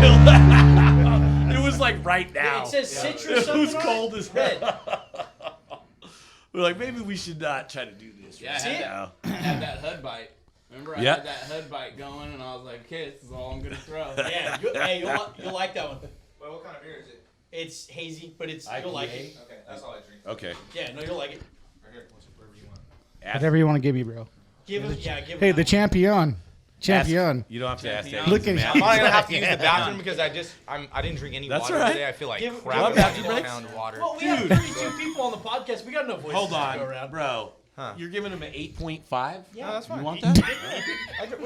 It was like right now. It says citrus. It was cold as red. We're like, maybe we should not try to do this. Yeah, I had that HUD bite. Remember, I had that HUD bite going, and I was like, okay, this is all I'm going to throw. Yeah, you'll like that one. Well, what kind of beer is it? It's hazy, but you'll like it. Okay, that's all I drink. Okay. Yeah, no, you'll like it. Right here, whatever you want. Whatever you want to give me, bro. Give him. Hey, the champion. Champion. You don't have to ask that. Look at I'm not gonna have to use the bathroom because I didn't drink any That's water all right. today. I feel like Give- crap. give- I need to pound water. Well, we have 32 people on the podcast. We got enough voices Hold to go on, around. bro. Huh. You're giving him an 8.5? Yeah, No, that's fine. You want that?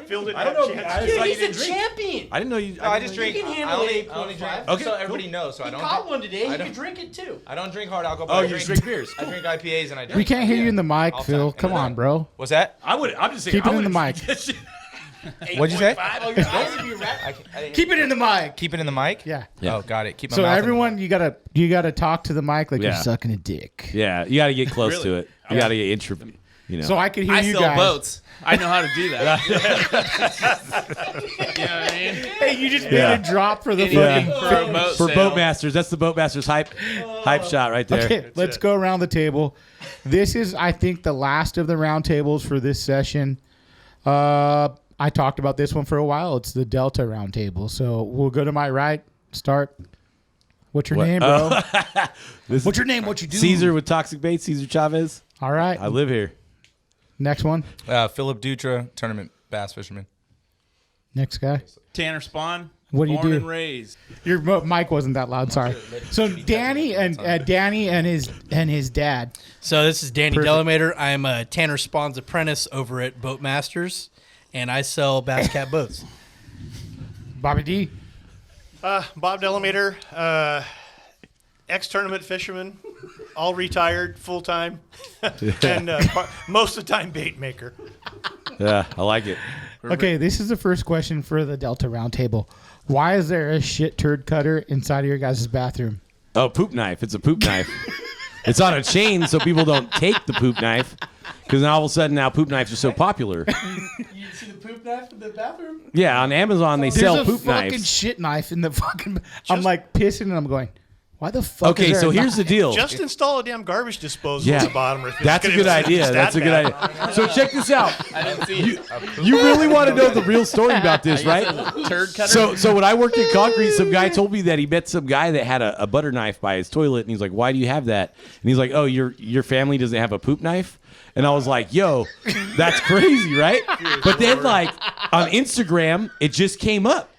Phil didn't I don't have know. a chance. I Dude, just thought you he's a didn't drink. champion. I didn't know you. No, I just drink. You can I handle only 8.5. drink. Okay, So everybody knows. So I He don't. caught one today. I You don't- can drink it too. I don't drink hard alcohol. Oh, but you just drink beers. I drink IPAs and I drink. We can't hear you in the mic, All Phil. time. Come on, bro. What's that? I'm just saying. Keep it I in the would've- mic. What'd you say? Oh, your eyes would be red. I didn't Keep it in the mic. keep it in the mic. Yeah. Yeah. Oh, got it. Keep my So mouth in the everyone, you gotta talk to the mic like Yeah. you're sucking a dick. Yeah, you got to get close Really? to it. You got to get intro. You know. So I could hear I you sell guys. boats. I know how to do that. You know what I mean? Hey, you just made Yeah. a drop for the Anything fucking. for a boat For sale. Boatmasters, that's the Boatmasters hype shot right there. Okay, let's go around the table. This is, I think, the last of the round tables for this session. I talked about this one for a while. It's the Delta round table. So we'll go to my right. Start. What's your name, bro? What's your name? What you do? Caesar with Toxic Bait, Caesar Chavez. All right. I live here. Next one. Philip Dutra, tournament bass fisherman. Next guy. Tanner Spohn. What do you born do? and raised. Your mic wasn't that loud. Sorry. So Danny and his dad. So this is Danny Perfect. Delamater. I'm a Tanner Spawn's apprentice over at Boatmasters, and I sell Bass Cat boats. Bobby D. Bob Delamater, ex-tournament fisherman, all retired, full-time, and most of the time bait maker. Yeah, I like it. Okay, this is the first question for the Delta round table. Why is there a shit turd cutter inside of your guys' bathroom? Oh, poop knife. It's a poop knife. It's on a chain so people don't take the poop knife. Because now all of a sudden now poop knives are so popular. You see the poop knife in the bathroom? Yeah, on Amazon they There's sell a poop fucking knives. shit knife in the fucking. I'm like pissing and I'm going, why the fuck? Okay, is there so a here's the knife? deal. Just install a damn garbage disposal Yeah. at the bottom. If it's That's a gonna- good if it's idea. that That's a good bad. idea. So check this out. I didn't see it. You really want to know the real story about this, right? Turd cutter. So when I worked in concrete, some guy told me that he met some guy that had a butter knife by his toilet, and he's like, "Why do you have that?" And he's like, "Oh, your family doesn't have a poop knife." And I was like, "Yo, that's crazy, right?" But then, like on Instagram, it just came up,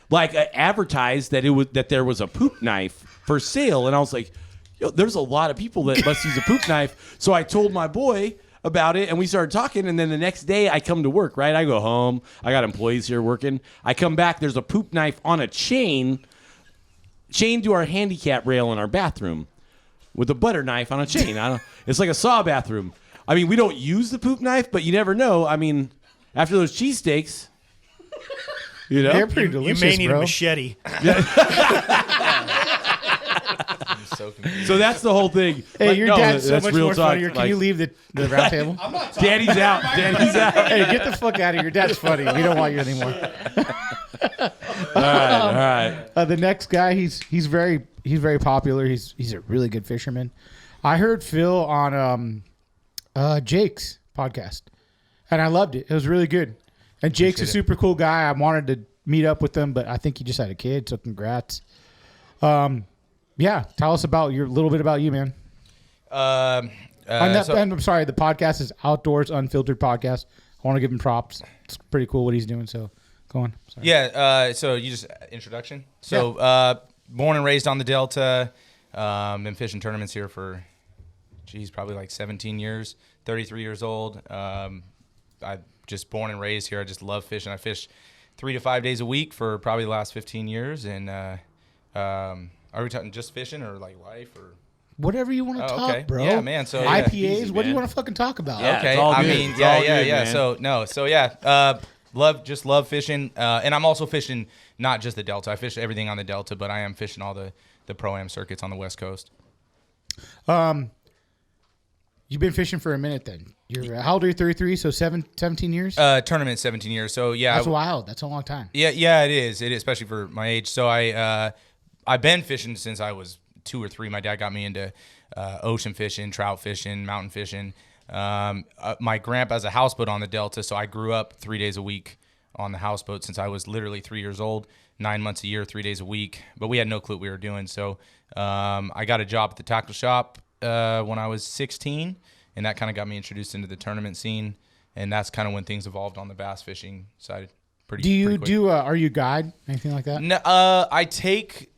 like advertised that there was a poop knife for sale, and I was like, "Yo, there's a lot of people that must use a poop knife." So I told my boy about it, and we started talking. And then the next day, I come to work. Right, I go home. I got employees here working. I come back. There's a poop knife on a chained to our handicap rail in our bathroom, with a butter knife on a chain. It's like a saw bathroom. I mean, we don't use the poop knife, but you never know. I mean, after those cheesesteaks, you know. They're pretty You delicious, may need bro. a machete. I'm so confused. So that's the whole thing. Hey, Like, your no, dad's so that's much real more talk. funnier. Can Like, you leave the round table? Danny's out. Danny's out. Hey, get the fuck out of here. Your dad's funny. We don't want you anymore. All right. The next guy, he's very popular. He's a really good fisherman. I heard Phil on Jake's podcast, and I loved it. It was really good. And Jake's a super cool guy. I wanted to meet up with him, but I think he just had a kid, so congrats. Yeah, tell us about a little bit about you, man. So- And I'm sorry, the podcast is Outdoors Unfiltered Podcast. I want to give him props. It's pretty cool what he's doing. So go on. Sorry. Yeah, so you just introduction. So born and raised on the Delta, been fishing tournaments here for, probably like 17 years. 33 years old. I just born and raised here. I just love fishing. I fish 3 to 5 days a week for probably the last 15 years. And are we talking just fishing or like life or? Whatever you want to talk, okay. bro. Yeah, man. So yeah. IPAs. Easy, what do you man. want to fucking talk about? Yeah. Okay, it's all I good. mean, It's yeah, all yeah, good, yeah. man. So love fishing, and I'm also fishing not just the Delta. I fish everything on the Delta, but I am fishing all the pro-am circuits on the West Coast. You've been fishing for a minute then. You're how old are you? 33, so 17 years? Tournament 17 years. So yeah, That's wild. That's a long time. Yeah, it is. It is, especially for my age. So I've been fishing since I was 2 or 3. My dad got me into ocean fishing, trout fishing, mountain fishing. My grandpa has a houseboat on the Delta, so I grew up 3 days a week on the houseboat since I was literally 3 years old, 9 months a year, 3 days a week. But we had no clue what we were doing. So I got a job at the tackle shop when I was 16, and that kind of got me introduced into the tournament scene. And that's kind of when things evolved on the bass fishing side. Are you a guide, anything like that? No, I take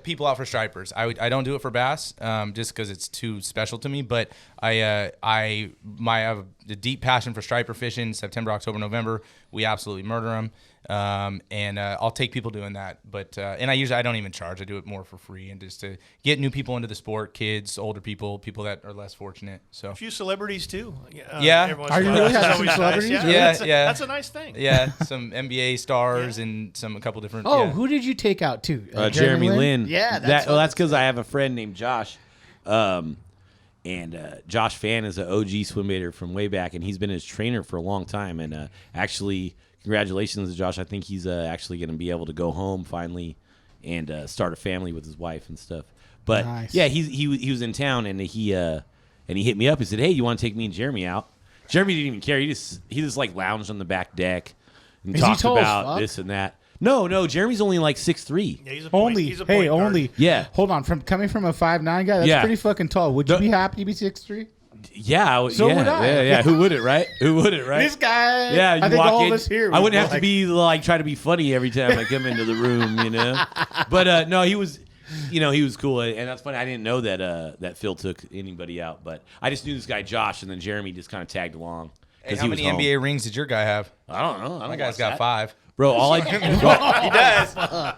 people out for stripers. I don't do it for bass, just because it's too special to me. But I have a deep passion for striper fishing. September, October, November, we absolutely murder them. And I'll take people doing that. But and I don't even charge. I do it more for free and just to get new people into the sport, kids, older people that are less fortunate. So A few celebrities too. Yeah. every once Are in a you while. really That's having always some nice. celebrities? Yeah. That's a nice thing. yeah, some NBA stars and a couple different. Oh, yeah. who did you take out too? Jeremy Lin. Yeah, that's because I have a friend named Josh, and Josh Fan is an OG swim baiter from way back, and he's been his trainer for a long time. And actually, congratulations to Josh. I think he's actually going to be able to go home finally and start a family with his wife and stuff. But Nice. yeah, he was in town, and he hit me up. He said, "Hey, you want to take me and Jeremy out?" Jeremy didn't even care. He just like lounged on the back deck and Is he talked tall as about fuck? this and that. No, Jeremy's only like 6'3". Yeah, he's a point, Only, he's a point hey, guard. only. Yeah. Hold on, coming from a 5'9" guy, that's Yeah. pretty fucking tall. Would you be happy to be 6'3"? Yeah, So yeah, would I. Yeah. Who wouldn't, right? Who wouldn't, right? This guy. Yeah, you I think walk all in. of us here. I would wouldn't have like- to be like try to be funny every time I come into the room, you know. But no, he was cool, and that's funny. I didn't know that Phil took anybody out, but I just knew this guy Josh, and then Jeremy just kind of tagged along. Hey, how many NBA rings did your guy have? I don't know. My guy's got 5. Bro, all I do, He does.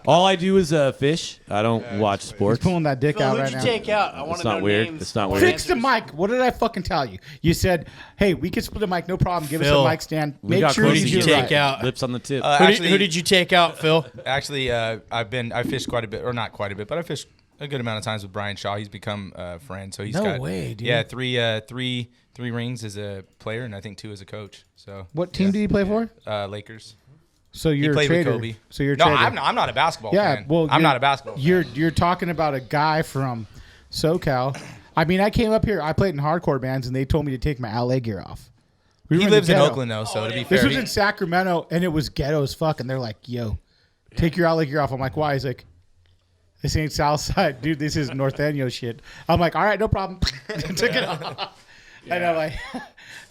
all I do is fish. I don't watch sports. Pulling that dick Phil, out who'd right you now. take out? I want It's to know not weird. names. It's not weird. Fix the mic. What did I fucking tell you? You said, "Hey, we can split a mic, no problem. Give Phil, us a mic stand. We Make got sure close you did do you it take right." out? Lips on the tip. Who did you take out, Phil? Actually, I fished quite a bit, or not quite a bit, but I fished a good amount of times with Brian Shaw. He's become a friend, so he's No got way, dude. Yeah, three rings as a player, and I think 2 as a coach. So What team did he play for? Lakers. So you're a played with trader. Kobe. So you're a No, trader. I'm not a basketball Yeah, fan. well, I'm you're- not a basketball fan. You're talking about a guy from SoCal. I mean, I came up here. I played in hardcore bands, and they told me to take my LA gear off. We were He the lives in ghetto. Oakland, though, so to be This fair. was in Sacramento, and it was ghetto as fuck. And they're like, "Yo, take your LA gear off." I'm like, "Why?" He's like, "This ain't Southside, dude. This is North End shit." I'm like, "All right, no problem." Took it off. And I'm like,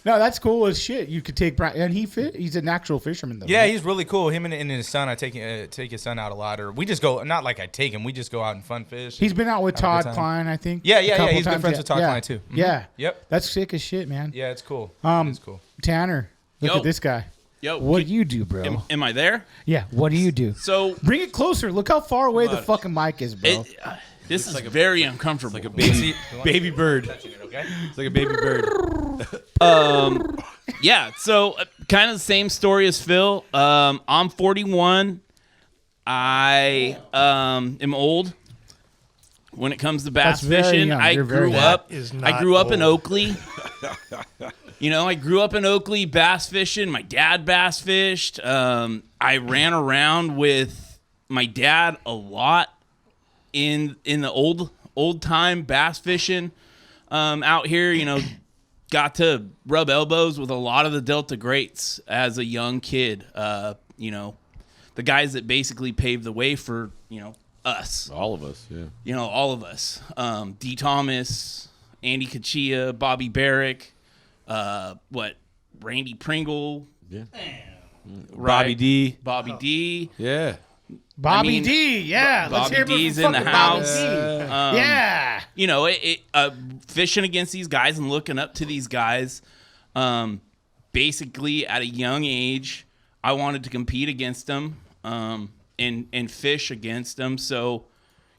"No, that's cool as shit. You could take Brian, and he's an actual fisherman though." Yeah, right? he's really cool. Him and his son, I take his son out a lot, or we just go. Not like I take him. We just go out and fun fish. He's been out with Have a good Todd time. Klein, I think. Yeah, a couple he's good times. friends with Todd Yeah. Klein, too. Mhm. Yeah. Yep. That's sick as shit, man. Yeah, it's cool. It's cool. Tanner, look Yo. at this guy. Yo, What do you do, bro? am I there? Yeah, what do you do? So Bring it closer. Look how far away the fucking mic is, bro. this is very uncomfortable. Like a baby bird. It's like a baby bird. Yeah, so kind of the same story as Phil. I'm 41. I am old when it comes to bass That's very fishing. young. I You're very grew young. up. That is I not grew up in old. Oakley. I grew up in Oakley bass fishing. My dad bass fished. I ran around with my dad a lot in the old time bass fishing out here. Got to rub elbows with a lot of the Delta greats as a young kid. The guys that basically paved the way for us. All of us, yeah. All of us. D. Thomas, Andy Kachia, Bobby Barrick, Randy Pringle, Yeah. right? D. Bobby D. Yeah. Bobby I mean, D, yeah. Let's Bobby hear it for D's in the fucking Bobby house. D. Yeah. Fishing against these guys and looking up to these guys. Basically, at a young age, I wanted to compete against them and fish against them. So,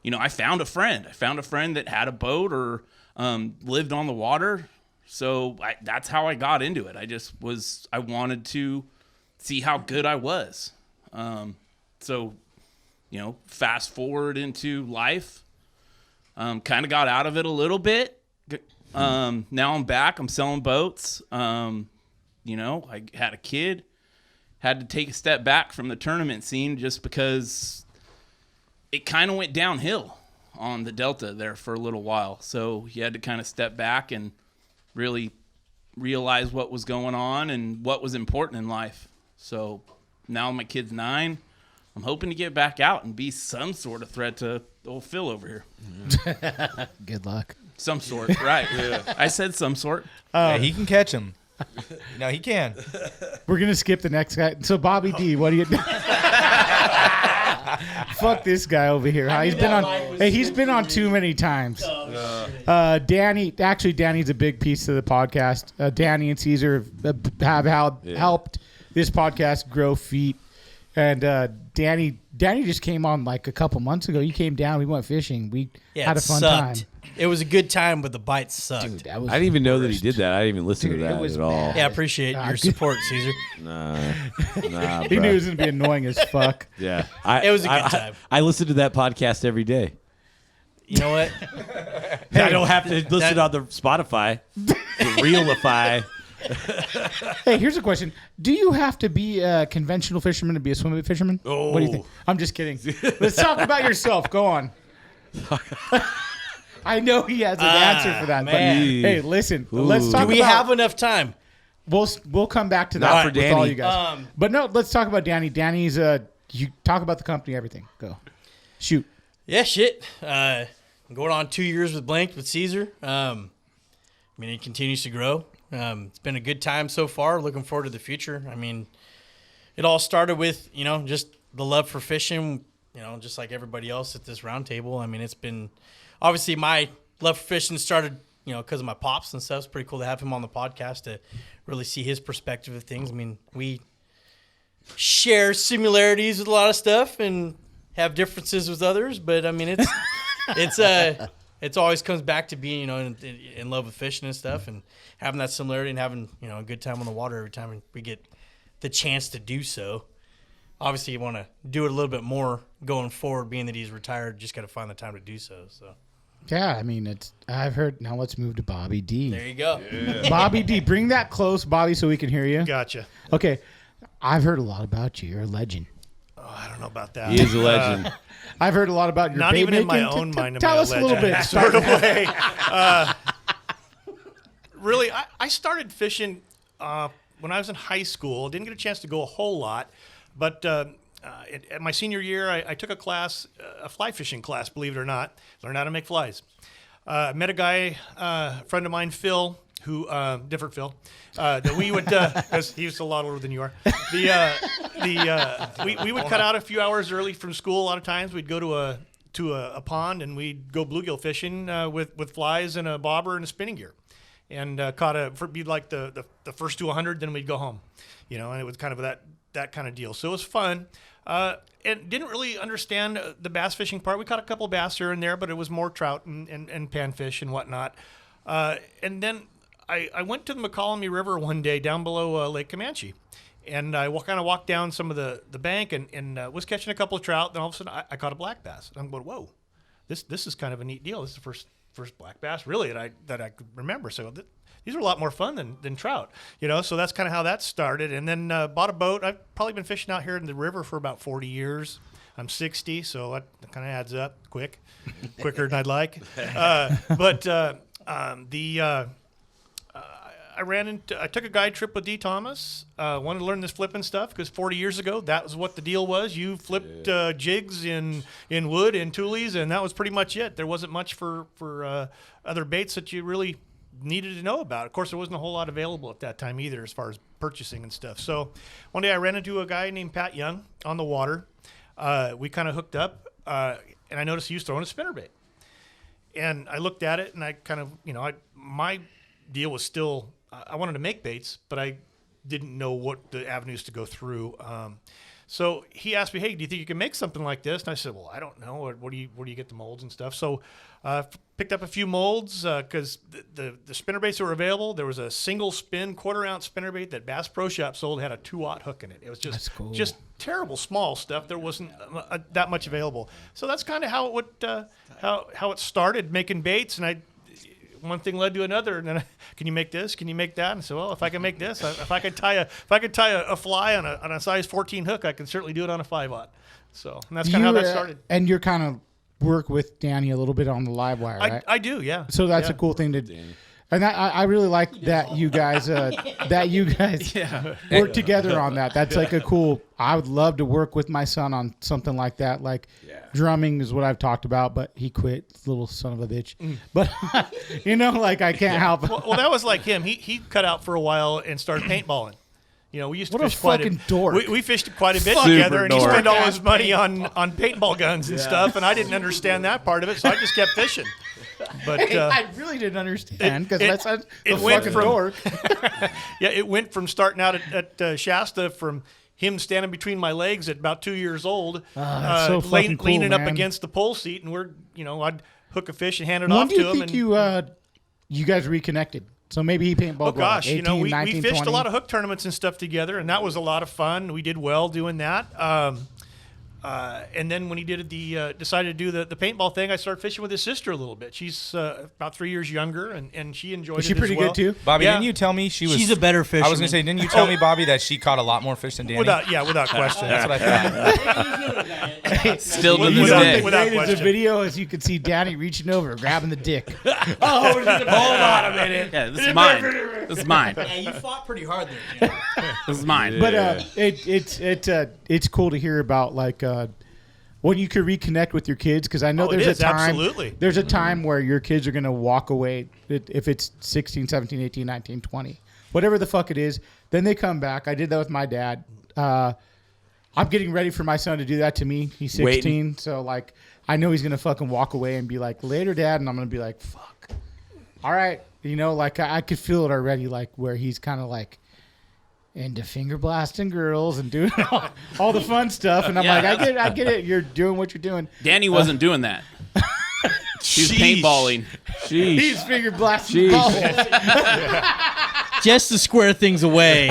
I found a friend. I found a friend that had a boat or lived on the water. So that's how I got into it. I wanted to see how good I was. So, fast forward into life, kind of got out of it a little bit. Now I'm back. I'm selling boats. I had a kid. Had to take a step back from the tournament scene just because it kind of went downhill on the Delta there for a little while. So he had to kind of step back and really realize what was going on and what was important in life. So now my kid's 9. I'm hoping to get back out and be some sort of threat to old Phil over here. Good luck. Some sort, right. Yeah. I said some sort. Yeah, he can catch him. No, he can. We're going to skip the next guy. So, Bobby D, what do you Fuck this guy over here. He's been on too many times. Danny's a big piece of the podcast. Danny and Caesar have helped this podcast grow feet. And Danny just came on like a couple months ago. He came down. We went fishing. We had a fun time. It was a good time, but the bites sucked. Dude, that was I didn't even know that he did that. I didn't even listen to that at all. bad. Yeah, I appreciate your support, Caesar. Nah, He bro. knew it was going to be annoying as fuck. Yeah, It was a good time. I listen to that podcast every day. You know what? I don't have to listen on the Spotify, the Realify. Hey, here's a question. Do you have to be a conventional fisherman to be a swim bait fisherman? Oh. What do you think? I'm just kidding. Let's talk about yourself. Go on. I know he has an answer for that. But, man. hey, listen. Let's talk Do we have enough time? We'll come back to Not that for with all Danny. you guys. But no, let's talk about Danny. Danny's you talk about the company, everything. Go. Shoot. Yeah, shit. I'm going on 2 years with Blank with Caesar. It continues to grow. It's been a good time so far. Looking forward to the future. It all started with, just the love for fishing, just like everybody else at this round table. It's been, obviously my love for fishing started, because of my pops and stuff. It's pretty cool to have him on the podcast to really see his perspective of things. We share similarities with a lot of stuff and have differences with others, but it's always comes back to being, in love with fishing and stuff and having that similarity and having, a good time on the water every time we get the chance to do so. Obviously, you want to do it a little bit more going forward, being that he's retired. Just got to find the time to do so. So, Yeah, I've heard. Now let's move to Bobby D. there you go. Yeah. Bobby D, bring that close, Bobby, so we can hear you. Gotcha. Okay. I've heard a lot about you. You're a legend. Oh, I don't know about that. He is a legend. I've heard a lot about your Not bait even in my making. own mind am Tell I us a little legend. bit. Sort of way. Really, I started fishing when I was in high school. Didn't get a chance to go a whole lot, but at my senior year, I took a class, a fly fishing class, believe it or not. Learned how to make flies. Met a guy, a friend of mine, Phil, who different Phil, that we would because he was a lot older than you are. We would cut out a few hours early from school. A lot of times we'd go to a pond and we'd go bluegill fishing with flies and a bobber and a spinning gear, and be like the first to 100, then we'd go home, and it was kind of that kind of deal. So it was fun. And didn't really understand the bass fishing part. We caught a couple bass here and there, but it was more trout and panfish and whatnot. And then I went to the McCollum River one day down below Lake Comanche. And I kind of walked down some of the bank and was catching a couple of trout. Then all of a sudden I caught a black bass. And I'm going, whoa, this is kind of a neat deal. This is the first black bass really that I could remember. So these are a lot more fun than trout, so that's kind of how that started. And then bought a boat. I've probably been fishing out here in the river for about 40 years. I'm 60, so that kind of adds up quicker than I'd like. I took a guide trip with D. Thomas. Wanted to learn this flipping stuff because 40 years ago, that was what the deal was. You flipped jigs in wood and tulies, and that was pretty much it. There wasn't much for other baits that you really needed to know about. Of course, there wasn't a whole lot available at that time either as far as purchasing and stuff. So one day I ran into a guy named Pat Young on the water. We kind of hooked up, and I noticed he was throwing a spinnerbait. And I looked at it, and I kind of, my deal was still, I wanted to make baits, but I didn't know what the avenues to go through. So he asked me, hey, do you think you can make something like this? And I said, well, I don't know. Where do you get the molds and stuff? So picked up a few molds because the spinnerbaits that were available, there was a single spin, quarter-ounce spinnerbait that Bass Pro Shop sold, had a 2-aught hook in it. It was just terrible small stuff. There wasn't that much available. So that's kind of how it started, making baits. And one thing led to another, and then can you make this? Can you make that? And so, well, if I can make this, if I could tie a fly on a size 14 hook, I can certainly do it on a 5/0. So and that's kind of how that started. And you're kind of work with Danny a little bit on the live wire, right? I do, yeah. So that's a cool thing to. And I really like that you guys work together on that. That's like a cool. I would love to work with my son on something like that. Like drumming is what I've talked about, but he quit, little son of a bitch. But like I can't help it. Well, that was like him. He cut out for a while and started paintballing. We used to fish quite fucking dork. We fished quite a bit Super together, and he dork. spent all his money on paintball guns and stuff, and I didn't understand that part of it, so I just kept fishing. But I really didn't understand because my son's a went fucking from- dork. it went from starting out at Shasta from him standing between my legs at about 2 years old, that's so fucking cool, leaning up man. against the pole seat, and I'd hook a fish and hand it When off do you to him. think And, you guys reconnected? So maybe he paintballed. oh gosh, 18, we 19, fished 20? a lot of hook tournaments and stuff together, and that was a lot of fun. We did well doing that. And then when he did decided to do the paintball thing, I started fishing with his sister a little bit. She's about 3 years younger, and she enjoyed it. Is she pretty as well. good too? Bobby, Yeah. didn't you tell me she was? She's a better fisherman. I was gonna say, didn't you tell me, Bobby, that she caught a lot more fish than Danny? Without question. That's what I thought. Still to Well, this without- day. without Great is the question. video as you can see Danny reaching over, grabbing the dick. Hold on a minute. Yeah, this is mine. This is mine. Yeah, you fought pretty hard there, Jim. This is mine. But it's cool to hear about like when you can reconnect with your kids, because I know Oh, it there's is, a time absolutely. there's a time where your kids are going to walk away if it's 16, 17, 18, 19, 20, whatever the fuck it is. Then they come back. I did that with my dad. I'm getting ready for my son to do that to me. He's 16, Waiting. so like I know he's going to fucking walk away and be like, later, Dad, and I'm going to be like, fuck. All right, like I could feel it already, like where he's kind of like into finger blasting girls and doing all the fun stuff, and I'm Yeah. like, I get it. You're doing what you're doing. Danny wasn't doing that. He was paintballing. He's finger blasting balls. Just to square things away,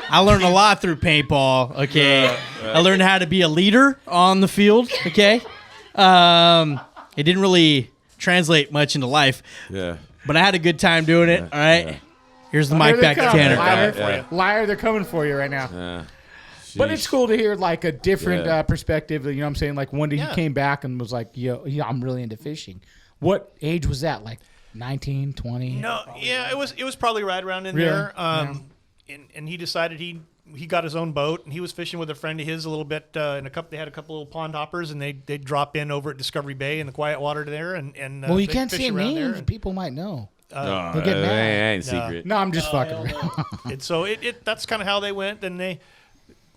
I learned a lot through paintball. Okay, I learned how to be a leader on the field. Okay, it didn't really translate much into life, Yeah. but I had a good time doing it. All right, yeah. here's the Here mic they back to come. Tanner. Liar, they're coming for you right now. Yeah. But it's cool to hear like a different Yeah. Perspective. You know what I'm saying? Like one day Yeah. he came back and was like, yo, I'm really into fishing. What age was that? Like 19, 20? No, yeah, it was probably right around in Really? there. And he decided he got his own boat, and he was fishing with a friend of his a little bit. They had a couple little pond hoppers, and they'd drop in over at Discovery Bay in the quiet water there, and Well, you they'd can't fish say around there. names. And, People might know. No, They'll get mad. ain't secret. No, I'm just fucking around. and so that's kind of how they went. Then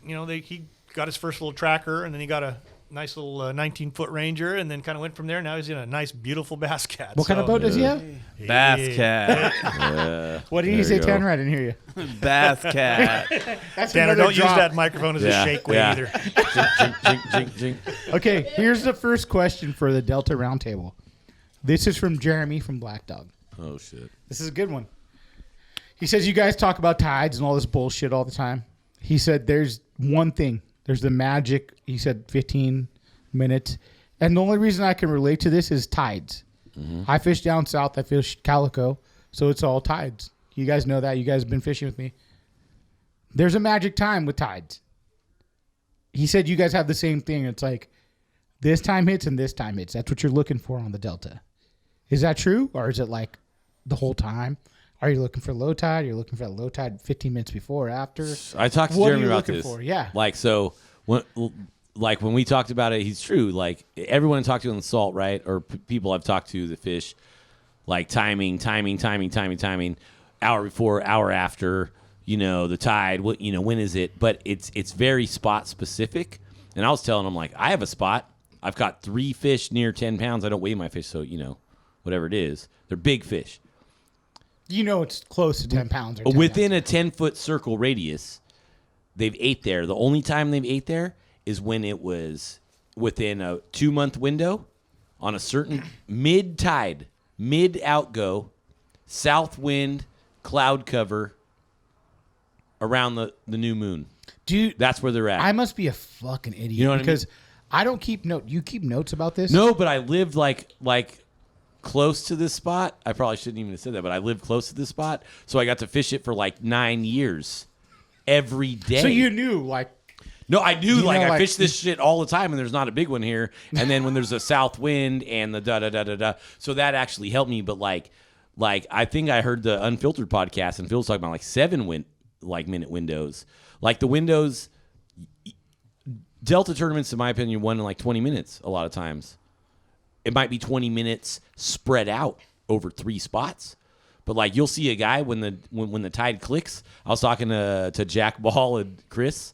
he got his first little tracker, and then he got a nice little 19-foot Ranger, and then kind of went from there. Now he's in a nice, beautiful Bass Cat. What kind of boat does he have? Bass cat. What did There you say, you go. Tanner? I didn't hear you. Bass cat. That's Tanner, another don't use drop. that microphone as a shake weight either. Jink. Okay, here's the first question for the Delta Roundtable. This is from Jeremy from Black Dog. Oh shit. This is a good one. He says, you guys talk about tides and all this bullshit all the time. He said, there's one thing. There's the magic. He said 15 minutes. And the only reason I can relate to this is tides. I fish down south. I fish Calico. So it's all tides. You guys know that. You guys have been fishing with me. There's a magic time with tides. He said you guys have the same thing. It's like this time hits and this time hits. That's what you're looking for on the Delta. Is that true? Or is it like the whole time? Are you looking for low tide? You're looking for low tide 15 minutes before or after? I talked to What are Jeremy you about looking this. for? Yeah. Like so when we talked about it, he's true. Like everyone I talked to on the salt, right? Or people I've talked to that fish, like timing, hour before, hour after, the tide, when is it? But it's very spot specific. And I was telling him, like, I have a spot. I've got 3 fish near 10 pounds. I don't weigh my fish, so whatever it is, they're big fish. It's close to 10 pounds. Or 10 Within a 10-foot circle radius, they've ate there. The only time they've ate there is when it was within a 2-month window on a certain mid-tide, mid-outgo, south wind, cloud cover around the new moon. Dude, That's where they're at. I must be a fucking idiot You know what I because I don't keep note. You keep notes about this? No, but I lived like close to this spot. I probably shouldn't even have said that, but I live close to this spot, so I got to fish it for like 9 years, every day. So you knew, like, No, I knew, You like, know, I like- fish this shit all the time, and there's not a big one here. And then when there's a south wind and the da-da-da-da-da, so that actually helped me. But, like I think I heard the Unfiltered podcast, and Phil's talking about, like, 7-minute windows. Like, the windows, Delta tournaments, in my opinion, won in, like, 20 minutes a lot of times. It might be 20 minutes spread out over 3 spots. But, like, you'll see a guy when the tide clicks. I was talking to Jack Ball and Chris,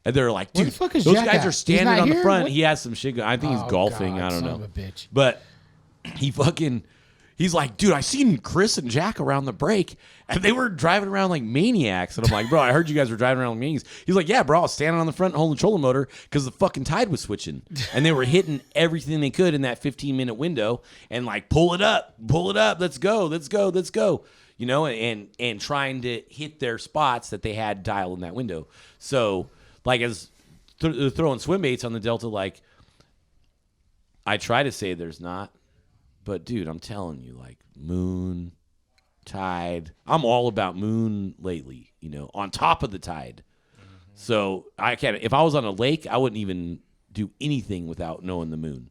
and they're like, Where dude, the fuck is those Jack guys at? are He's standing not on the here? front. What? He has some shit. I think he's Oh, golfing. God, I don't son know. of a bitch. But he's like, dude, I seen Chris and Jack around the break, and they were driving around like maniacs. And I'm like, bro, I heard you guys were driving around like maniacs. He's like, yeah, bro, I was standing on the front holding the trolling motor because the fucking tide was switching. And they were hitting everything they could in that 15-minute window and like, pull it up, let's go. You know, and trying to hit their spots that they had dialed in that window. So, like, as throwing swim baits on the Delta, like, I try to say there's not. But, dude, I'm telling you, like, moon, tide. I'm all about moon lately, you know, on top of the tide. So, I can't. If I was on a lake, I wouldn't even do anything without knowing the moon,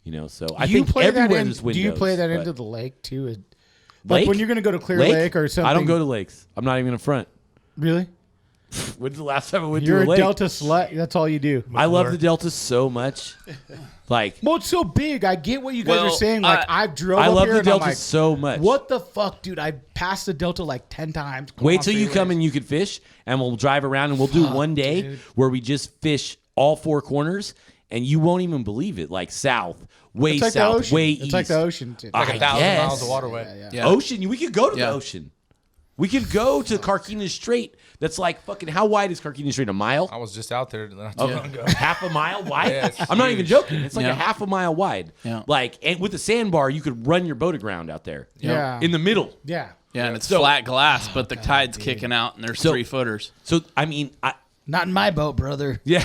you know. So, I think everywhere there's windows. Do you play that but- into the lake, too? Like, Lake? when you're going to go to Clear Lake or something? I don't go to lakes. I'm not even in front. Really? When's the last time I went You're to a a lake? Delta slut. That's all you do. I love the Delta so much. Like, Well, it's so big. I get what you guys Well, are saying. Like, I've drove I up love here the and I'm Delta like, so much. what the fuck, dude? I passed the Delta like 10 times. Wait till you come and you can fish, and we'll drive around, and we'll do one day dude. where we just fish all 4 corners, and you won't even believe it. Like south, way It's like the south, ocean. way It's east. like the ocean. Too. Like I 1,000 guess. miles of waterway. Yeah. Ocean. We could go to the Yeah. ocean. We could go to Carquinez Strait. That's like fucking. How wide is Carquinez Strait? A mile? I was just out there not too long ago. Half a mile wide? Yeah, it's I'm not even huge. joking. It's like Yeah. a half a mile wide. Yeah. Like, and with a sandbar, you could run your boat aground out there. Yeah. In the middle. Yeah. Yeah, and it's So- flat glass, but the tide's kicking out, and there's So- 3-footers. So, I mean, Not in my boat, brother. yeah,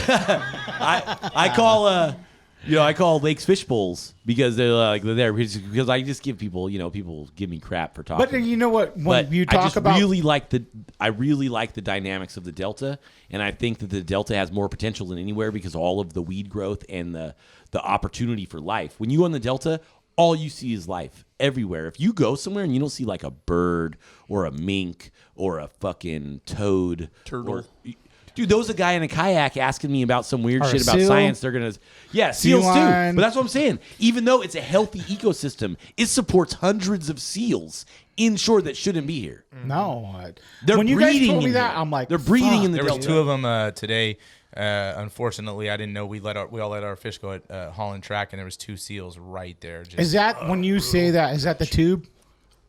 I call lakes fish bowls because they're there because I just give people, people give me crap for talking. But you know what? When But you I talk just about really like the dynamics of the Delta, and I think that the Delta has more potential than anywhere because of all of the weed growth and the opportunity for life. When you go on the Delta, all you see is life everywhere. If you go somewhere and you don't see like a bird or a mink or a fucking toad, Turtle. Dude, there was a guy in a kayak asking me about some weird Or a shit about seal. science. They're gonna, seals too. line. But that's what I'm saying. Even though it's a healthy ecosystem, it supports hundreds of seals inshore that shouldn't be here. no, They're when you guys breeding told me in that, here. I'm like, they're breeding fuck. in the There was Delta. 2 of them today. Unfortunately, I didn't know we all let our fish go at Holland Track, and there was 2 seals right there. Just, Is that when you say that? Is that the tube?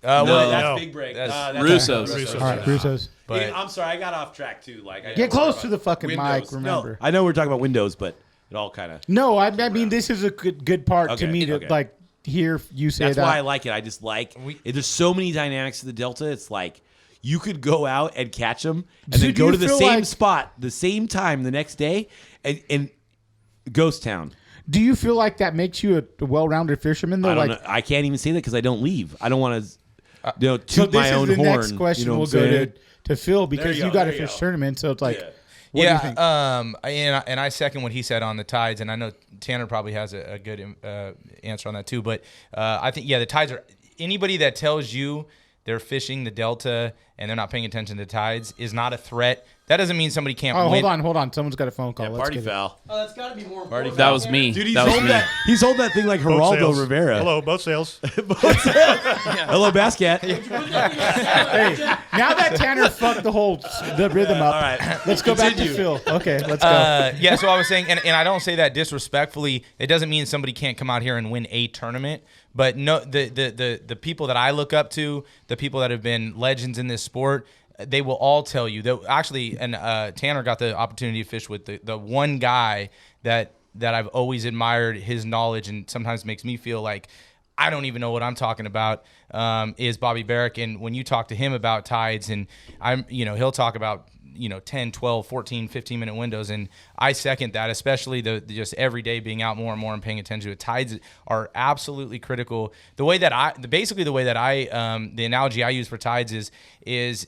well, No. That's No. Big Break. That's- Russo's. Russo's. All right, Russo's. But I'm sorry, I got off track too. Like, Get close to the fucking mic. Remember? No, I know we're talking about windows, but it all kind of. No, I mean this is a good part to Okay, me to okay. like hear you say That's that. why I like it. I just like there's so many dynamics to the Delta. It's like you could go out and catch them and So then do go you to the feel same like- spot, the same time the next day, and ghost town. Do you feel like that makes you a well-rounded fisherman though? I don't Like, know. I can't even say that because I don't leave. I don't want to, so toot this my is own the horn. next question. You know We'll what I'm go saying? to Phil because you you go, got a there you fish go. tournament, so it's like, Yeah. what do you think? and I second what he said on the tides, and I know Tanner probably has a good answer on that too. But I think the tides are anybody that tells you they're fishing the Delta and they're not paying attention to tides is not a threat. That doesn't mean somebody can't Oh, win. hold on. Someone's got a phone call. Let's Party get it. foul. Oh, that's got to be more important. That was me. Dude, he's that was holding me. that. He's holding that thing like Boat Geraldo sales. Rivera. Hello, boat sales. Hello, Basquiat. Hey, now that Tanner fucked the rhythm up, All right. let's go back to Continue. Phil. Okay, let's go. So I was saying, and I don't say that disrespectfully. It doesn't mean somebody can't come out here and win a tournament. But no, the people that I look up to, the people that have been legends in this sport, they will all tell you that actually. And Tanner got the opportunity to fish with the one guy that I've always admired his knowledge, and sometimes makes me feel like I don't even know what I'm talking about. Is Bobby Barrick, and when you talk to him about tides, and he'll talk about 10, 12, 14, 15-minute windows. And I second that, especially the just every day being out more and more and paying attention to it. Tides are absolutely critical. The way that I the analogy I use for tides is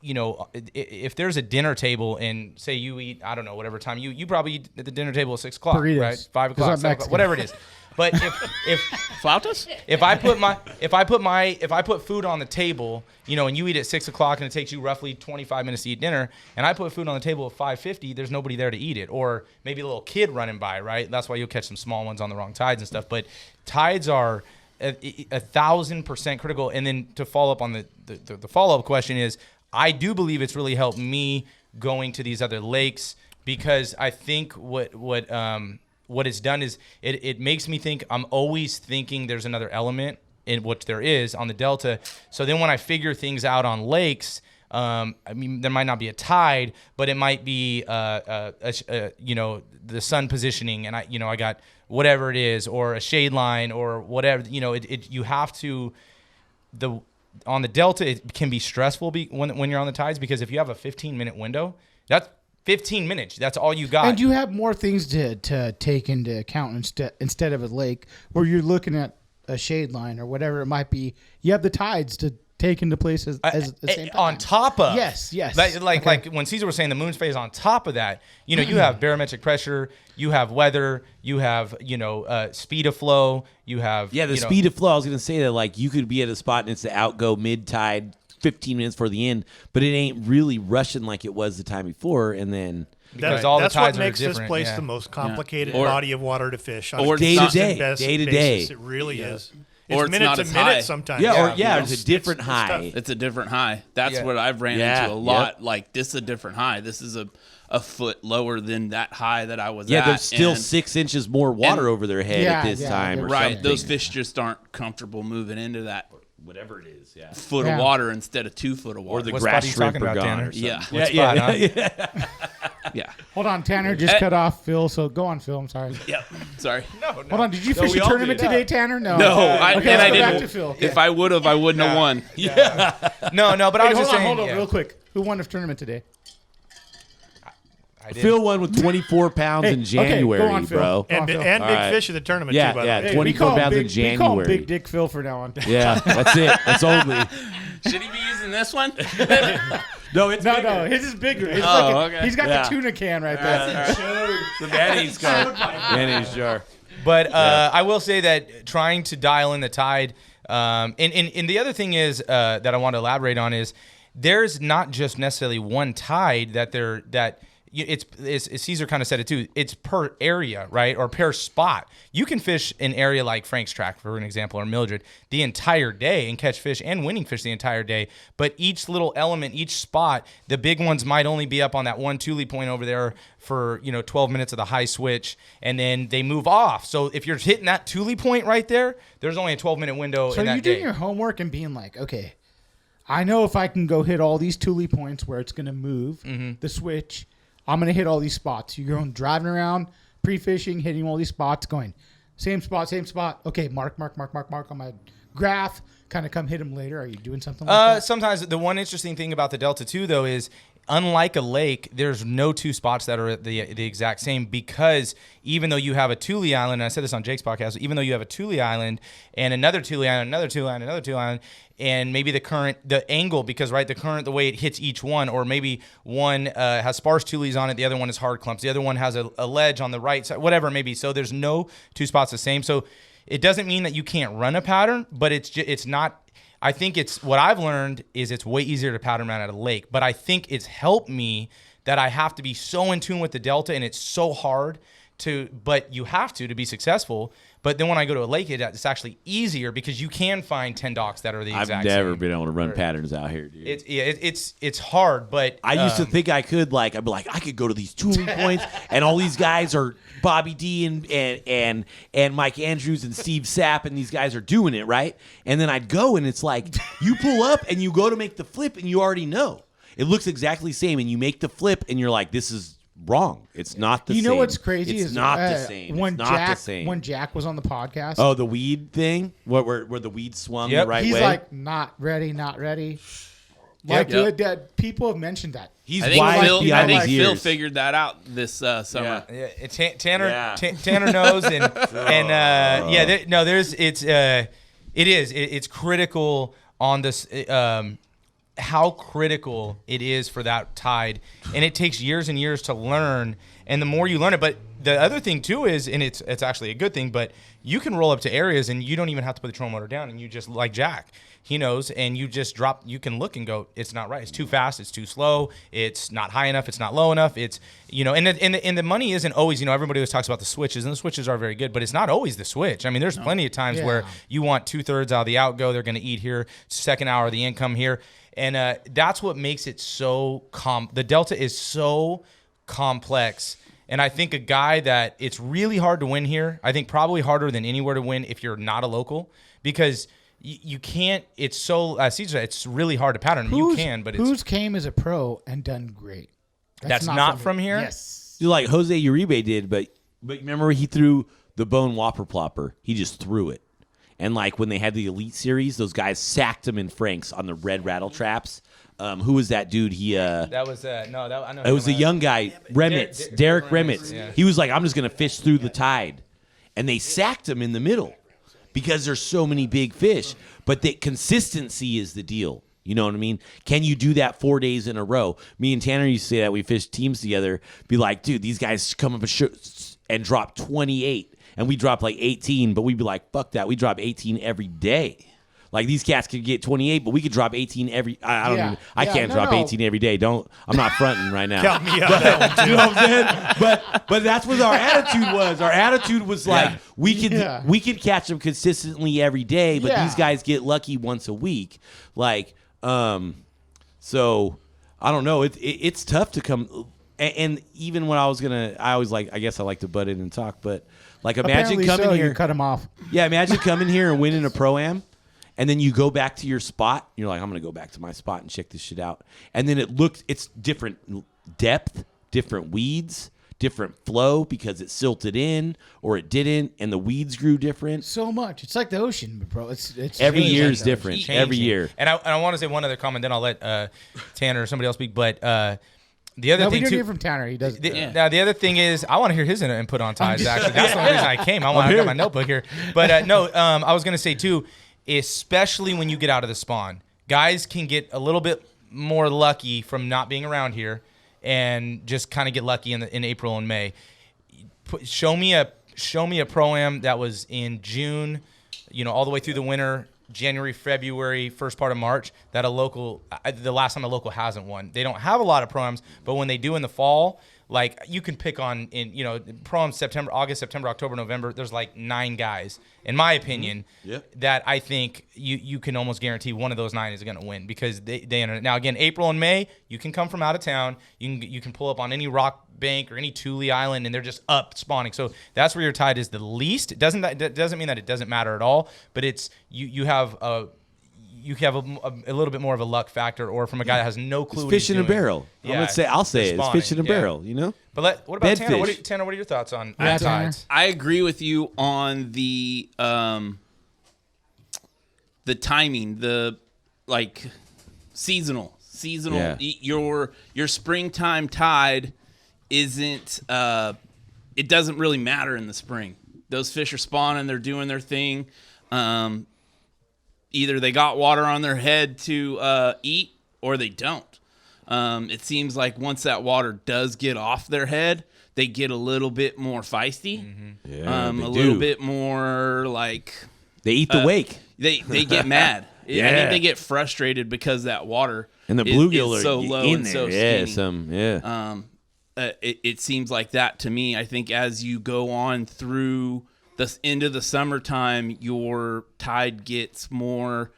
if there's a dinner table and say you eat, I don't know, whatever time you probably eat at the dinner table at 6 o'clock, Burritos. right? 5 o'clock, 7 o'clock, whatever it is. But if Flautas? if I put food on the table, and you eat at 6 o'clock and it takes you roughly 25 minutes to eat dinner, and I put food on the table at 5:50, there's nobody there to eat it, or maybe a little kid running by, right? That's why you'll catch some small ones on the wrong tides and stuff. But tides are 1,000% critical. And then to follow up on the follow up question is, I do believe it's really helped me going to these other lakes, because I think what it's done is it makes me think I'm always thinking there's another element in which there is on the Delta. So then when I figure things out on lakes, there might not be a tide, but it might be the sun positioning, and I got whatever it is, or a shade line, or whatever. You have to on the Delta. It can be stressful when you're on the tides, because if you have a 15-minute window, that's 15 minutes. That's all you got. And you have more things to take into account instead of a lake where you're looking at a shade line or whatever it might be. You have the tides to take into place at the same time. On top of. Yes. Like when Caesar was saying the moon's phase, on top of that, you have barometric pressure, you have weather, you have, speed of flow, you have. Yeah, the speed of flow. I was going to say that, like, you could be at a spot and it's the outgo mid-tide 15 minutes for the end, but it ain't really rushing like it was the time before, and then because all the that's tides what makes are this different, place the most complicated Or- body of water to fish on or a day to consistent day, basis. day to day. It really is. Or It's it's minute not to as minute high. sometimes. it's a different it's high. tough. It's a different high. That's Yeah. what I've ran Yeah, into a lot. yep. Like, this is a different high. This is a foot lower than that high that I was at. Yeah, there's still and- 6 inches more water over their head at this time. Or Right, something. those fish just aren't comfortable moving into that whatever it is. Yeah. foot Yeah. of water instead of 2 foot of water. Or the What grass spot are you shrimp talking are about, gone. Tanner? Or something. Yeah. What spot, huh? Yeah. Hold on, Tanner just cut off Phil. So go on, Phil. I'm sorry. Yeah. Sorry. Hold on. Did you fish we a all tournament did. today, Tanner? No. No, Okay, I let's didn't. go back to Phil. If I would have, I wouldn't have won. No, but I was Hold just on, saying. hold on, yeah. real quick. Who won the tournament today? I did. Phil won with 24 pounds Hey, in okay, January, go on, Phil. bro. Go on, Phil. And All big right. fish at the tournament Yeah, too, by yeah. the way. 24 pounds in We call him January. Big Dick Phil from now on. Yeah, that's it. That's only. Should he be using this one? No, it's No, his is bigger. It's Oh, like okay. he's got Yeah. the tuna can right there. the mayonnaise jar. Mayonnaise jar. But I will say that trying to dial in the tide, and the other thing is that I want to elaborate on is there's not just necessarily one tide it's Caesar kind of said it too. It's per area, right, or per spot. You can fish an area like Frank's Track, for an example, or Mildred, the entire day and catch fish and winning fish the entire day. But each little element, each spot, the big ones might only be up on that one Thule point over there for 12 minutes of the high switch, and then they move off. So if you're hitting that Thule point right there, there's only a 12-minute window So in are that you doing day. your homework and being like, okay, I know if I can go hit all these Thule points where it's going to move the switch, I'm going to hit all these spots. You're going driving around, pre-fishing, hitting all these spots, going same spot. Okay, mark on my graph. Kind of come hit them later. Are you doing something like that? Sometimes the one interesting thing about the Delta too, though, is unlike a lake, there's no two spots that are the exact same, because even though you have a Thule Island, and I said this on Jake's podcast, even though you have a Thule Island and another Thule Island, another Thule Island, another Thule Island, and maybe the angle, because right, the current, the way it hits each one, or maybe one has sparse Thules on it, the other one is hard clumps, the other one has a ledge on the right side, whatever it may be. So there's no two spots the same. So it doesn't mean that you can't run a pattern, but it's not. I think it's what I've learned is it's way easier to pattern run at a lake, but I think it's helped me that I have to be so in tune with the Delta, and it's so hard but you have to be successful. But then when I go to a lake, it's actually easier because you can find 10 docks that are the exact same. I've never been able to run patterns out here, dude. It's hard, but I used to think I could, I'd be like, I could go to these Thule points, and all these guys are Bobby D and Mike Andrews and Steve Sapp, and these guys are doing it, right? And then I'd go, and it's like, you pull up, and you go to make the flip, and you already know. It looks exactly the same, and you make the flip, and you're like, this is wrong. It's not the same. You know what's crazy it's is not the same. When it's not Jack, the same. when Jack was on the podcast, Oh, the weed thing? Where the weed swung Yep. the right he's way? like, not ready. Like Yep. people have mentioned that. He's I think wise Phil, behind I his think Phil ears. figured that out this summer. Yeah, Tanner. Yeah. Tanner knows, it's critical on this. How critical it is for that tide, and it takes years and years to learn. And the more you learn it, but the other thing too is, and it's actually a good thing, but you can roll up to areas and you don't even have to put the trolling motor down, and you just, like Jack, he knows, and you just drop. You can look and go, it's not right. It's too fast. It's too slow. It's not high enough. It's not low enough. It's and the money isn't always. Everybody always talks about the switches, and the switches are very good, but it's not always the switch. I mean, there's plenty of times where you want 2/3 out of the outgo. They're going to eat here. Second hour of the income here. And that's what makes it so the Delta is so complex. And I think a guy that it's really hard to win here. I think probably harder than anywhere to win if you're not a local, because you can't. It's so it's really hard to pattern. You can, but who's came as a pro and done great. That's not from here. Yes, Like Jose Uribe did, but remember he threw the bone whopper plopper. He just threw it. And like when they had the Elite Series, those guys sacked him in Franks on the red rattle traps. Who was that dude? That was I know. It was a young guy, Remitz, Derek Remitz. Yeah. He was like, I'm just gonna fish through the tide, and they sacked him in the middle because there's so many big fish. But the consistency is the deal. You know what I mean? Can you do that 4 days in a row? Me and Tanner used to say that we fished teams together. Be like, dude, these guys come up and drop 28. And we drop like 18, but we'd be like, fuck that. We drop 18 every day. Like these cats could get 28, but we could drop 18 every. I can't drop 18 every day. I'm not fronting right now. Count me out. You know what I'm saying? But that's what our attitude was. Our attitude was like we could catch them consistently every day, but these guys get lucky once a week. Like, so I don't know. It's tough to come. And even when I always like, I guess I like to butt in and talk, but like imagine coming here. You cut him off. Yeah, imagine coming here and winning a Pro-Am, and then you go back to your spot. You're like, I'm going to go back to my spot and check this shit out. And then it's different depth, different weeds, different flow because it silted in or it didn't, and the weeds grew different. So much. It's like the ocean, bro. It's every really year like is the different. Changing. Every year. And I want to say one other comment, then I'll let Tanner or somebody else speak. But the other No, we thing didn't too. hear from Tanner. He does. Now the other thing is, I want to hear his input on tides. Actually, that's the only reason I came. I got my notebook here. But I was gonna say too, especially when you get out of the Spohn, guys can get a little bit more lucky from not being around here, and just kind of get lucky in April and May. Show me a Pro-Am that was in June, all the way through the winter. January, February, first part of March, that the last time a local hasn't won. They don't have a lot of Pro-Ams, but when they do in the fall, like you can pick on Pro-Ams August, September, October, November, there's like 9 guys, in my opinion, that I think you can almost guarantee one of those 9 is going to win because they enter. Now again, April and May, you can come from out of town, you can pull up on any rock bank or any Thule Island, and they're just up spawning. So that's where your tide is the least. It doesn't mean that it doesn't matter at all, but it's you have a little bit more of a luck factor, or from a guy that has no clue. It's what fish he's in a doing. barrel. Yeah, I'll say it. It's fish in a barrel. But what about Bed Tanner? fish. Tanner, what are your thoughts on Yeah, tides? I agree with you on the timing, the like seasonal. Yeah. Your springtime tide isn't. It doesn't really matter in the spring. Those fish are spawning. They're doing their thing. Either they got water on their head to eat, or they don't. It seems like once that water does get off their head, they get a little bit more feisty. Mm-hmm. Yeah, they little do. bit more like They eat the wake. they get mad. I Yeah. think they get frustrated because that water And the is bluegill are so low in and there. so Yeah, skinny. It seems like that to me. I think as you go on through the into the summertime, your tide gets more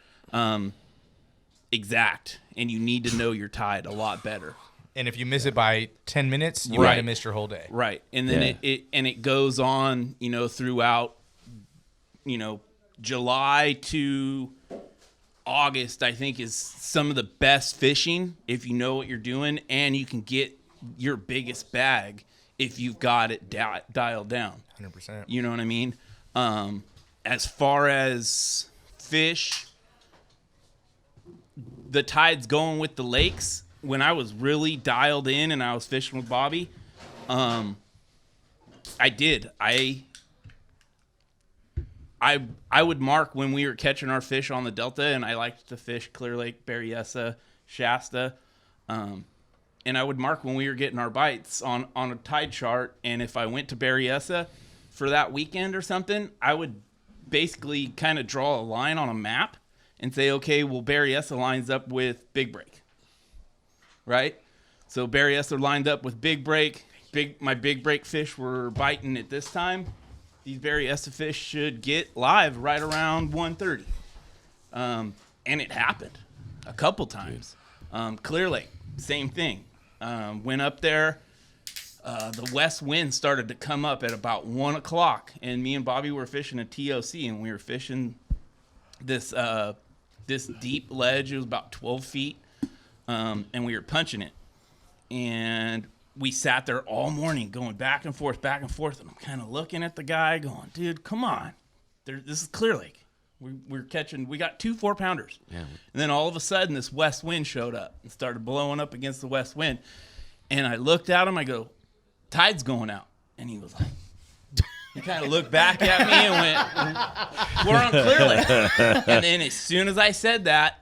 exact, and you need to know your tide a lot better. And if you miss it by 10 minutes, you might have missed your whole day. Right, and then it goes on, throughout, July to August. I think is some of the best fishing if you know what you're doing, and you can get your biggest bag if you've got it dialed down. 100%. You know what I mean? As far as fish, the tides going with the lakes, when I was really dialed in and I was fishing with Bobby, I would mark when we were catching our fish on the Delta, and I liked to fish Clear Lake, Berryessa, Shasta. And I would mark when we were getting our bites on a tide chart. And if I went to Berryessa for that weekend or something, I would basically kind of draw a line on a map and say, okay, well, Berryessa lines up with Big Break, right? So Berryessa lined up with Big Break. My Big Break fish were biting at this time. These Berryessa fish should get live right around 1:30. And it happened a couple times. Clear Lake, same thing. Went up there. The west wind started to come up at about 1 o'clock, and me and Bobby were fishing a TOC, and we were fishing this deep ledge. It was about 12 feet, and we were punching it. And we sat there all morning going back and forth, and I'm kind of looking at the guy going, dude, come on. This is Clear Lake. We got 2 4-pounders. Yeah. And then all of a sudden, this west wind showed up and started blowing up against the west wind. And I looked at him, I go, tide's going out. And he was like, he kind of looked back at me and went, we're on Clear Lake. And then as soon as I said that,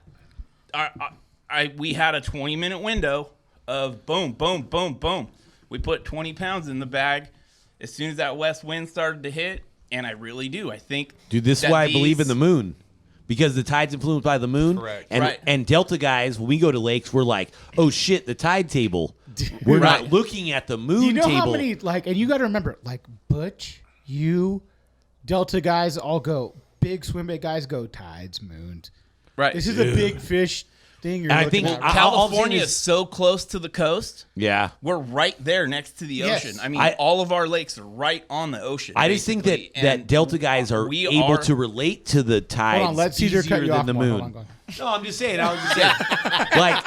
we had a 20-minute window of boom, boom, boom, boom. We put 20 pounds in the bag. As soon as that west wind started to hit, and I really do. I think, dude, this is why I believe in the moon, because the tide's influenced by the moon. Correct. And Delta guys, when we go to lakes, we're like, oh shit, the tide table. We're not looking at the moon you know table. how many and you got to remember, Butch, you, Delta guys all go. Big swim bait guys go tides, moons. Right. This is a big fish thing. You're And I looking think at. California is so close to the coast. Yeah. We're right there next to the Yes. ocean. I mean, all of our lakes are right on the ocean. I just think basically. that Delta guys are able to relate to the tides Hold on, let Caesar easier cut you than off the more. moon. Hold on, go ahead. No, I'm just saying. I was just saying. Like,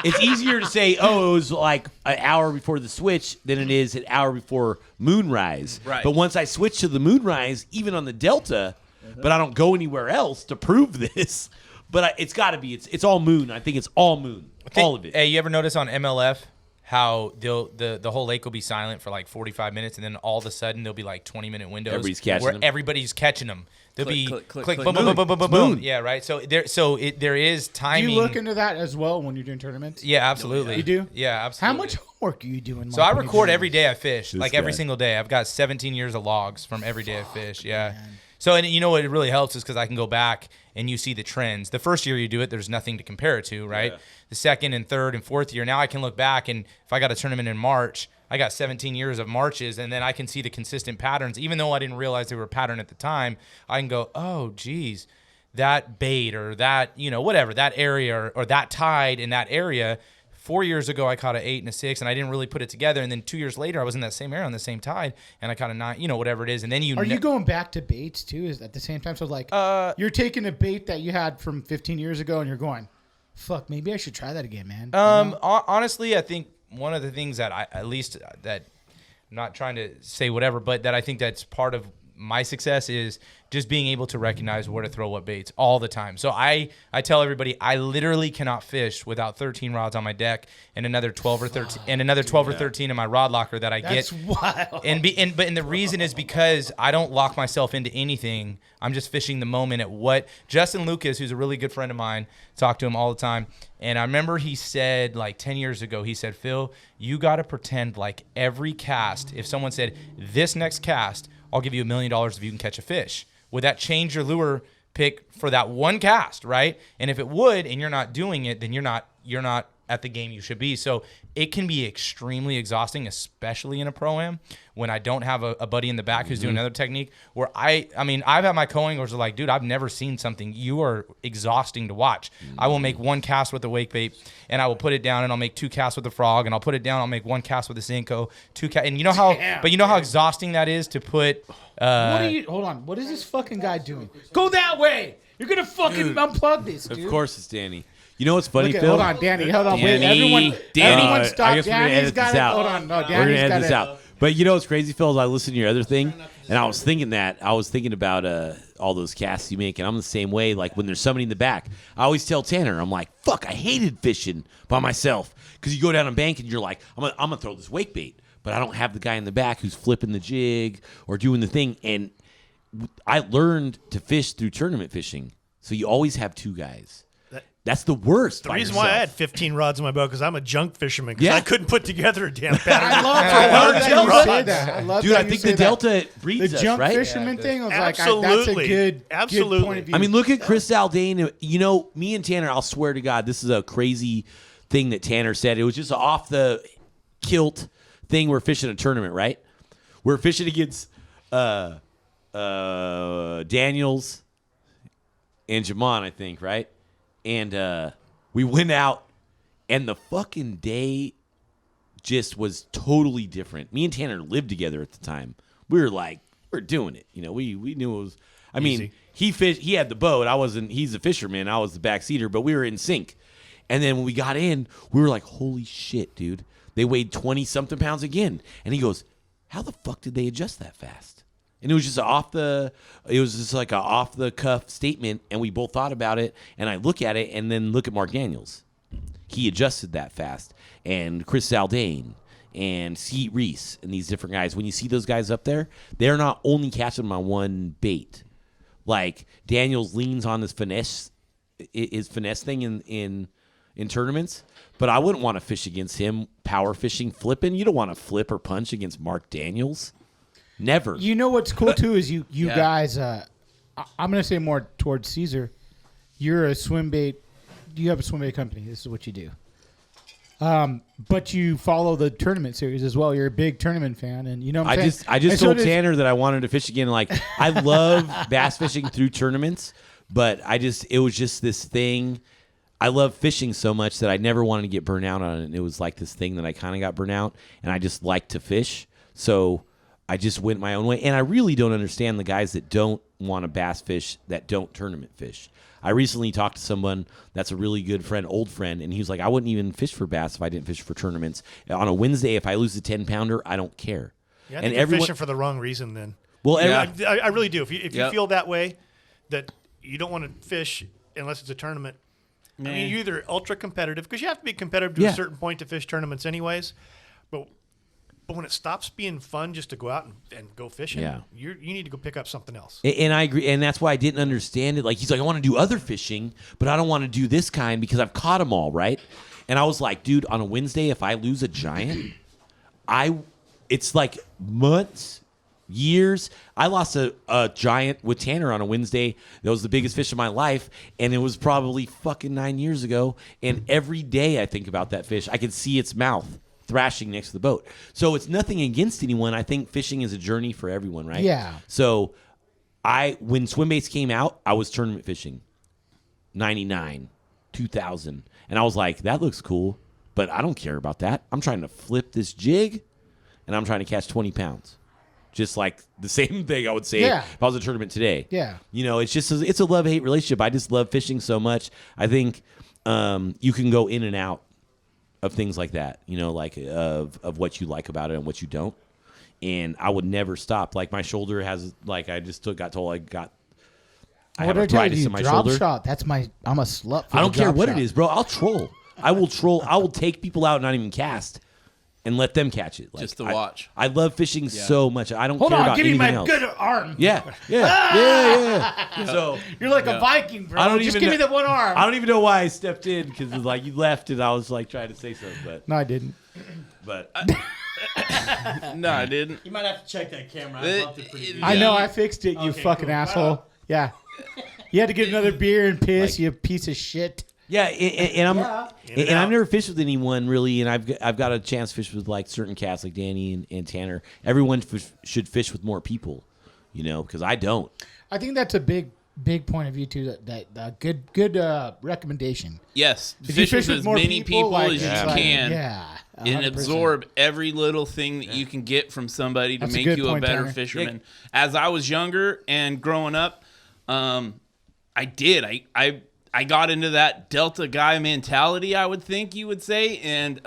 it's easier to say, oh, it was like an hour before the switch than it is an hour before moonrise. Right. But once I switch to the moonrise, even on the Delta, but I don't go anywhere else to prove this. But it's got to be. It's all moon. I think it's all moon. All of it. Hey, you ever notice on MLF how the whole lake will be silent for like 45 minutes, and then all of a sudden there'll be like 20-minute windows Everybody's catching them. There'll be click, click, click, boom, click. boom, boom, boom, boom, Moon. boom. Yeah, right. So there is Do timing. you look into that as well when you're doing tournaments? Yeah, absolutely. You do? Yeah, How absolutely. much homework are you doing? So I when you're record doing every this? day I fish, like every guy. single day. I've got 17 years of logs from every day I fish. Yeah. So, and you know what it really helps is because I can go back and you see the trends. The first year you do it, there's nothing to compare it to, right? Yeah. The second and third and fourth year, now I can look back, and if I got a tournament in March, I got 17 years of Marches, and then I can see the consistent patterns. Even though I didn't realize they were a pattern at the time, I can go, oh, geez, that bait or that, whatever, that area or that tide in that area, 4 years ago, I caught an 8 and a 6, and I didn't really put it together. And then 2 years later, I was in that same area on the same tide, and I caught a 9, whatever it is. And then Are you going back to baits too? Is at the same time? So you're taking a bait that you had from 15 years ago, and you're going, "Fuck, maybe I should try that again, man." Honestly, I think one of the things that that I'm not trying to say whatever, but that I think that's part of my success is just being able to recognize where to throw what baits all the time. So I tell everybody I literally cannot fish without 13 rods on my deck and another 12 or 13 in my rod locker that I That's get. wild. And the reason is because I don't lock myself into anything. I'm just fishing the moment at what Justin Lucas, who's a really good friend of mine, talk to him all the time. And I remember he said like 10 years ago, he said, Phil, you got to pretend like every cast, if someone said this next cast, I'll give you $1 million if you can catch a fish. Would that change your lure pick for that one cast, right? And if it would, and you're not doing it, then you're not at the game you should be. So it can be extremely exhausting, especially in a pro-am, when I don't have a buddy in the back who's doing another technique. Where I've had my co-anglers are like, dude, I've never seen something. You are exhausting to watch. I will make one cast with the wake bait, and I will put it down, and I'll make 2 casts with the frog, and I'll put it down. I'll make 1 cast with the Senko, 2 casts, and you know how exhausting that is to put. Hold on. What is this fucking guy doing? Go that way. You're gonna fucking unplug this, dude. Of course it's Danny. You know what's funny, Look at, Phil? hold on, Danny. Hold on. Wait, Danny. everyone I stop. guess we're gonna Danny's edit got this it. out. Hold on. No, We're gonna Danny's edit got this it. out. But you know what's crazy, Phil? Is I listened to your other thing, and I was thinking about all those casts you make, and I'm the same way. Like when there's somebody in the back, I always tell Tanner, I'm like, fuck, I hated fishing by myself because you go down a bank and you're like, I'm gonna throw this wake bait, but I don't have the guy in the back who's flipping the jig or doing the thing. And I learned to fish through tournament fishing, so you always have two guys. That's the worst. The reason why I had 15 rods in my boat because I'm a junk fisherman because Yeah. I couldn't put together a damn pattern. I love that you rods. say that. I love Dude, that I you think say the that. Delta breeds The us, junk right? fisherman thing was that's a Absolutely. good point of view. I mean, look at Chris Zaldain. You know, me and Tanner, I'll swear to God, this is a crazy thing that Tanner said. It was just off the kilt thing. We're fishing a tournament, right? We're fishing against Daniels and Jamon, I think, right? And we went out, and the fucking day just was totally different. Me and Tanner lived together at the time. We were like, we're doing it. You know, we knew it was. I mean, he had the boat. I wasn't. He's a fisherman. I was the backseater, but we were in sync. And then when we got in, we were like, holy shit, dude. They weighed 20-something pounds again. And he goes, how the fuck did they adjust that fast? And it was just like a off the cuff statement, and we both thought about it. And I look at it, and then look at Mark Daniels. He adjusted that fast, and Chris Zaldain and Skeet Reese and these different guys. When you see those guys up there, they're not only catching them on one bait. Like Daniels leans on his finesse thing in tournaments, but I wouldn't want to fish against him power fishing flipping. You don't want to flip or punch against Mark Daniels. Never. You know what's cool too is you guys. I'm gonna say more towards Caesar. You're a swim bait. You have a swim bait company. This is what you do. But you follow the tournament series as well. You're a big tournament fan, and you know what I'm saying? I just told Tanner that I wanted to fish again. Like I love bass fishing through tournaments, but it was just this thing. I love fishing so much that I never wanted to get burnt out on it. And it was like this thing that I kind of got burnt out, and I just like to fish. So I just went my own way. And I really don't understand the guys that don't want to bass fish, that don't tournament fish. I recently talked to someone that's a really good friend, old friend, and he was like, I wouldn't even fish for bass if I didn't fish for tournaments. On a Wednesday, if I lose a 10-pounder, I don't care. Yeah, I think you're fishing for the wrong reason then. Well, I really do. If you feel that way, that you don't want to fish unless it's a tournament. I mean, you're either ultra competitive, because you have to be competitive to a certain point to fish tournaments anyways, but when it stops being fun just to go out and go fishing, you need to go pick up something else. And I agree, and that's why I didn't understand it. Like, he's like, I want to do other fishing, but I don't want to do this kind because I've caught them all, right? And I was like, dude, on a Wednesday, if I lose a giant, it's like months, years. I lost a giant with Tanner on a Wednesday. That was the biggest fish of my life, and it was probably fucking 9 years ago. And every day I think about that fish. I can see its mouth thrashing next to the boat. So it's nothing against anyone. I think fishing is a journey for everyone, right? Yeah. So when swim baits came out, I was tournament fishing. 99, 2000. And I was like, that looks cool, but I don't care about that. I'm trying to flip this jig, and I'm trying to catch 20 pounds. Just like the same thing I would say if I was at a tournament today. Yeah. You know, it's a love-hate relationship. I just love fishing so much. I think you can go in and out of things like that, you know, like of what you like about it and what you don't. And I would never stop. Like my shoulder has, like I just got told I have arthritis in my shoulder. Shot. I'm a slut for I don't care what shot. it is, bro. I'll troll. I will troll. I will take people out and not even cast and let them catch it. Like, just to watch. I love fishing so much. I don't Hold care on, about give me anything my else. good arm. Yeah. So You're like a Viking, bro. I don't Just even give me the one arm. I don't even know why I stepped in because like you left and I was like trying to say something, but No, I didn't. No, I didn't. You might have to check that camera. I bumped it pretty good. I know, I fixed it, you Okay, fucking cool. asshole. Yeah. You had to get another beer and piss, you piece of shit. yeah, and I've never fished with anyone really, and I've got a chance to fish with like certain cats like Danny and Tanner. Everyone should fish with more people, you know, because I don't. I think that's a big point of view too. That good recommendation. Yes, If you fish fish with with as more many people like, as you it's like- can. Yeah. And 100%. absorb every little thing that you can get from somebody to That's a make good you a point, better Tanner. fisherman. As I was younger and growing up, I did. I got into that Delta guy mentality, I would think you would say, and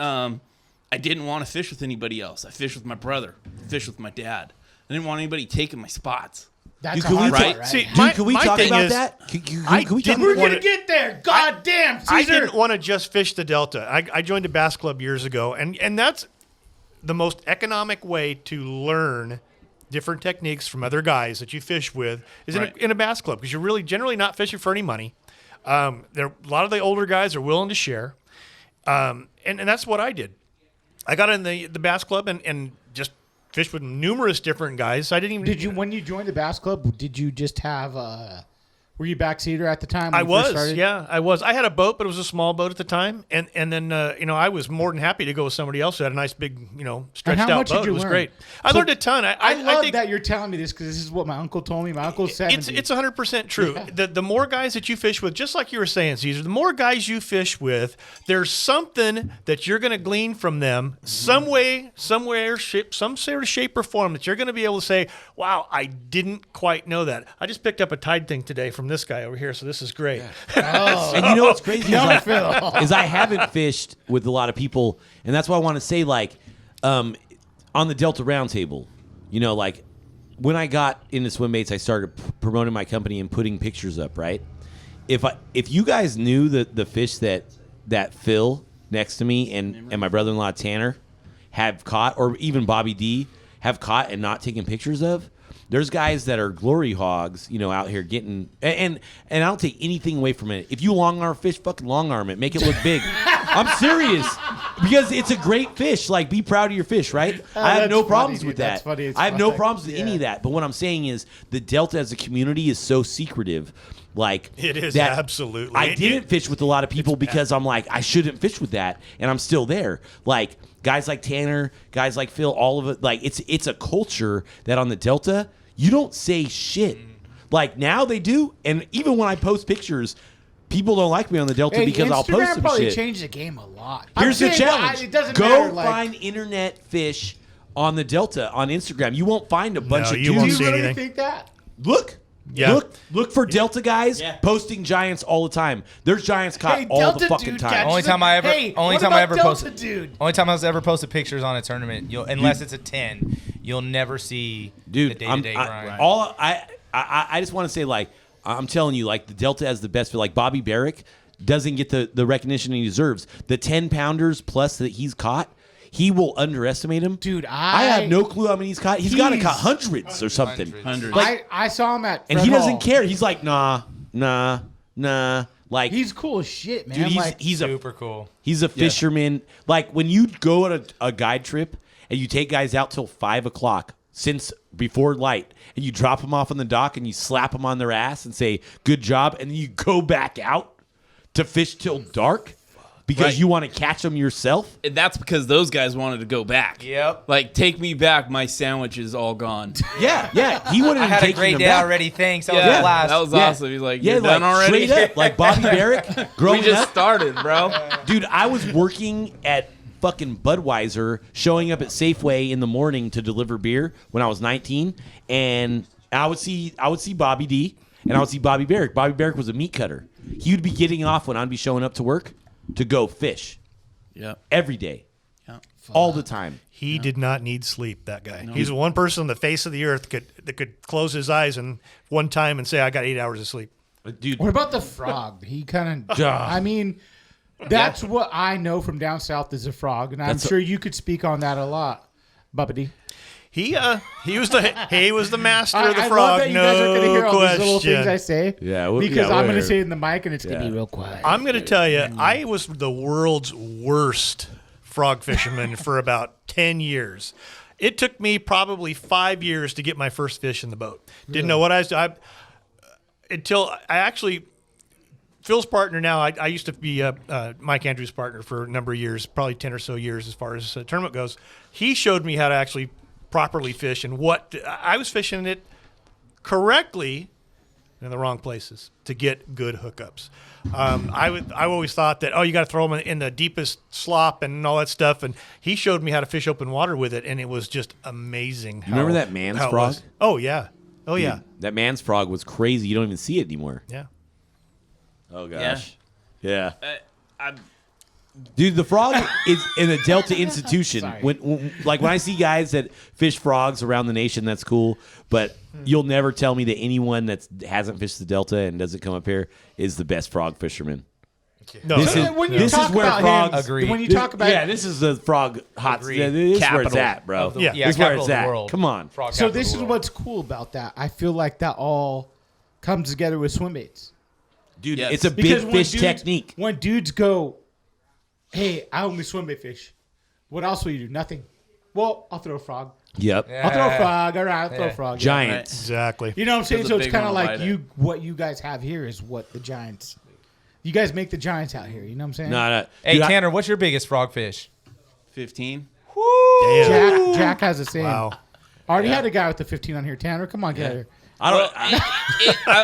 I didn't want to fish with anybody else. I fished with my brother. I fished with my dad. I didn't want anybody taking my spots. That's Dude, a hard right? part, right? See, Dude, can we my talk thing about is, that? Can I we talk didn't about We're wanna- gonna get there. God damn, Caesar. I didn't want to just fish the Delta. I joined a bass club years ago, and that's the most economic way to learn different techniques from other guys that you fish with is in a bass club, because you're really generally not fishing for any money. A lot of the older guys are willing to share, and that's what I did. I got in the bass club and just fished with numerous different guys. I didn't even. Did you, when you joined the bass club, did you just have were you backseater at the time? When I you first was, started? yeah, I was. I had a boat, but it was a small boat at the time, and then I was more than happy to go with somebody else who had a nice big stretched how out much boat. did you It was learn? great. I learned a ton. I love think that you're telling me this because this is what my uncle told me. My uncle's 70. It's 100% true. Yeah. The more guys that you fish with, just like you were saying, Caesar, the more guys you fish with, there's something that you're going to glean from them, some way, somewhere, some sort of shape or form that you're going to be able to say, "Wow, I didn't quite know that. I just picked up a tide thing today from this guy over here, so this is great." And you know what's crazy Phil. is I haven't fished with a lot of people, and that's why I want to say, like, on the Delta Roundtable, like, when I got into swim baits, I started promoting my company and putting pictures up, right? If you guys knew the fish that Phil next to me and my brother-in-law Tanner have caught, or even Bobby D have caught and not taken pictures of, there's guys that are glory hogs, out here getting, and I don't take anything away from it. If you long arm fish, fucking long arm it, make it look big. I'm serious, because it's a great fish. Like, be proud of your fish, right? I have that's no funny, problems dude. with that. That's funny as I have no fuck. problems with any of that. But what I'm saying is, the Delta as a community is so secretive. Like, It is, that absolutely. I didn't fish with a lot of people because I'm like, I shouldn't fish with that, and I'm still there. Like, guys like Tanner, guys like Phil, all of it. Like, it's a culture that on the Delta, you don't say shit. Like, now they do, and even when I post pictures, people don't like me on the Delta because I'll post Instagram some probably shit. changed the game a lot. Here's the I'm saying, challenge: it doesn't go matter, like, find internet fish on the Delta on Instagram. You won't find a bunch of you dudes. won't Do see you really anything. think that? Look. Yeah. Look for Delta guys posting giants all the time. There's giants caught all the fucking time. Only time I ever posted. Dude. Only time I was ever posted pictures on a tournament, unless it's a 10, you'll never see the Dude, day-to-day grind. I just want to say, like, I'm telling you, like, the Delta has the best. Like, Bobby Barrick doesn't get the recognition he deserves. The 10-pounders plus that he's caught, he will underestimate him. Dude, I have no clue how many he's caught. He's got to caught hundreds or something. Hundreds. Like, I saw him at and Fred he doesn't Hall. care. He's like, nah. Like, He's cool as shit, man. dude, Like, he's a Super cool. He's a fisherman. Like, when you go on a guide trip and you take guys out till 5 o'clock since before light, and you drop them off on the dock and you slap them on their ass and say, good job, and then you go back out to fish till dark because Right. you want to catch them yourself. And that's because those guys wanted to go back. Yep. Like, take me back. My sandwich is all gone. Yeah. He wanted I to had a take great them day back. already. Thanks. That Yeah, was a blast. that was awesome. He's like, Yeah, you're like, done already? straight up, like Bobby Barrick growing We just up. started, bro. Dude, I was working at fucking Budweiser, showing up at Safeway in the morning to deliver beer when I was 19, and I would see Bobby D and I would see Bobby Barrick. Bobby Barrick was a meat cutter. He would be getting off when I'd be showing up to work to go fish Yeah. every day, all the time. He did not need sleep, that guy. He's the one person on the face of the earth that could close his eyes and one time and say, I got 8 hours of sleep. Dude, what about the frog? He kind of. I mean, that's what I know from down south is a frog, and I'm sure you could speak on that a lot, Bubba D. He was the master of the I frog. love that you guys are going to hear all these little things I question. say. Yeah, because I'm going to whatever. say it in the mic, and it's going to be real quiet. I'm going to tell you, I was the world's worst frog fisherman for about 10 years. It took me probably 5 years to get my first fish in the boat. Didn't know what I was doing. Until I actually, Phil's partner now, I used to be Mike Andrews' partner for a number of years, probably 10 or so years as far as tournament goes. He showed me how to actually properly fish, and what I was fishing it correctly in the wrong places to get good hookups. I always thought that, you got to throw them in the deepest slop and all that stuff, and he showed me how to fish open water with it, and it was just amazing. You remember that man's how it frog? was. Oh yeah, yeah, that man's frog was crazy. You don't even see it anymore. yeah. Oh gosh. Yeah. Dude, the frog is in a Delta institution. Sorry. When I see guys that fish frogs around the nation, that's cool. But you'll never tell me that anyone that hasn't fished the Delta and doesn't come up here is the best frog fisherman. No, This is when you this talk is where about frogs. Agreed. When you talk about this is the frog hot. Agreed. This is where it's Capital at, bro. of the- Yeah. yeah, This is where capital it's of the at. world. Come on. Frog so capital this of is the world. what's cool about that. I feel like that all comes together with swim baits. Dude, Yes. it's a Because big when fish dudes- technique. When dudes go, hey, I only swim bait fish. What else will you do? Nothing. Well, I'll throw a frog. Yep. I'll throw a frog. All right, I'll throw a frog. Yeah. Giants. exactly. You know what I'm saying? There's a So it's big kind of one like behind it. what you guys have here is what the Giants. You guys make the Giants out here. You know what I'm saying? No. Hey, Dude, Tanner, what's your biggest frog fish? 15. Damn. Jack has the same. Wow. I already had a guy with the 15 on here. Tanner, come on, get here.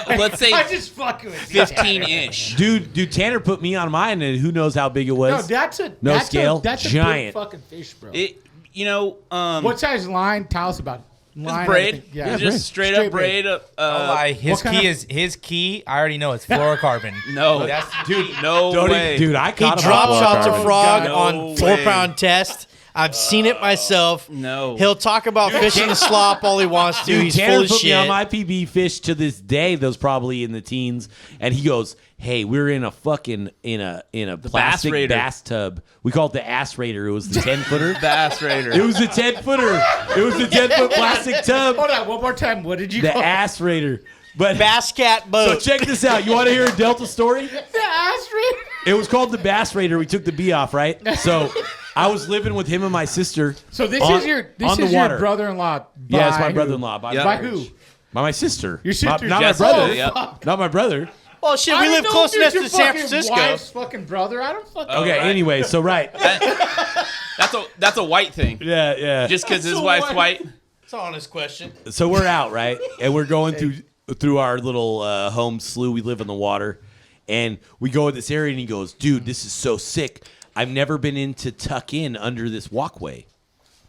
Let's say I just fucking with you, Tanner. 15-ish. Dude, Tanner put me on mine, and who knows how big it was? No, that's a No that's scale, that's a giant. big fucking fish, bro. What size line? Tell us about it. Line, braid. everything. Yeah, Just braid. straight Straight up braid. Oh, lie. His what kind key of- is his key. I already know it's fluorocarbon. No, That's no Don't way. dude, I He caught him drop on shots a fluorocarbon. frog No on way. 4-pound test. I've seen it myself. No. He'll talk about fishing the slop all he wants to. Dude, He's Tanner full of put shit. me on my PB fish to this day. Those probably in the teens, and he goes, "Hey, we're in a fucking in a plastic Raider. bathtub. We call it the ass raider. It was the 10-footer. Bass Raider. It was the 10-footer. It was the 10-foot plastic tub. Hold on, one more time. What did you The call it? ass raider. But Bass Cat so boat. check this out. You want to hear a Delta story? The ass raider. It was called the Bass Raider. We took the B off, right? So I was living with him and my sister. So this on- is your on the water. brother-in-law. Yeah, it's by my who? brother-in-law. By Yeah. By marriage. who? By my sister. Your sister. Not my Jessica, brother. yeah. Not my brother. Well, shit, I we don't live know close if enough it's to your San fucking Francisco. Wife's fucking brother. I don't fucking. Okay. right. Anyway, so right. That's a white thing. Yeah. Just because his So wife's white. white. It's an honest question. So we're out, right? And we're going through our little home slough. We live in the water, and we go in this area, and he goes, "Dude, this is so sick. I've never been in to tuck in under this walkway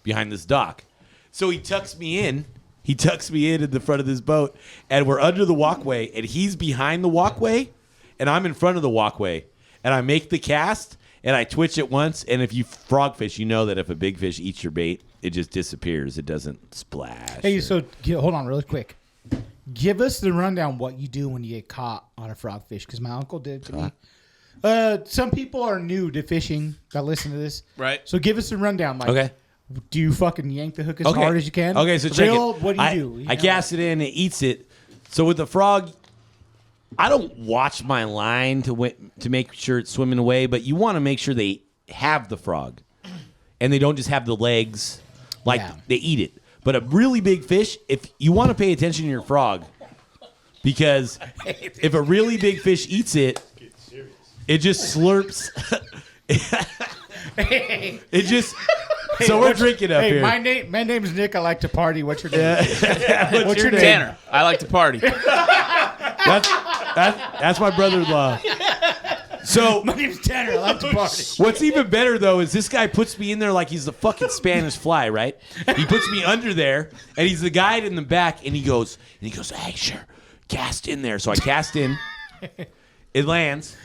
behind this dock." So he tucks me in. He tucks me in the front of this boat, and we're under the walkway, and he's behind the walkway, and I'm in front of the walkway, and I make the cast, and I twitch it once, and if you frogfish, you know that if a big fish eats your bait, it just disappears. It doesn't splash. Hey, so hold on, really quick. Give us the rundown what you do when you get caught on a frogfish, because my uncle did it to me. Some people are new to fishing that listen to this, Right. So give us the rundown. Like, Okay. do you fucking yank the hook as hard as you can? Okay, so check Reel, it. what do you do? You I know? cast it in, it eats it. So with the frog, I don't watch my line to make sure it's swimming away, but you want to make sure they have the frog, and they don't just have the legs, like Yeah. they eat it. But a really big fish, if you want to pay attention to your frog, because if a really big fish eats it, it just slurps. It just. So we're drinking up Hey, here. my name's Nick. I like to party. What's your name? What's your name? Tanner, I like to party. That's my brother-in-law. So My name's Tanner. I like to party. what's even better though is this guy puts me in there like he's the fucking Spanish fly, right? He puts me under there, and he's the guide in the back, and he goes, "Hey, sure, cast in there." So I cast in. It lands.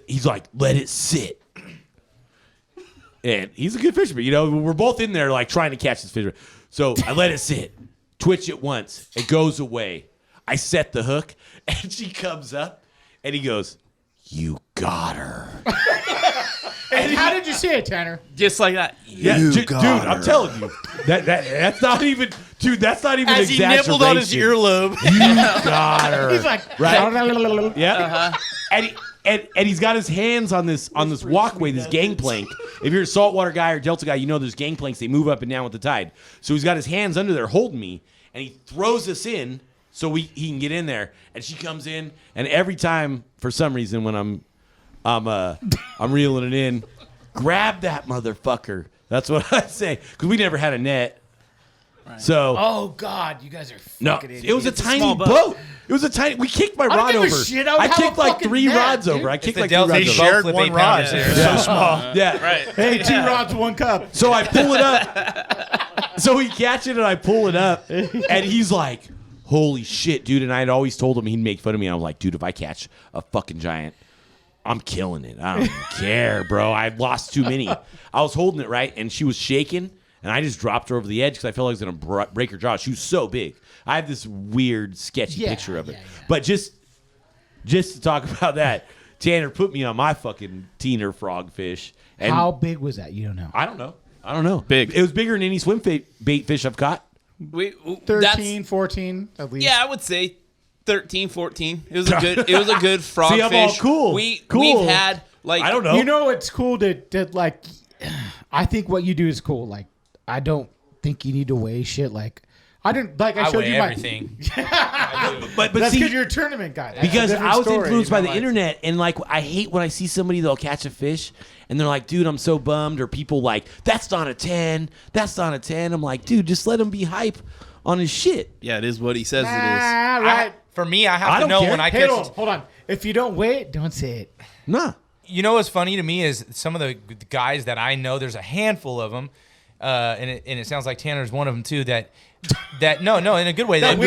He's like, "Let it sit." And he's a good fisherman. You know, we're both in there like trying to catch this fish. So I let it sit. Twitch it once. It goes away. I set the hook, and she comes up, and he goes, "You got her." And how did you say it, Tanner? Just like that. Yeah, dude, I'm telling you, that's not even, dude. That's not even As he exaggeration. nibbled on his earlobe. You got her. He's like, right? Yeah. And he's got his hands on this walkway, this gangplank. If you're a saltwater guy or delta guy, you know there's gangplanks. They move up and down with the tide. So he's got his hands under there holding me, and he throws us in so he can get in there. And she comes in, and every time, for some reason, when I'm reeling it in, grab that motherfucker. That's what I say, because we never had a net. So oh God, you guys are no, fucking idiots. it was a It's a tiny small boat. boat. It was a tiny. We kicked my don't rod give a over. shit. I would I have kicked a like fucking 3 net, rods dude. over. I It's kicked the like 3 Delta. rods They over. shared Shared 1 one rod. pounders. It's so small. Yeah. Right. Hey, 2 rods, 1 cup. So I pull it up. So we catch it and I pull it up, and he's like, "Holy shit, dude!" And I had always told him he'd make fun of me. And I was like, "Dude, if I catch a fucking giant, I'm killing it. I don't even care, bro. I lost too many. I was holding it right, and she was shaking, and I just dropped her over the edge because I felt like I was going to break her jaw. She was so big. I have this weird, sketchy picture of it. But just to talk about that, Tanner put me on my fucking teener frogfish. And How big was that? You don't know. I don't know. Big. It was bigger than any swim bait fish I've caught. 13, 14 at least. Yeah, I would say 13, 14. It was a good frogfish. See, I'm all cool. We've had like I don't know. You know, it's cool to like. I think what you do is cool. Like, I don't think you need to weigh shit. Like, I didn't like. I showed weigh you everything. But That's see, because you're a tournament guy. That's a because different I was story, influenced by the like- internet, and like I hate when I see somebody that'll catch a fish and they're like, dude, I'm so bummed, or people like, that's not a 10, that's not a 10. I'm like, dude, just let him be hype on his shit. yeah, it is what he says it is. Ah, right. For me, I have I to don't know care. when I Hey, catch. hold on. If you don't weigh it, don't say it. Nah. You know what's funny to me is some of the guys that I know. There's a handful of them, and it sounds like Tanner's one of them too. That no, in a good way. That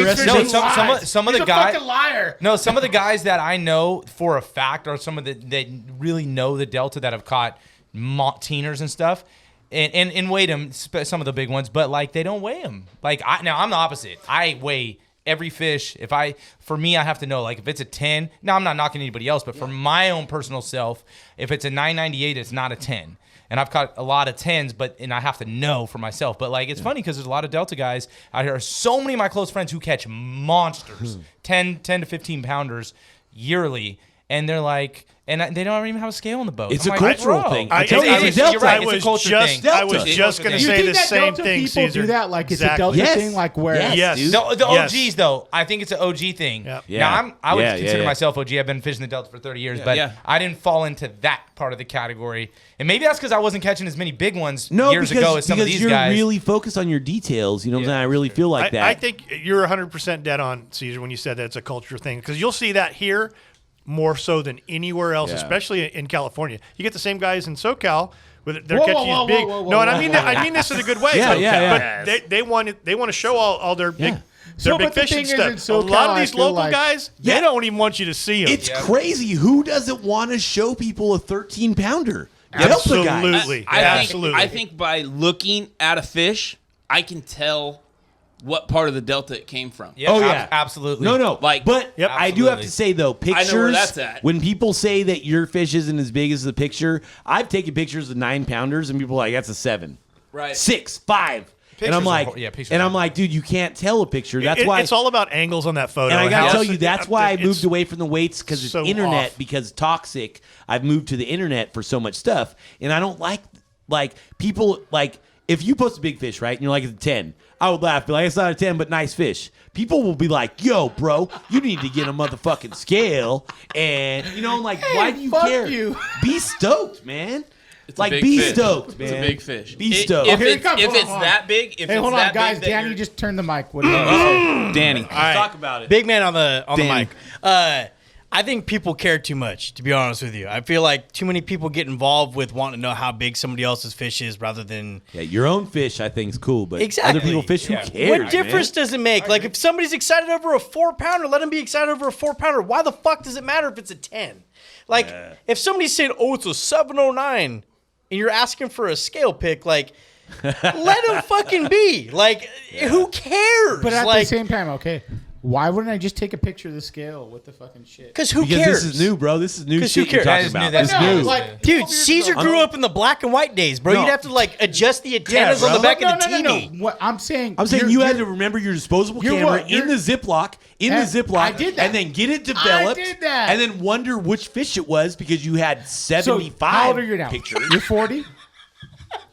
some of the guys. Fucking liar. No, some of the guys that I know for a fact are some of the that really know the Delta that have caught teeners and stuff. And weighed them, some of the big ones, but like they don't weigh them. Like now I'm the opposite. I weigh every fish. For me, I have to know, like, if it's a 10, now I'm not knocking anybody else, but for my own personal self, if it's a 998, it's not a 10. And I've caught a lot of 10s, and I have to know for myself. But like, it's funny because there's a lot of Delta guys out here. So many of my close friends who catch monsters, 10 to 15 pounders yearly. And they're like, and they don't even have a scale on the boat. It's I'm a like, cultural bro, thing. It's Delta. you're right. I It's a was culture thing. I was Delta. just going to You say think the that same Delta thing, people Caesar. do that? Like it's Exactly. a Delta Yes. thing? Like where? Yes. Yes. dude. The Yes. OGs though, I think it's an OG thing. Yep. Yeah. Now I would Yeah, consider yeah. myself OG. I've been fishing the Delta for 30 years, but yeah. I didn't fall into that part of the category. And maybe that's because I wasn't catching as many big ones No, years because, ago as some of because these you're guys. really focused on your details. You know what I'm saying? I really feel like that. I think you're 100% dead on, Caesar, when you said that it's a culture thing. Because you'll see that here more so than anywhere else, Yeah. especially in California. You get the same guys in SoCal with their Whoa, catching whoa, is big. whoa, whoa, No, and whoa, I mean whoa, I mean this in a good way. Yeah, yeah, But they want to show all their big. Yeah. Their big but the fish and thing is, in stuff. A SoCal, lot of I these feel local like- guys, Yeah. they don't even want you to see them. It's crazy. Who doesn't want to show people a 13-pounder? Delta guys. Absolutely. Absolutely. I think by looking at a fish, I can tell what part of the Delta it came from. Yeah, Oh, yeah. absolutely. No. Like- but Yep. I do have Absolutely. to say, though, pictures, where that's at. when people say that your fish isn't as big as the picture, I've taken pictures of 9-pounders, and people are like, that's a 7. Right. 6, 5. And Pictures I'm like, are- yeah, pictures and are- I'm like, dude, you can't tell a picture. That's why it's all about angles on that photo. And I gotta How- tell you, that's why I it's- moved away from the weights because it's so internet. off. Because toxic, I've moved to the internet for so much stuff, and I don't like people like if you post a big fish, right, and you're like it's a 10, I would laugh, be like it's not a 10, but nice fish. People will be like, yo, bro, you need to get a motherfucking scale, and like why do you fuck care? you. Be stoked, man. It's a Like big be fish. stoked, man. It's a big fish. Be stoked. If here he it's, comes. if Hold on, it's hold on. that big, if Hey, it's hold on, that guys. big, that Danny you're- just turned the mic. What do you say? Danny. All right. Talk about it. Big man on the Danny. mic. I think people care too much, to be honest with you. I feel like too many people get involved with wanting to know how big somebody else's fish is rather than Yeah, your own fish, I think, is cool, but Exactly. other people fish, who cares? what difference does it make? Like if somebody's excited over a 4-pounder, let them be excited over a 4-pounder. Why the fuck does it matter if it's a 10? Like if somebody's saying, "Oh, it's a 709," and you're asking for a scale pick, like let them fucking be. Like who cares? But at like the same time, okay, why wouldn't I just take a picture of the scale with the fucking shit? because who Because cares? this is new, bro. This is new 'Cause who shit you're cares? talking That is about. new. This is That new. is new. Dude, Caesar grew up in the black and white days, bro. No. You'd have to like adjust the antennas on bro. the back no, of the no, no, TV. no. What I'm saying, You had to remember your disposable You're camera what? in the Ziploc, I did that. and then get it developed, I did that. and then wonder which fish it was because you had So 75 how old are you now? pictures. You're 40.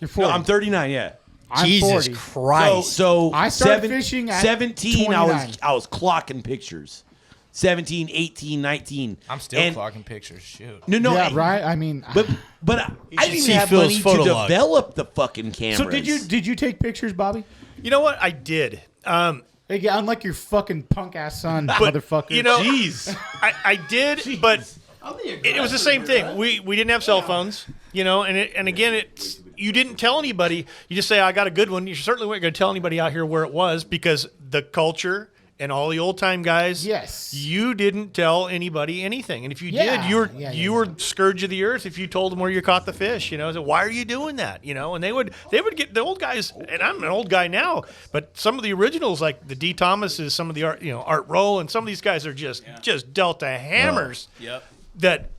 You're 40. No, I'm 39. Yeah. I'm Jesus 40. Christ. So I started fishing at 17. 29. I was clocking pictures. 17, 18, 19. I'm still And- clocking pictures. Shoot. No, Yeah, right. I mean, But I should didn't even see have Phil's money to photo log. develop the fucking cameras. so did you take pictures, Bobby? You know what? I did. Hey, yeah, unlike your fucking punk ass son, But, motherfucker. you know, Jeez. I did, but it was the same thing. We didn't have cell phones, and again, it's you didn't tell anybody. You just say, I got a good one. You certainly weren't going to tell anybody out here where it was because the culture and all the old time guys, Yes. you didn't tell anybody anything, and if you Yeah. did, you were scourge of the earth if you told them where you caught the fish. So why are you doing that? And they would get the old guys, and I'm an old guy now, but some of the originals like the D. Thomases, some of the Art Roll, and some of these guys are just Delta hammers. Yep. That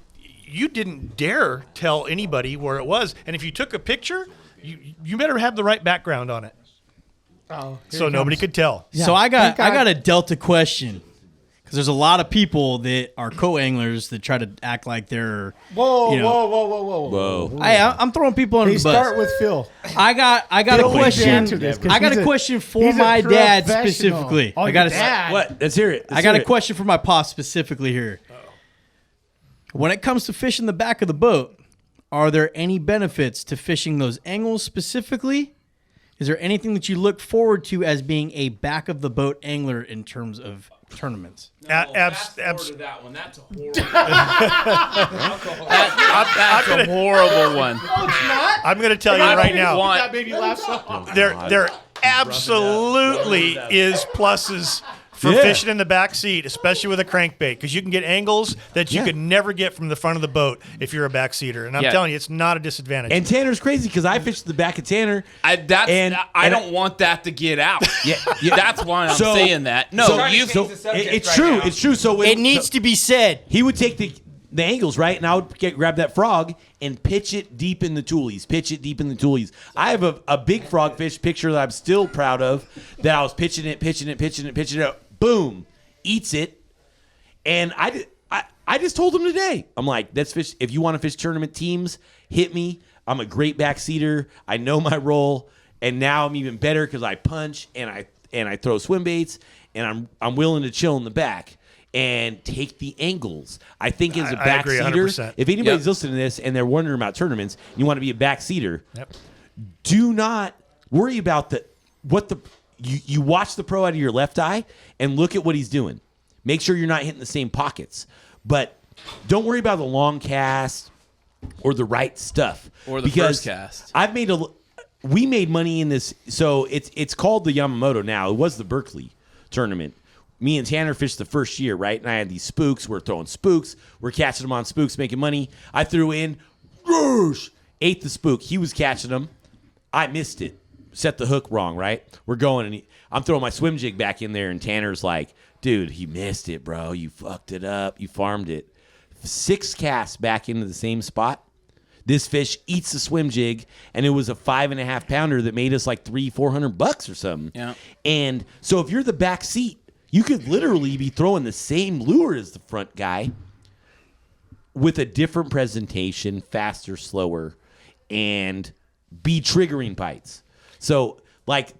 you didn't dare tell anybody where it was, and if you took a picture, you better have the right background on it. Oh, So nobody could tell. So I got a Delta question, because there's a lot of people that are co-anglers that try to act like they're Whoa, you know. whoa. I'm throwing people under They the bus. start with Phil. I got a Phil would question. answer this, 'cause I got he's a question for he's a my dad professional. specifically. Oh, I got your dad. What? Let's hear it. I got a question for my pop specifically here. When it comes to fishing the back of the boat, are there any benefits to fishing those angles specifically? Is there anything that you look forward to as being a back of the boat angler in terms of tournaments? Fast forward to that one. That's a horrible. That's a horrible one. I'm going to tell you right now, Want- Made me laugh so hard. there absolutely is pluses for fishing in the back seat, especially with a crankbait, because you can get angles that you could never get from the front of the boat if you're a backseater. And I'm telling you, it's not a disadvantage. And Tanner's crazy because I fished the back of Tanner. I don't want that to get out. Yeah. That's why I'm saying that. No, it's true. now. It's true. So It needs to be said. He would take the angles, right? And I would grab that frog and pitch it deep in the toolies. I have a big frogfish picture that I'm still proud of that I was pitching it. Boom. Eats it. And I just told him today, I'm like, let's fish. If you want to fish tournament teams, hit me. I'm a great backseater. I know my role. And now I'm even better because I punch and I throw swim baits, and I'm willing to chill in the back and take the angles. I think as a I agree backseater, 100%. if anybody's listening to this and they're wondering about tournaments, and you want to be a backseater, do not worry about you watch the pro out of your left eye and look at what he's doing. Make sure you're not hitting the same pockets. But don't worry about the long cast or the right stuff. Or the because first cast. We made money in this. So it's called the Yamamoto now. It was the Berkeley tournament. Me and Tanner fished the first year, right? And I had these spooks. We're throwing spooks. We're catching them on spooks, making money. I threw in, ate the spook. He was catching them. I missed it. Set the hook wrong, right? We're going, and I'm throwing my swim jig back in there, and Tanner's like, dude, he missed it, bro. You fucked it up. You farmed it. 6 casts back into the same spot. This fish eats the swim jig, and it was a 5.5 pounder that made us like $300-400 or something. Yeah. And so if you're the back seat, you could literally be throwing the same lure as the front guy with a different presentation, faster, slower, and be triggering bites. So, like,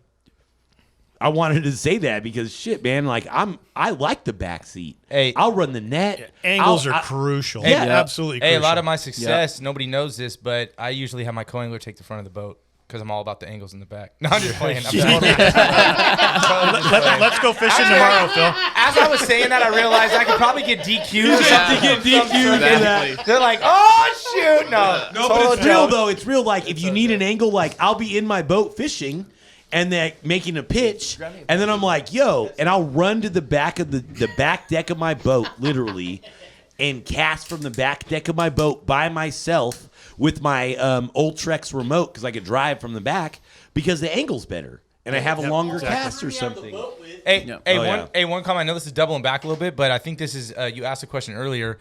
I wanted to say that because shit, man, like I like the back seat. Hey, I'll run the net. Angles are crucial. Yeah. Absolutely crucial. Hey, a lot of my success, nobody knows this, but I usually have my co-angler take the front of the boat because I'm all about the angles in the back. No, I'm just playing. I'm Let's go fishing tomorrow, Phil. As I was saying that, I realized I could probably get DQ'd or something. Get DQ'd for that. They're like, oh, shoot. No, But it's real, though. It's real. Like, if you need an angle, like, I'll be in my boat fishing and then making a pitch, and then I'm like, yo, and I'll run to the back of the back deck of my boat, literally, and cast from the back deck of my boat by myself with my old Trex remote because I could drive from the back because the angle's better and I have a longer cast or something. One comment. I know this is doubling back a little bit, but I think this is you asked a question earlier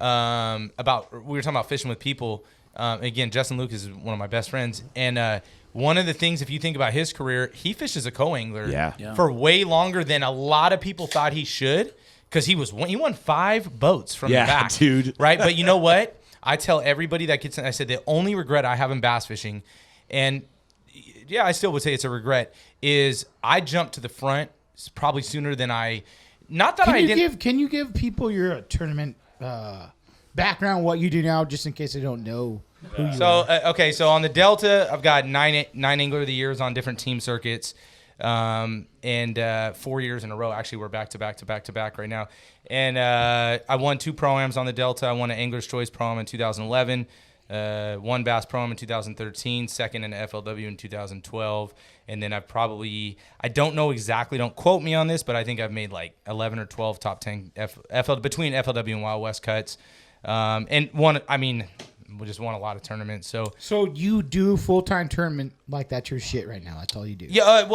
about we were talking about fishing with people. Again, Justin Lucas is one of my best friends, and one of the things, if you think about his career, he fished as a co-angler for way longer than a lot of people thought he should because he won 5 boats from the back, dude. Right? But you know what? I tell everybody that gets in, I said the only regret I have in bass fishing, and yeah, I still would say it's a regret, is I jumped to the front probably sooner than I. Not that I didn't. Can you give people your tournament background, what you do now, just in case they don't know who you are? Okay, so on the Delta, I've got nine Angler of the Years on different team circuits, and 4 years in a row. Actually, we're back to back right now. And I won 2 Pro-Ams on the Delta. I won an Angler's Choice Pro-Am in 2011. One Bass Pro-Am in 2013, second in FLW in 2012. And then I don't know exactly, don't quote me on this, but I think I've made like 11 or 12 top 10 between FLW and Wild West cuts. And we just won a lot of tournaments. So you do full-time tournament like that's your shit right now. That's all you do. Yeah,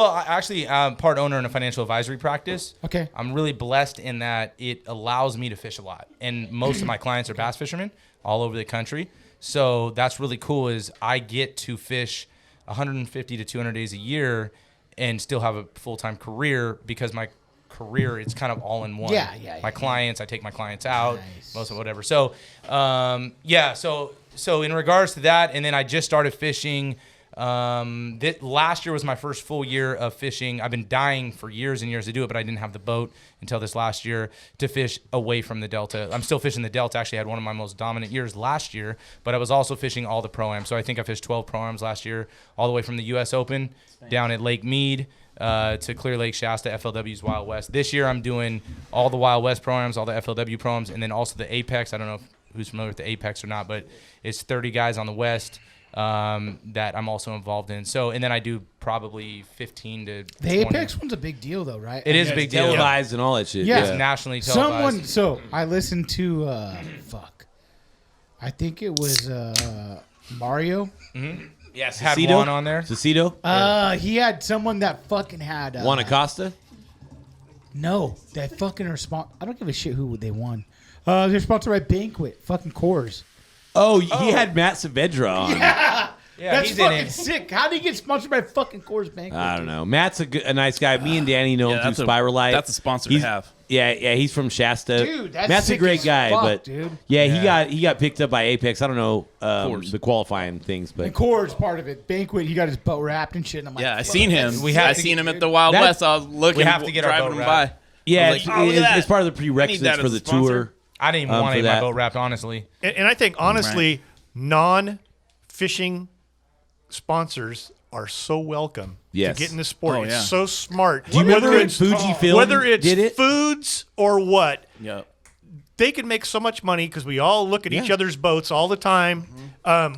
I'm part owner in a financial advisory practice. Okay. I'm really blessed in that it allows me to fish a lot. And most of my clients are bass fishermen all over the country. So that's really cool is I get to fish 150 to 200 days a year and still have a full-time career because my career it's kind of all in one. Yeah. My clients, I take my clients out, most of whatever. So, so in regards to that, and then I just started fishing. Last year was my first full year of fishing. I've been dying for years and years to do it, but I didn't have the boat until this last year to fish away from the Delta. I'm still fishing the Delta. Actually, I had one of my most dominant years last year, but I was also fishing all the Pro-Ams. So I think I fished 12 Pro-Ams last year, all the way from the U.S. Open down at Lake Mead to Clear Lake Shasta, FLW's Wild West. This year I'm doing all the Wild West Pro-Ams, all the FLW Pro-Ams, and then also the Apex. I don't know who's familiar with the Apex or not, but it's 30 guys on the West that I'm also involved in. So, and then I do probably 15 to 20. The Apex one's a big deal, though, right? It is a big deal. Televised and all that shit. Yeah. It's nationally televised. So I listened to, I think it was Mario. Yes, had Cecito? one on there. Cecito? He had someone that fucking had. Juan Acosta? No, that fucking are I don't give a shit who they won. They're sponsored by Banquet, fucking Coors. Oh, he had Matt Saavedra on. Yeah, That's he's in fucking it. sick. How do you get sponsored by fucking Coors Banquet? I don't know. Matt's a nice guy. Me and Danny know him through Spiralite. That's a sponsor He's- to have. Yeah, he's from Shasta. Dude, that's Matt's a sick great as guy, fuck, but dude. yeah, he got picked up by Apex. I don't know the qualifying things, but And Coors part of it. Banquet, he got his boat wrapped and shit. And I'm like, Yeah, I fuck, seen him. I seen him at the Wild That- West. I was looking. We have to get our driving boat him wrapped. by. yeah, I was like, oh, look at that. it's part of the I need prerequisites that for as the a sponsor. tour. I didn't even want for to get my that. boat wrapped, honestly. And I think honestly, non-fishing sponsors are so welcome Yes. to get in the sport. Oh, It's yeah. so smart. Do you remember when Fujifilm whether it's did it? foods or what, Yep. they can make so much money because we all look at each other's boats all the time.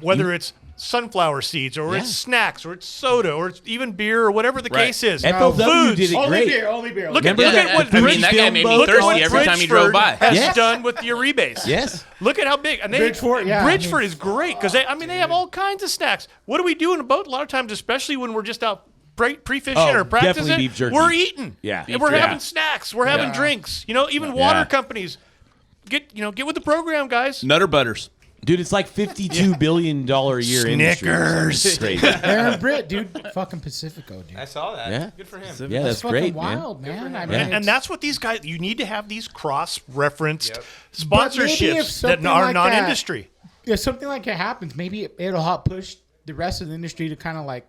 Whether it's sunflower seeds or it's snacks or it's soda or it's even beer or whatever the Right. case is. FLW Foods. did it Only great. beer, only beer. Look at, Remember look that- at what I Bridge mean, that guy made me look at thirsty what every time he drove by. Has Yes. done with the Euribase. Yes. Look at how big. And Bridgeford, yeah, Bridgeford is great because they have all kinds of snacks. What do we do in a boat? A lot of times, especially when we're just out pre-fishing Oh, or practicing, definitely beef jerky. we're eating. Yeah. And we're Yeah. having snacks. We're having drinks. Even water companies. Get with the program, guys. Nutter Butters. Dude, it's like $52 billion a year industry. Snickers. It's crazy. Aaron Britt, dude. Fucking Pacifico, dude. I saw that. Yeah. Good for him. Yeah, that's fucking great, man. wild, man. I mean, Yeah. And it's- that's what these guys. You need to have these cross-referenced But maybe if sponsorships that something are like non-industry. if something like that happens, maybe it'll help push the rest of the industry to kind of like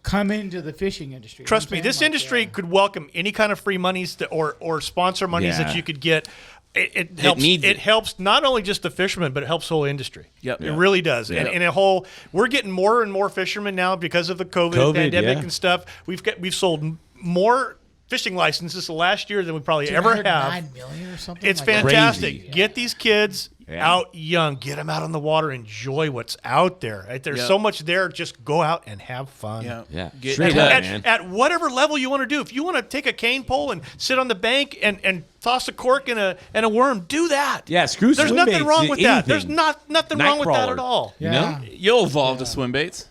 come into the fishing industry. You know Trust what me, I'm this saying? industry could welcome any kind of free monies or sponsor monies Yeah. that you could get. It helps. needs It it. helps not only just the fishermen, but it helps the whole industry. Yep. It Yeah. really does. Yeah. And we're getting more and more fishermen now because of the COVID pandemic yeah. and stuff. We've sold more fishing licenses the last year than we probably Dude, I ever heard have. 9 million or something. It's like that. fantastic. Crazy. Get these kids Yeah. out young. Get them out on the water. Enjoy what's out there. Right? There's Yep. so much there. Just go out and have fun. Yeah. Get Straight cut. up, man. At whatever level you want to do. If you want to take a cane pole and sit on the bank and toss a cork and a worm, do that. Yeah, screw There's swim nothing baits, wrong with that. anything. There's nothing Night wrong with that crawler. at all. You Yeah. know? You'll evolve to swim baits.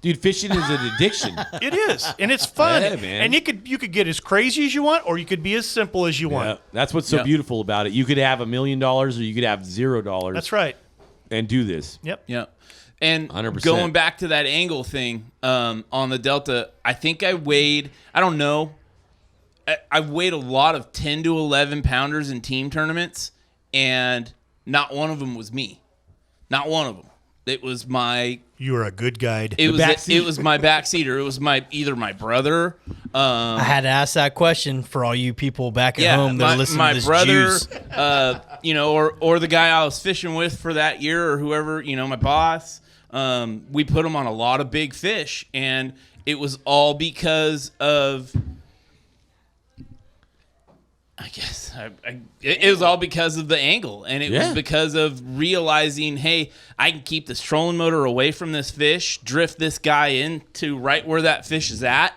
Dude, fishing is an addiction. It is, and it's fun. Yeah, man. And you could get as crazy as you want, or you could be as simple as you Yeah. want. That's what's so Yeah. beautiful about it. You could have $1 million or you could have $0 That's right. and do this. Yep. Yeah. And 100%. going back to that angle thing on the Delta, I think I weighed, I don't know, I weighed a lot of 10 to 11 pounders in team tournaments, and not one of them was me. Not one of them. It was my You are a good guide. it was backseat. it was my backseater. It was either my brother. I had to ask that question for all you people back at Yeah, home that are listening my to this brother, juice. or the guy I was fishing with for that year, or whoever, my boss. We put him on a lot of big fish, and it was all because of I guess it was all because of the angle, and it was because of realizing, hey, I can keep this trolling motor away from this fish, drift this guy into right where that fish is at.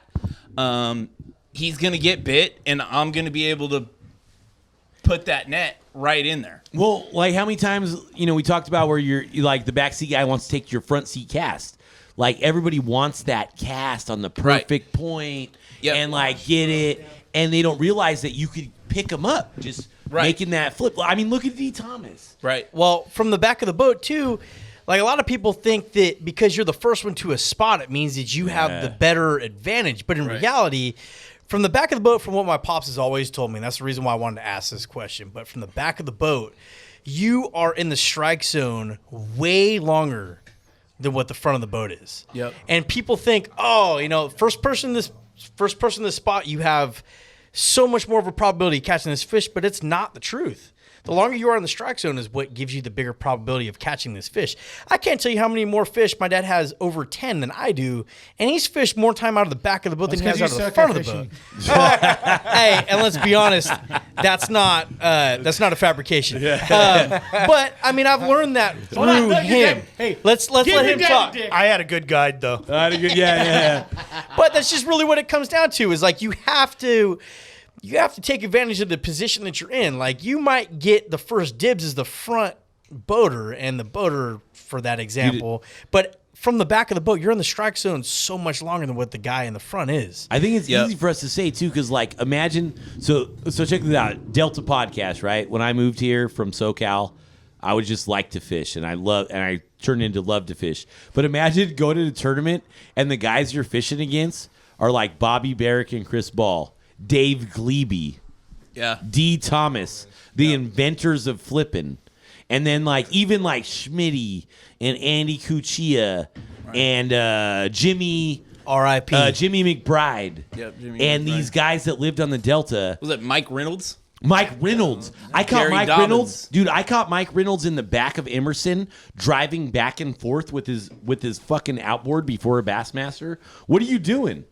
He's gonna get bit, and I'm gonna be able to put that net right in there. Well, like how many times, we talked about where you're like the backseat guy wants to take your front seat cast. Like everybody wants that cast on the perfect point and like get it, and they don't realize that you could pick them up just making that flip. I mean, look at D. Thomas. Right. Well, from the back of the boat too, like a lot of people think that because you're the first one to a spot, it means that you have the better advantage. But in reality, from the back of the boat, from what my pops has always told me, and that's the reason why I wanted to ask this question, but from the back of the boat, you are in the strike zone way longer than what the front of the boat is. Yep. And people think, first person in this spot, you have so much more of a probability of catching this fish, but it's not the truth. The longer you are in the strike zone is what gives you the bigger probability of catching this fish. I can't tell you how many more fish my dad has over 10 than I do, and he's fished more time out of the back of the boat than he has out of the front of the boat. Hey, and let's be honest, that's not a fabrication. But I mean, I've learned that through him. Hey, let's let him talk. I had a good guide though. Yeah. But that's just really what it comes down to. Is like you have to take advantage of the position that you're in. Like you might get the first dibs as the front boater and the boater for that example, but from the back of the boat, you're in the strike zone so much longer than what the guy in the front is. I think it's easy for us to say too, because like imagine so check this out. Delta Podcast, right? When I moved here from SoCal, I would just like to fish, and I turned into love to fish. But imagine going to the tournament and the guys you're fishing against are like Bobby Barrick and Chris Ball, Dave Glebe, D. Thomas, the inventors of flipping, and then like even like Schmitty and Andy Cuccia and Jimmy R.I.P. Jimmy McBride, and these guys that lived on the Delta. Was it Mike Reynolds? Mike Reynolds. I caught Gary Mike Dobbins. Reynolds. Dude, I caught Mike Reynolds in the back of Emerson driving back and forth with his fucking outboard before a Bassmaster. What are you doing?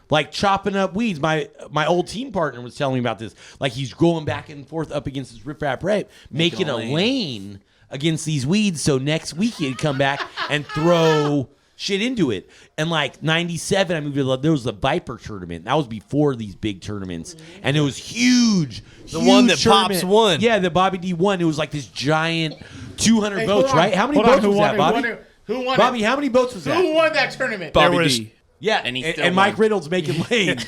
Like chopping up weeds. My old team partner was telling me about this. Like he's going back and forth up against this riprap rape, making a lane against these weeds so next week he'd come back and throw shit into it. And like 97, I moved to there was the Viper tournament. That was before these big tournaments. And it was huge. The one that tournament. Pops won. Yeah, the Bobby D won. It was like this giant 200 boats, right? How many boats was that, Bobby? Who won Bobby, how many boats was that? Who won that tournament? Bobby D. Yeah, and Mike Reynolds making lanes.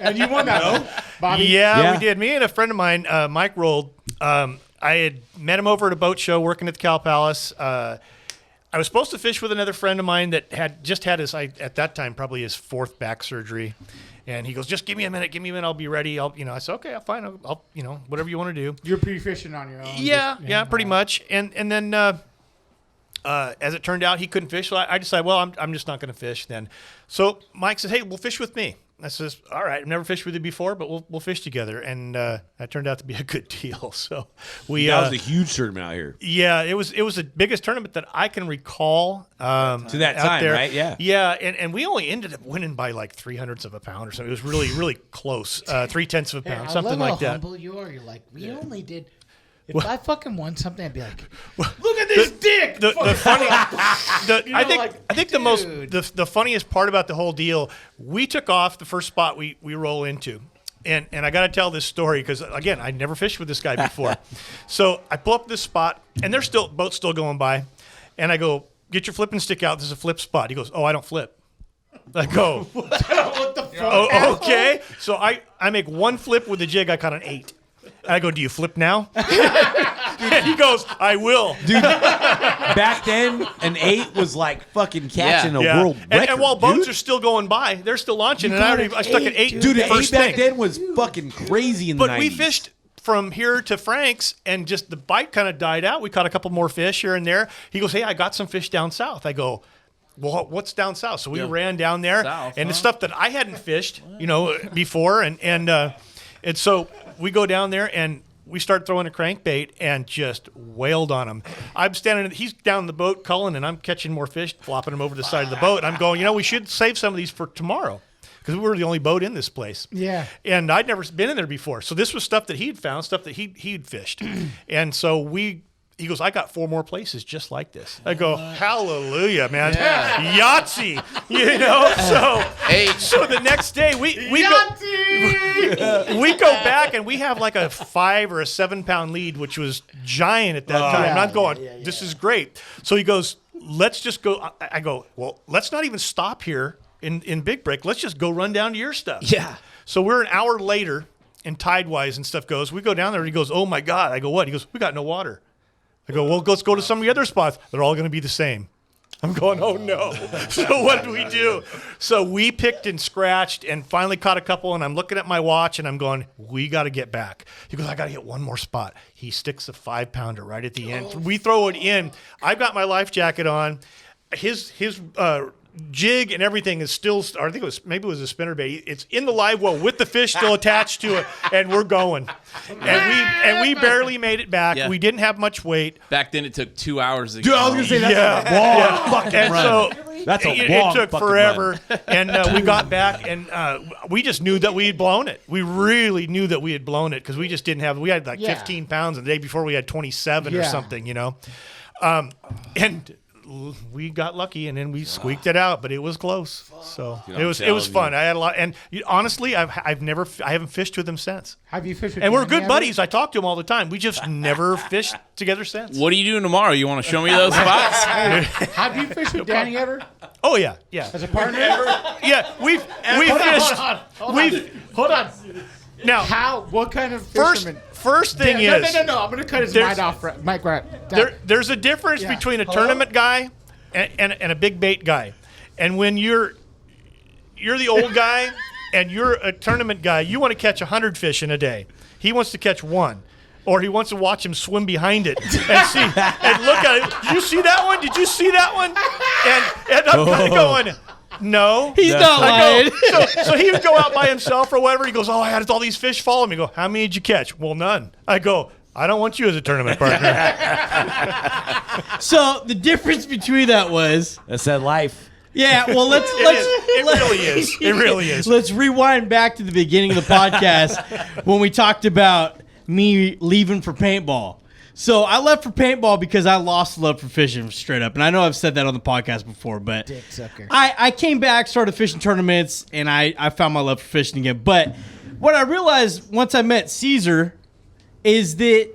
And you won that, though, Bobby? Yeah, we did. Me and a friend of mine, Mike rolled. I had met him over at a boat show working at the Cow Palace. I was supposed to fish with another friend of mine that had just had his, at that time, probably his 4th back surgery. And he goes, just give me a minute, I'll be ready. I said, okay, fine. I'll whatever you want to do. You're pre-fishing on your own. Yeah, pretty much. And then as it turned out, he couldn't fish. So I decided, well, I'm just not going to fish then. So Mike said, hey, we'll fish with me. I says, all right, I've never fished with you before, but we'll fish together. And that turned out to be a good deal. So that was a huge tournament out here. Yeah, it was the biggest tournament that I can recall. To that time, there. right? Yeah. Yeah, and we only ended up winning by like 0.03 of a pound or something. It was really, really close. 0.3 of a pound, something like that. I love how humble you are. You're like, we only did. If I fucking won something, I'd be like, look at this dick. The funny, I think dude. the funniest part about the whole deal, we took off the first spot we roll into. And I got to tell this story because, again, I'd never fished with this guy before. So I pull up this spot, and there's boats still going by. And I go, get your flipping stick out. This is a flip spot. He goes, oh, I don't flip. I go, what the fuck? Oh, okay. So I make one flip with the jig. I caught an 8. And I go, do you flip now? And he goes, I will. Dude, back then, an 8 was like fucking catching a world record. And while boats are still going by, they're still launching. And I stuck an 8. Dude, an 8 first back thing. then was fucking crazy in the 90s. But we fished from here to Frank's, and just the bite kind of died out. We caught a couple more fish here and there. He goes, hey, I got some fish down south. I go, well, what's down south? So we ran down there, and it's stuff that I hadn't fished, before. And so we go down there, and we start throwing a crankbait and just wailed on him. I'm standing, he's down the boat culling, and I'm catching more fish, flopping them over the side of the boat. I'm going, we should save some of these for tomorrow. because we were the only boat in this place. Yeah. And I'd never been in there before. So this was stuff that he'd found, stuff that he'd fished. And so he goes, I got 4 more places just like this. I go, hallelujah, man. Yahtzee. You know? So the next day we go back and we have like a 5 or a 7 pound lead, which was giant at that time. And I'm going, this is great. So he goes, let's just go. I go, well, let's not even stop here in Big Break. Let's just go run down to your stuff. Yeah. So we're an hour later and Tidewise and stuff goes. We go down there and he goes, oh my God. I go, what? He goes, we got no water. I go, well, let's go to some of the other spots. They're all going to be the same. I'm going, oh no. So what did we do? So we picked and scratched and finally caught a couple, and I'm looking at my watch and I'm going, we got to get back. He goes, I got to hit one more spot. He sticks a 5 pounder right at the end. We throw it in. I've got my life jacket on. His jig and everything is still, or I think maybe it was a spinnerbait. It's in the live well with the fish still attached to it, and we're going. And we barely made it back. Yeah. We didn't have much weight. Back then, it took 2 hours to Dude, I was gonna say that's a long fucking And run. so That's a it long took fucking forever. run. And we got back, and we just knew that we had blown it. We really knew that we had blown it because we just didn't have. We had like 15 pounds, and the day before we had 27 or something, you know. And we got lucky, and then we squeaked it out, but it was close. So Dude, it was fun. I had a lot, and honestly, I haven't fished with him since. Have you fished with And we're Danny good ever? buddies. I talk to him all the time. We just never fished together since. What are you doing tomorrow? You want to show me those spots? Have you fished with Danny ever? Oh yeah. As a partner? Yeah, we've fished. Hold on. Now, what kind of fisherman? First thing No, is, I'm going to cut his there's- mic off. Mike, right. there's a difference between a tournament guy and a big bait guy. And when you're the old guy and you're a tournament guy, you want to catch 100 fish in a day. He wants to catch 1. Or he wants to watch him swim behind it and see and look at it. Did you see that one? Did you see that one? And I'm kind of going, no. He's not lying. So he would go out by himself or whatever. He goes, oh, I had all these fish follow me. I go, how many did you catch? Well, none. I go, I don't want you as a tournament partner. So the difference between that was, That's that life. yeah. Well, It really is. It really is. Let's rewind back to the beginning of the podcast when we talked about me leaving for paintball. So I left for paintball because I lost love for fishing straight up. And I know I've said that on the podcast before, but Dick sucker. I came back, started fishing tournaments, and I found my love for fishing again. But what I realized once I met Caesar is that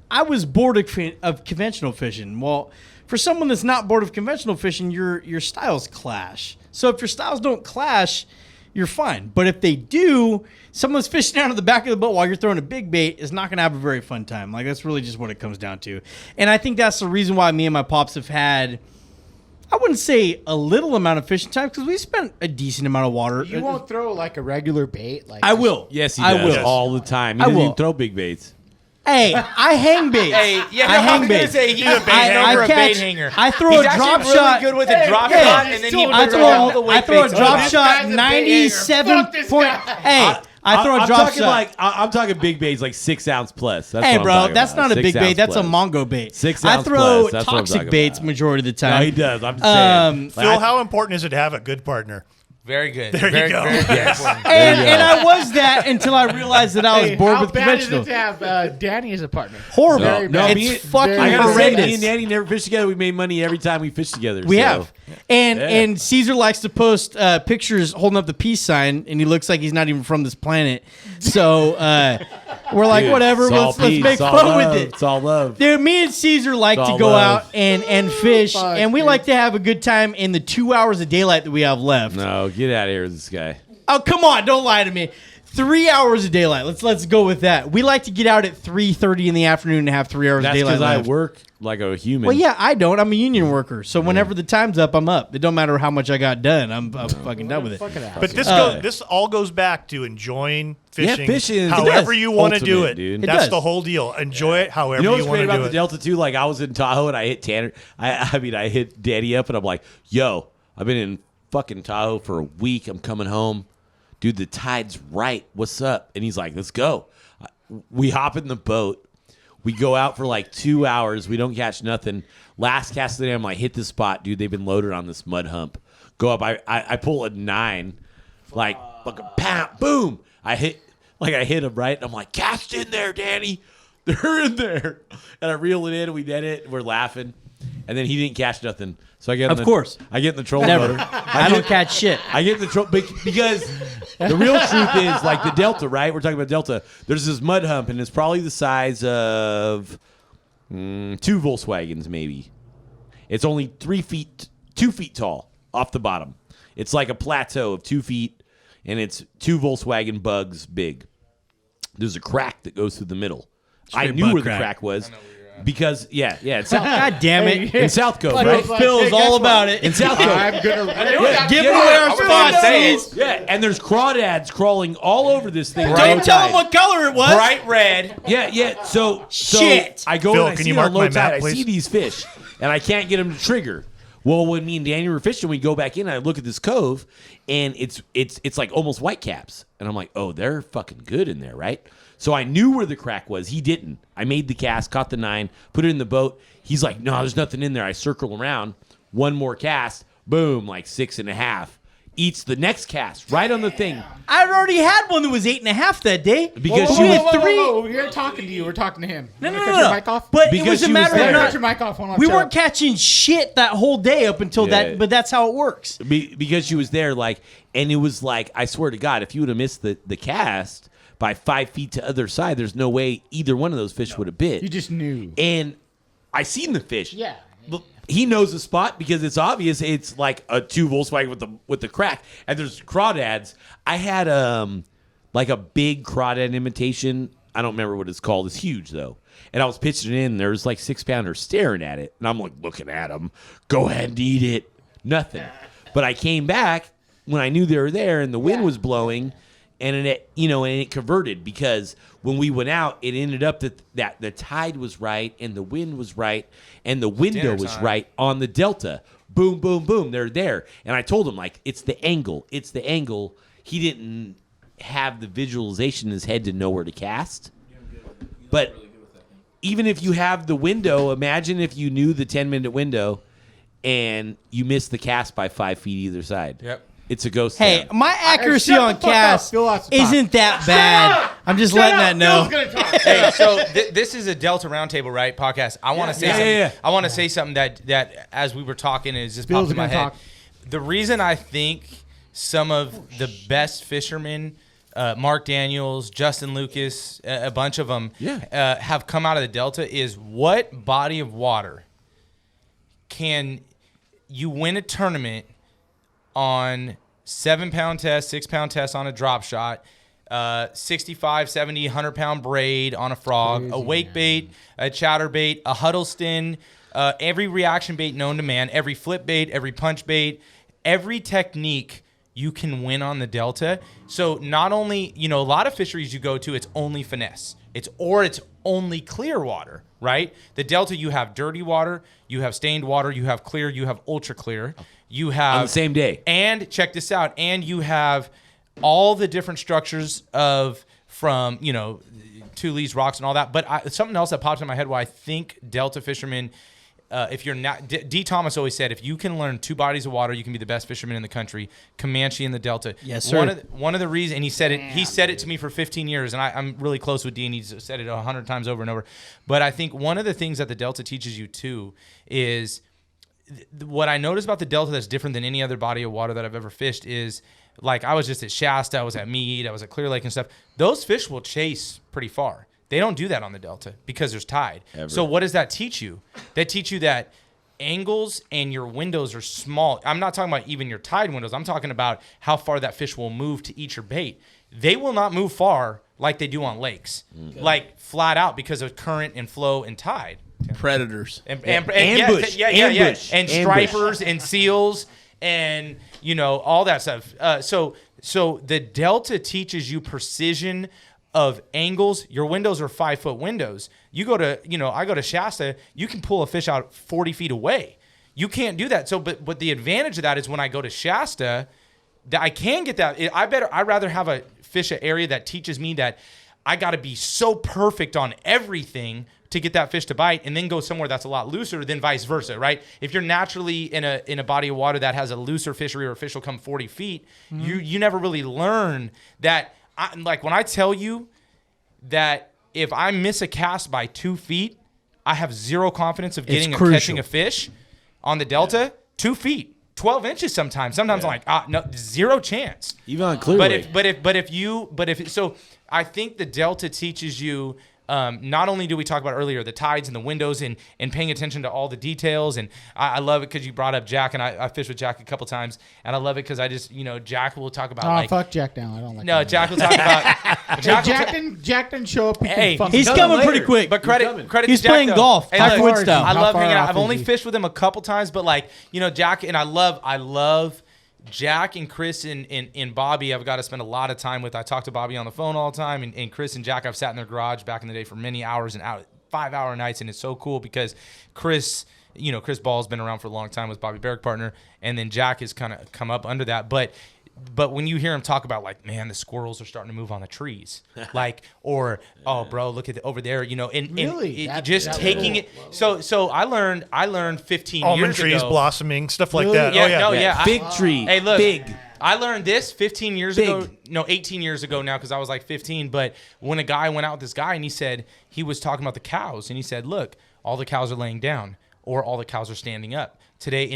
I was bored of conventional fishing. Well, for someone that's not bored of conventional fishing, your styles clash. So if your styles don't clash, you're fine. But if they do, someone's fishing out of the back of the boat while you're throwing a big bait is not going to have a very fun time. Like, that's really just what it comes down to. And I think that's the reason why me and my pops have had, I wouldn't say a little amount of fishing time, because we spent a decent amount of water. You won't throw like a regular bait? Like I will. Yes, he I does will. all the time. He I doesn't will. even throw big baits. Hey, I hang baits. Hey, yeah, I no, hang I'm gonna baits. say he's a bait I hanger, a catch- bait hanger. I throw He's a actually drop really shot. good with a drop hey, shot, and then he I puts throw all the weight I throw a baits drop on. shot This guy's a bait hanger. 97 Fuck this point. guy. Hey, I throw a I'm drop talking shot. I'm talking big baits, like 6 ounce plus. That's Hey, what I'm bro, talking that's about. not a 6 big bait. ounce That's a plus. Mongo bait. 6 I ounce throw plus. That's what I'm toxic talking baits about. majority of the No, time. he does. I'm just saying. Phil, how important is it to have a good partner? Very good. There you go. Very important. And I was that until I realized that I was Hey, bored how with bad is conventional. it to have Danny as a partner? Horrible. Very No, bad. me- It's fucking I gotta say, horrendous. me and Danny never fished together. We made money every time we fished together. We so. have. And Caesar likes to post pictures holding up the peace sign, and he looks like he's not even from this planet. So we're like, Dude, whatever, it's all let's peace, make it's all fun love, with it. It's all love. Dude, me and Caesar like It's to all go love. out and fish, Fuck, and we dude. like to have a good time in the 2 hours of daylight that we have left. No, get out of here with this guy. Oh, come on, don't lie to me. 3 hours of daylight. Let's go with that. We like to get out at 3:30 in the afternoon and have 3 hours That's of daylight because I left. work like a human. Well, yeah, I don't. I'm a union worker, so whenever the time's up, I'm up. It don't matter how much I got done. I'm fucking done with it. But this all goes back to enjoying fishing, Yeah, fishing is- however it does. you want to do Ultimate, it. dude. It That's does. the whole deal. Enjoy it however You know you what's want great to about do the it. Delta too? Like I was in Tahoe and I hit Tanner. I mean I hit Daddy up and I'm like, yo, I've been in fucking Tahoe for a week. I'm coming home. Dude, the tide's right. What's up? And he's like, let's go. We hop in the boat. We go out for like 2 hours. We don't catch nothing. Last cast of the day, I'm like, hit this spot. Dude, they've been loaded on this mud hump. Go up. I pull a 9. Like fucking pound, boom. I hit him, right? And I'm like, cast in there, Danny. They're in there. And I reel it in, and we did it, and we're laughing. And then he didn't catch nothing. So I get in I get in the trolling motor. I don't catch shit. I get in the because the real truth is, like, the Delta, right? We're talking about Delta. There's this mud hump, and it's probably the size of 2 Volkswagens, maybe. It's only 2 feet tall off the bottom. It's like a plateau of 2 feet, and it's 2 Volkswagen Bugs big. There's a crack that goes through the middle. I knew where the crack was. Because it's South. God damn it! In South Cove, right? Phil's all about it. In South Cove, I'm gonna Give away our spot, say yeah, and there's crawdads crawling all over this thing. Don't tell him what color it was. Bright red. Yeah. So Shit. I go Phil, and I can see you it on mark low my tide. map, I please? see these fish, and I can't get them to trigger. Well, when me and Danny were fishing, we go back in. And I look at this cove, and it's like almost whitecaps, and I'm like, oh, they're fucking good in there, right? So I knew where the crack was. He didn't. I made the cast, caught the 9, put it in the boat. He's like, no, there's nothing in there. I circle around, one more cast, boom, like 6.5. Eats the next cast right on the thing. I already had one that was 8.5 that day. Because whoa, she was whoa, whoa, three- whoa, whoa. We're talking to you. We're talking to him. No. Cut your mic off? But Because it was a she was matter there. of Cut not. your mic off. Hold on. We chill. weren't catching shit that whole day up until Yeah. that. But that's how it works. Because she was there, like, and it was like, I swear to God, if you would have missed the cast by 5 feet to other side, there's no way either one of those fish would have bit. You just knew. And I seen the fish. Yeah. Look, he knows the spot because it's obvious. It's like a 2 Volkswagen with the crack, and there's crawdads. I had like a big crawdad imitation. I don't remember what it's called. It's huge though, and I was pitching it in. And there was like 6-pounders staring at it, and I'm like looking at them. Go ahead and eat it. Nothing. But I came back when I knew they were there, and the wind was blowing. And it converted because when we went out, it ended up that the tide was right and the wind was right and the window Dinner was time. right on the Delta. Boom, boom, boom. They're there. And I told him, like, it's the angle. It's the angle. He didn't have the visualization in his head to know where to cast. But even if you have the window, imagine if you knew the 10-minute window and you missed the cast by 5 feet either side. Yep. It's a ghost Hey, town. my accuracy shut on the fuck up. cast Phil has to talk. isn't that bad. I'm just letting that know. Hey, so this is a Delta Roundtable, right? Podcast. I want to say something. Yeah. I want to say something that as we were talking, it just Phil's popped in my gonna head. talk. The reason I think some of the best fishermen, Mark Daniels, Justin Lucas, a bunch of them, have come out of the Delta is what body of water can you win a tournament on 7-pound test, 6-pound test on a drop shot, 65, 70, 100-pound braid on a frog, a wake bait, a chatterbait, a Huddleston, every reaction bait known to man, every flip bait, every punch bait, every technique you can win on the Delta. So not only, a lot of fisheries you go to, it's only finesse. It's only clear water, right? The Delta, you have dirty water, you have stained water, you have clear, you have ultra clear. You have on the same day. And check this out. And you have all the different structures from, Tule's, rocks, and all that. But something else that pops in my head why I think Delta fishermen, if you're not, D. Thomas always said, if you can learn 2 bodies of water, you can be the best fisherman in the country. Comanche and the Delta. Yes, sir. One of the reasons, and he said it to me for 15 years, and I'm really close with D, and he's said it 100 times over and over. But I think one of the things that the Delta teaches you too is what I noticed about the Delta that's different than any other body of water that I've ever fished is, like, I was just at Shasta, I was at Meade, I was at Clear Lake and stuff. Those fish will chase pretty far. They don't do that on the Delta because there's tide. Ever. So what does that teach you? That teach you that angles and your windows are small. I'm not talking about even your tide windows. I'm talking about how far that fish will move to eat your bait. They will not move far like they do on lakes, like flat out because of current and flow and tide. Predators. And Ambush. Ambush. and Ambush. stripers and seals and all that stuff. So the Delta teaches you precision of angles. Your windows are 5-foot windows. You go to I go to Shasta, you can pull a fish out 40 feet away. You can't do that. So but the advantage of that is when I go to Shasta, that I can get that. I'd rather have a fish an area that teaches me that I got to be so perfect on everything to get that fish to bite, and then go somewhere that's a lot looser, then vice versa, right? If you're naturally in a body of water that has a looser fishery, or a fish will come 40 feet, you never really learn that. Like when I tell you that if I miss a cast by 2 feet, I have zero confidence of getting or catching a fish on the Delta. 2 feet, 12 inches sometimes. Sometimes I'm like, no, zero chance. Even on clear weight. So I think the Delta teaches you. Not only do we talk about earlier the tides and the windows and paying attention to all the details, and I love it because you brought up Jack, and I fished with Jack a couple times, and I love it because I just, Jack will talk about fuck Jack now. I don't like. No, that. Jack will talk about. Jack didn't show up. He's coming pretty quick. But credit He's to Jack, playing though. golf, Hey, Tiger look, Woods style. I How love far hanging out. off I've is only he? fished with him a couple times, but Jack, and I love Jack and Chris and Bobby. I've got to spend a lot of time with. I talk to Bobby on the phone all the time, and Chris and Jack, I've sat in their garage back in the day for many hours and out 5-hour nights, and it's so cool because Chris Ball's been around for a long time, with Bobby Barrick partner, and then Jack has kind of come up under that, but when you hear him talk about man, the squirrels are starting to move on the trees, oh bro, look at over there, and Really? taking it. So I learned 15 Almond years trees ago. blossoming, stuff like Really? that. Yeah, Oh yeah. no, yeah. Fig tree. Hey, look. Fig. I learned this 15 years Big. ago. No, 18 years ago now, because I was like 15. But when a guy went out with this guy, and he was talking about the cows, and he said, look, all the cows are laying down, or all the cows are standing up today,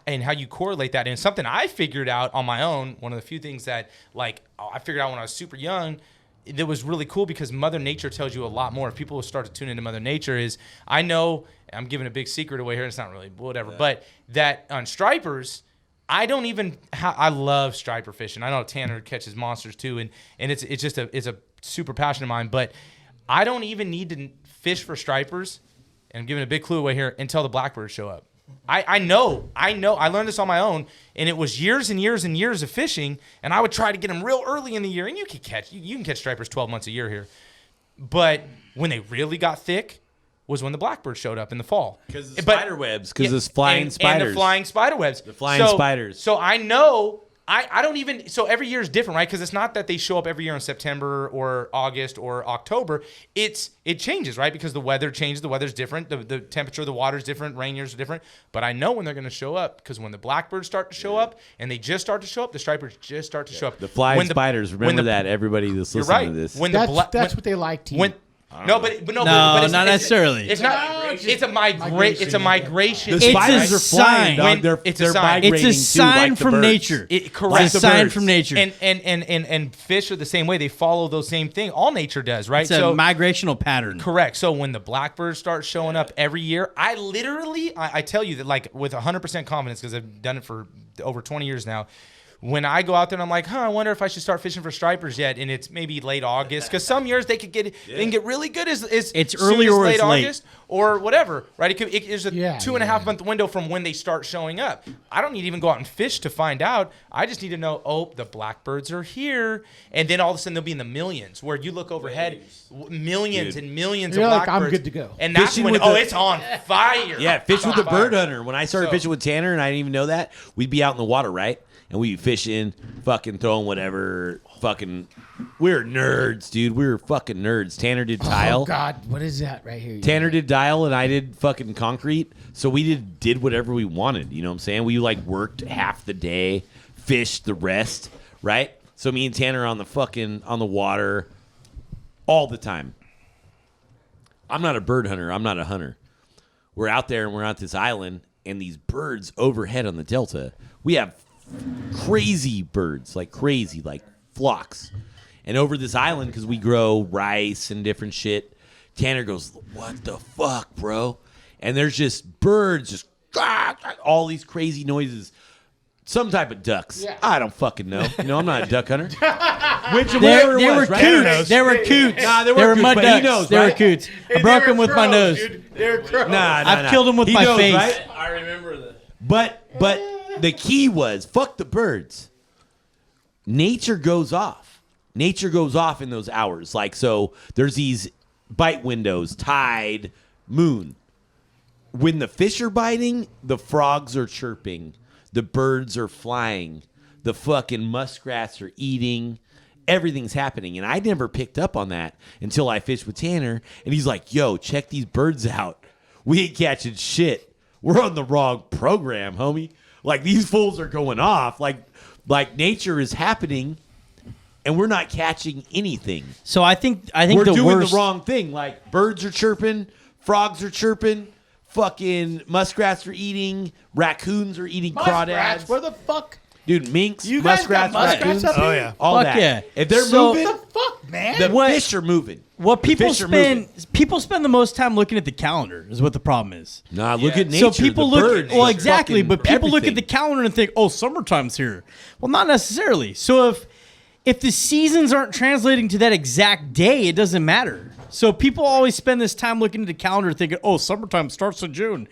and how you correlate that. And it's something I figured out on my own. One of the few things that I figured out when I was super young that was really cool, because Mother Nature tells you a lot more. If people will start to tune into Mother Nature, I know I'm giving a big secret away here. It's not really whatever, but that on stripers, I don't even. I love striper fishing. I know Tanner catches monsters too, and it's just a super passion of mine. But I don't even need to fish for stripers, and I'm giving a big clue away here, until the blackbirds show up. I know. I learned this on my own, and it was years and years and years of fishing, and I would try to get them real early in the year, and you can catch stripers 12 months a year here. But when they really got thick was when the blackbirds showed up in the fall. Because the spider webs, because the flying spiders. And the flying spider webs. The flying spiders. So I know, I don't even, so every year is different, right? Because it's not that they show up every year in September or August or October. It changes, right? Because the weather changes, the weather's different, the temperature of the water's different, rain years are different. But I know when they're going to show up, because when the blackbirds start to show up, and they just start to show up, the stripers just start to show up. The flying spiders, remember that, everybody that's You're listening right. to this. That's what they like to eat. No, not necessarily. It's not. It's a migration. It's a migration. The spiders It's a are flying, sign. dog. It's a They're sign. migrating It's a sign too, like the from birds. nature. Correct. It's a sign from nature. And fish are the same way. They follow those same thing. All nature does, right? It's a migrational pattern. Correct. So when the blackbirds start showing up every year, I literally, I tell you that with 100% confidence, because I've done it for over 20 years now. When I go out there and I'm like, I wonder if I should start fishing for stripers yet, and it's maybe late August, because some years they can get really good as It's soon early as or late it's late. August or whatever, right? There's a 2.5 month window from when they start showing up. I don't need to even go out and fish to find out. I just need to know, the blackbirds are here, and then all of a sudden they'll be in the millions. Where you look overhead, millions and millions You're of like, blackbirds. I'm good to go. And that's Fishing when with it's on fire. Yeah, fish with the Fire. bird hunter. When I started fishing with Tanner, and I didn't even know that, we'd be out in the water, right? And we'd be fishing, fucking throwing whatever, fucking. We were nerds, dude. We were fucking nerds. Tanner did tile. Oh God, what is that right here? Tanner did dial, and I did fucking concrete. So we did whatever we wanted. You know what I'm saying? We worked half the day, fished the rest, right? So me and Tanner on the water all the time. I'm not a bird hunter. I'm not a hunter. We're out there, and we're at this island, and these birds overhead on the delta. We have crazy birds, like flocks. And over this island, because we grow rice and different shit, Tanner goes, what the fuck, bro? And there's just birds, just all these crazy noises. Some type of ducks. Yeah. I don't fucking know. I'm not a duck hunter. They were coots. They were coots. Nah, they were were mud coots, but he ducks. knows, They were right? coots. I broke them with my nose. They're crows. I've killed them with my face. Right? I remember that. But the key was, fuck the birds. Nature goes off. Nature goes off in those hours. So there's these bite windows, tide, moon. When the fish are biting, the frogs are chirping. The birds are flying. The fucking muskrats are eating. everything's happening. And I never picked up on that until I fished with Tanner. And he's like, yo, check these birds out. We ain't catching shit. We're on the wrong program, homie. Like, these fools are going off. Like nature is happening, and we're not catching anything. So I think we're the doing worst, the wrong thing. Like, birds are chirping, frogs are chirping, fucking muskrats are eating, raccoons are eating crawdads. Where the fuck? Dude, minks, You guys got muskrats, muskrats raccoons, up here? Oh, yeah. all Fuck that. yeah. If they're So- moving, What the fuck, man? the What- fish are moving. what people fish are moving. spend the most time looking at the calendar is what the problem is. Nah, look at nature. So people the look birds, well the exactly, fucking but people look at the everything. calendar and think, "Oh, summertime's here." Well, not necessarily. So if the seasons aren't translating to that exact day, it doesn't matter. So people always spend this time looking at the calendar thinking, "Oh, summertime starts in June."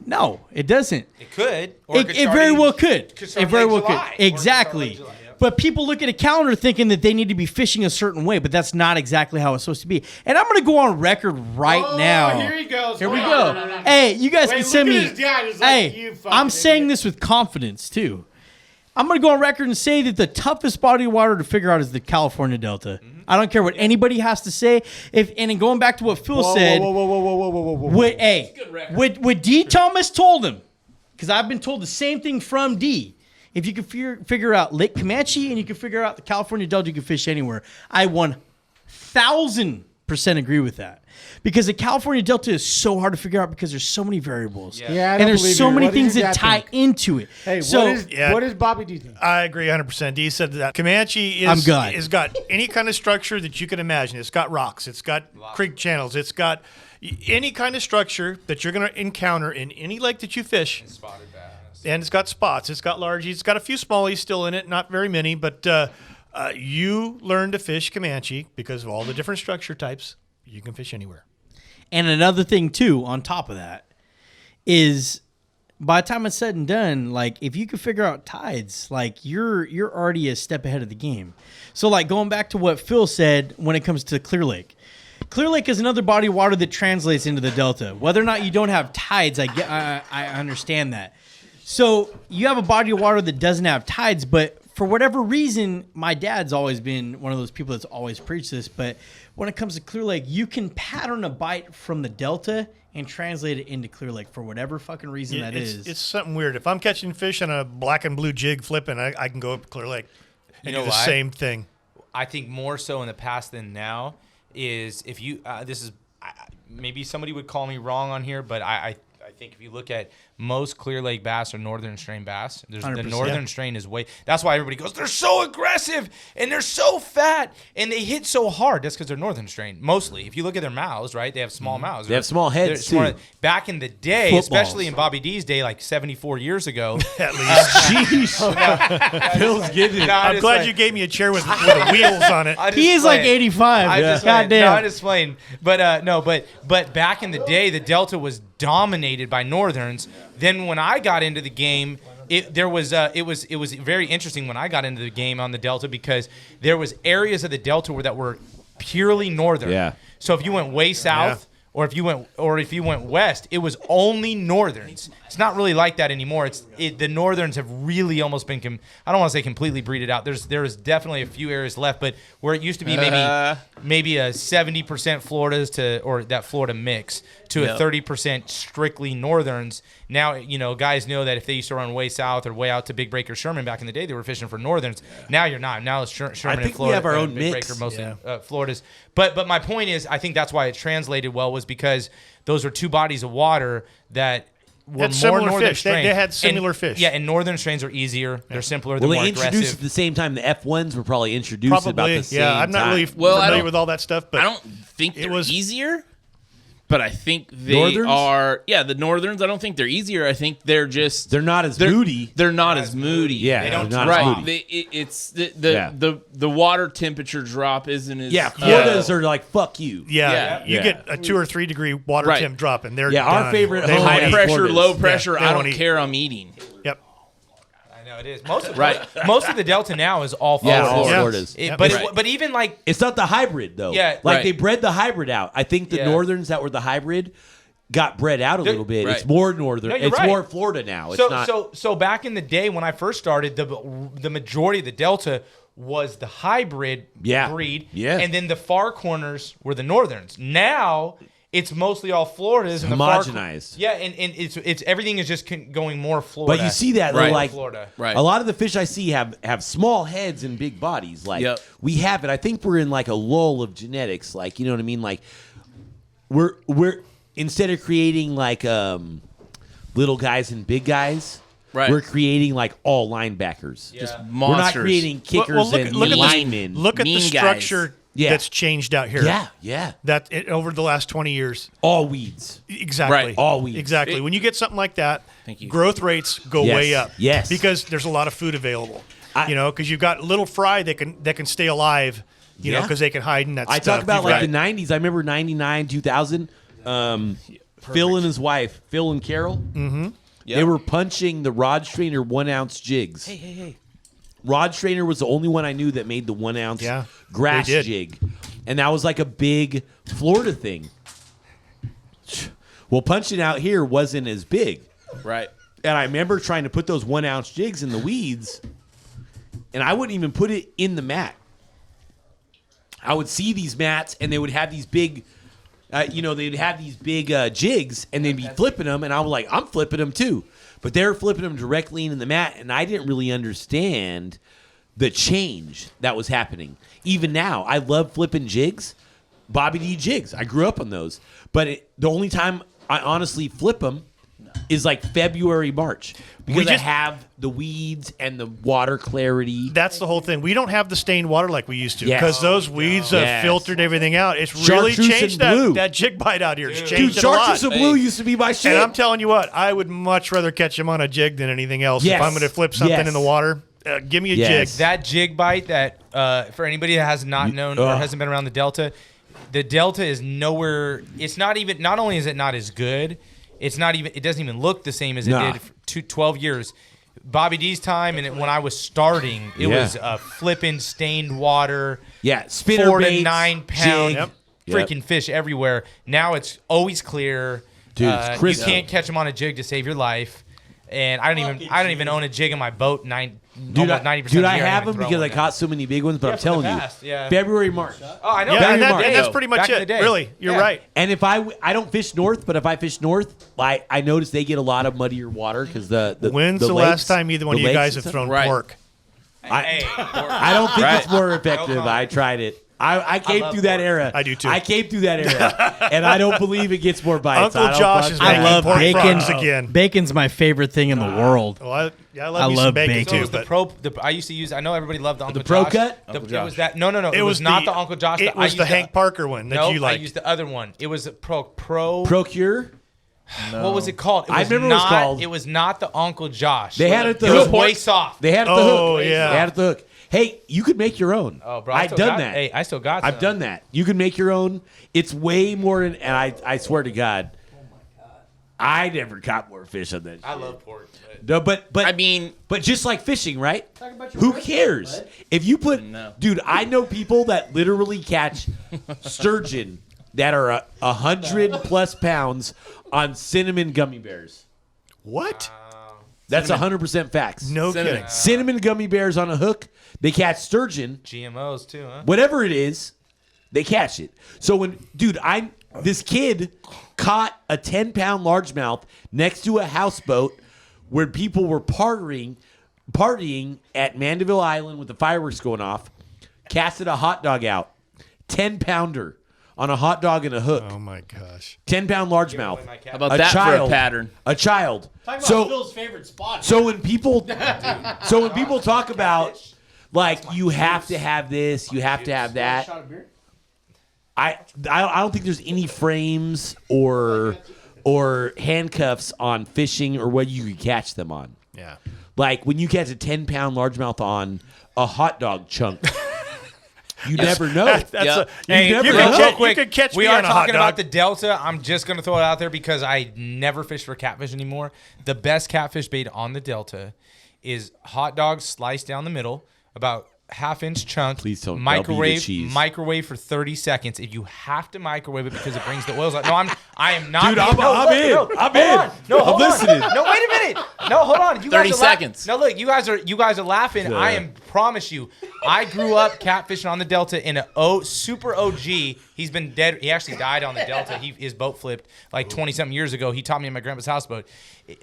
No, it doesn't. It could. Or It could very start in- well could. could start It very late well could. July. Or it could start Exactly. late July, yep. But people look at a calendar thinking that they need to be fishing a certain way, but that's not exactly how it's supposed to be. And I'm going to go on record right now. Here he goes. Here we Hold go. on, no. Hey, you guys Wait, can send look me. at his dad. He's like, Hey, "You fucking I'm saying idiot." this with confidence too. I'm going to go on record and say that the toughest body of water to figure out is the California Delta. I don't care what anybody has to say. And in going back to what Phil said, what D. Thomas told him, because I've been told the same thing from D. If you can figure out Lake Comanche and you can figure out the California Delta, you can fish anywhere. I 1,000% agree with that. Because the California Delta is so hard to figure out because there's so many variables. Yeah, I don't and there's believe so you. many What does things your that dad tie think? into it. Hey, so Yeah. what does Bobby D think? I agree 100%. D said that Comanche I'm good. is got any kind of structure that you can imagine. It's got rocks. It's got creek channels. It's got any kind of structure that you're going to encounter in any lake that you fish. Spotted bass. And it's got spots. It's got largies. It's got a few smallies still in it, not very many. But you learn to fish Comanche because of all the different structure types. You can fish anywhere. And another thing too, on top of that, is by the time it's said and done, like if you can figure out tides, like you're already a step ahead of the game. So like going back to what Phil said when it comes to Clear Lake. Clear Lake is another body of water that translates into the Delta. Whether or not you don't have tides, I understand that. So you have a body of water that doesn't have tides, but for whatever reason, my dad's always been one of those people that's always preached this, but when it comes to Clear Lake, you can pattern a bite from the Delta and translate it into Clear Lake for whatever fucking reason that is. It's something weird. If I'm catching fish on a black and blue jig flipping, I can go up Clear Lake and You know do the why? same thing. I think more so in the past than now is if you maybe somebody would call me wrong on here, but I think if you look at most Clear Lake bass or northern strain bass, the 100%. northern strain is that's why everybody goes, they're so aggressive and they're so fat and they hit so hard. That's because they're northern strain mostly. If you look at their mouths, right, they have small mouths. They have small heads, They're too. Back in the day, Footballs. especially in Bobby D's day, like 74 years ago. At least. Phil's getting it. I'm glad you gave me a chair with the wheels on it. He is like 85. I just Goddamn. I just playing. But back in the day, the Delta was dominated by Northerns. Then when I got into the game, it was very interesting when I got into the game on the Delta because there was areas of the Delta that were purely Northern. Yeah. So if you went way south. Or if you went west, it was only Northerns. It's not really like that anymore. The Northerns have really almost been. I don't want to say completely breeded out. There is definitely a few areas left, but where it used to be maybe a 70% Floridas or that Florida mix to a 30% strictly Northerns. Now guys know that if they used to run way south or way out to Big Breaker Sherman back in the day, they were fishing for Northerns. Now you're not. Now it's Sherman I think and Florida. we have our own Big mix. Breaker, mostly Floridas. But my point is, I think that's why it translated well was because those are two bodies of water that were Had more similar northern fish. strains. They had similar fish. Yeah, and northern strains are easier. They're simpler. Well, They're they more introduced aggressive. at the same time. The F1s were probably introduced about the same I'm not really time. Well, I familiar don't- with all that stuff, but I don't think they're was- easier, but I think they Northerns? are. Yeah, the Northerns. I don't think they're easier. I think they're just They're not as moody. They're not as moody. Yeah, They don't they're not as right. moody. It's Yeah. the water temperature drop isn't as Yeah, Floridas are like, fuck you. yeah, you Yeah. get a 2 or 3 degree water Right. temp drop, and they're Yeah, our done. favorite They home won't high Yeah. eat. pressure, Floridas. low pressure. they I won't don't eat. care. I'm eating. Yep. I know it is. Most of Right. most of the Delta now is all Yeah, Floridas. all Yeah. Floridas. Yeah. But even like It's not the hybrid though. Yeah. like Right. they bred the hybrid out. I think the Yeah. Northerns that were the hybrid got bred out a little bit. right. It's more northern. No, you're it's right. more Florida now. It's So, not. so back in the day when I first started, the majority of the Delta was the hybrid breed, and then the far corners were the northerns. Now it's mostly all Floridas and homogenized. and it's everything is just going more Florida. But you see that though, Right. like Florida. Right. a lot of the fish I see have small heads and big bodies. Like we have it. I think we're in like a lull of genetics. Like, you know what I mean? Like we're instead of creating like little guys and big guys, Right. we're creating like all linebackers. Just We're not monsters. creating kickers and linemen. Look at the Mean guys. structure Yeah. that's changed out here. Yeah. Over the last 20 years. All weeds. Exactly. Right. All weeds. Exactly. When you get something like that, Thank you. growth rates go Yes. way up. Yes. Because there's a lot of food available. Because you've got little fry that can stay alive. You know, because they can hide in that I stuff. talk about You've like got- the 90s. I remember 99, 2000. Phil and his wife, Phil and Carol, they were punching the rod strainer 1 ounce jigs. Hey. Rod strainer was the only one I knew that made the 1 ounce grass they did. jig. And that was like a big Florida thing. Well, punching out here wasn't as big. Right. And I remember trying to put those 1 ounce jigs in the weeds, and I wouldn't even put it in the mat. I would see these mats, and they would have these big, they'd have these big jigs, and they'd be flipping them, and I was like, I'm flipping them too. But they were flipping them directly into the mat, and I didn't really understand the change that was happening. Even now, I love flipping jigs, Bobby D jigs. I grew up on those. But the only time I honestly flip them is like February, March. Because I have the weeds and the water clarity. That's the whole thing. We don't have the stained water like we used to Yes. because those weeds have Yes. filtered everything out. It's really Chartreuse changed and blue. that jig bite out here. It's Dude, changed it a lot. chartreuse and blue used to be my shit. And I'm telling you what, I would much rather catch them on a jig than anything else. Yes. If I'm going to flip something Yes. in the water, give me a Yes. jig. That jig bite that for anybody that has not known or hasn't been around the Delta is nowhere. It's not even. Not only is it not as good, it's not even. It doesn't even look the same as it did for 12 years. Bobby D's time and when I was starting, it was flipping stained water. Yeah, spinner 4 to baits, 9 pound jig. freaking fish everywhere. Now it's always clear. Dude, it's you crystal. can't catch them on a jig to save your life. And I don't even own a jig in my boat. Dude, Almost 90% I of the year have I them throw because one I now. caught so many big ones, but I'm for the telling past, you, yeah. February, March. Oh, I know. Yeah, Back in and, the that, day, and that's though. pretty much Back in the it. day. Really, you're Yeah. right. And if I don't fish north, but if I fish north, I notice they get a lot of muddier water because the When's the lakes- last time either one the of you lakes guys and have stuff? thrown Right. pork? I don't think it's more effective. I tried it. I came through that era. I do too. I came through that era, and I don't believe it gets more bites. Uncle I don't Josh fuck is with making that. I love pork bacon. frogs again. Bacon's my favorite thing in the world. Well, I love I me love some bacon, bacon. So it too. was the But pro. I used to use. I know everybody loved the Uncle Pro Josh. Cut? It was that. No. It, was the- not the Uncle Josh. It was the Hank Parker one that you I liked. used the other one. It was a pro. Procure. What was it called? It I was remember what it was not, called. It was not the Uncle Josh. They had it the It was hook. way soft. They had it the Oh, hook. yeah. They had it the hook. Hey, you could make your own. Oh, bro, I've done got, that. Hey, I still got. I've some. done that. You can make your own. It's way more, and I swear to God, I never caught more fish on that. I love pork. But No, but I mean, but just like fishing, right? Who cares if you put? Dude, I know people that literally catch sturgeon that are 100+ pounds on cinnamon gummy bears. What? That's 100% facts. No Cinnamon. kidding. Cinnamon gummy bears on a hook. They catch sturgeon. GMOs too, huh? Whatever it is, they catch it. So this kid caught a 10-pound largemouth next to a houseboat where people were partying at Mandeville Island with the fireworks going off, casted a hot dog out, 10-pounder on a hot dog and a hook, Oh my gosh. 10-pound largemouth. how about A that for child. a pattern? A child. Talk about So Phil's favorite spot. so when people talk about like you have to have this, you have to have that. Shot of beer? I don't think there's any frames or handcuffs on fishing or what you can catch them on. Yeah. Like when you catch a 10-pound largemouth on a hot dog chunk, you never know. That's Yep. Hey, never you know. can real catch, quick, you can catch we me are on a hot talking about dog. the Delta. I'm just gonna throw it out there because I never fish for catfish anymore. The best catfish bait on the Delta is hot dogs sliced down the middle, about half-inch chunk. Please don't microwave cheese. Microwave for 30 seconds. If you have to microwave it because it brings the oils out. No, I am not. Dude, I'm in. I'm in. No, I'm listening. No, wait a minute. No, hold on. You 30 guys are seconds. No, look, you guys are laughing. I promise you. I grew up catfishing on the Delta in a super OG. He's been dead. He actually died on the Delta. His boat flipped like 20-something years ago. He taught me in my grandpa's houseboat.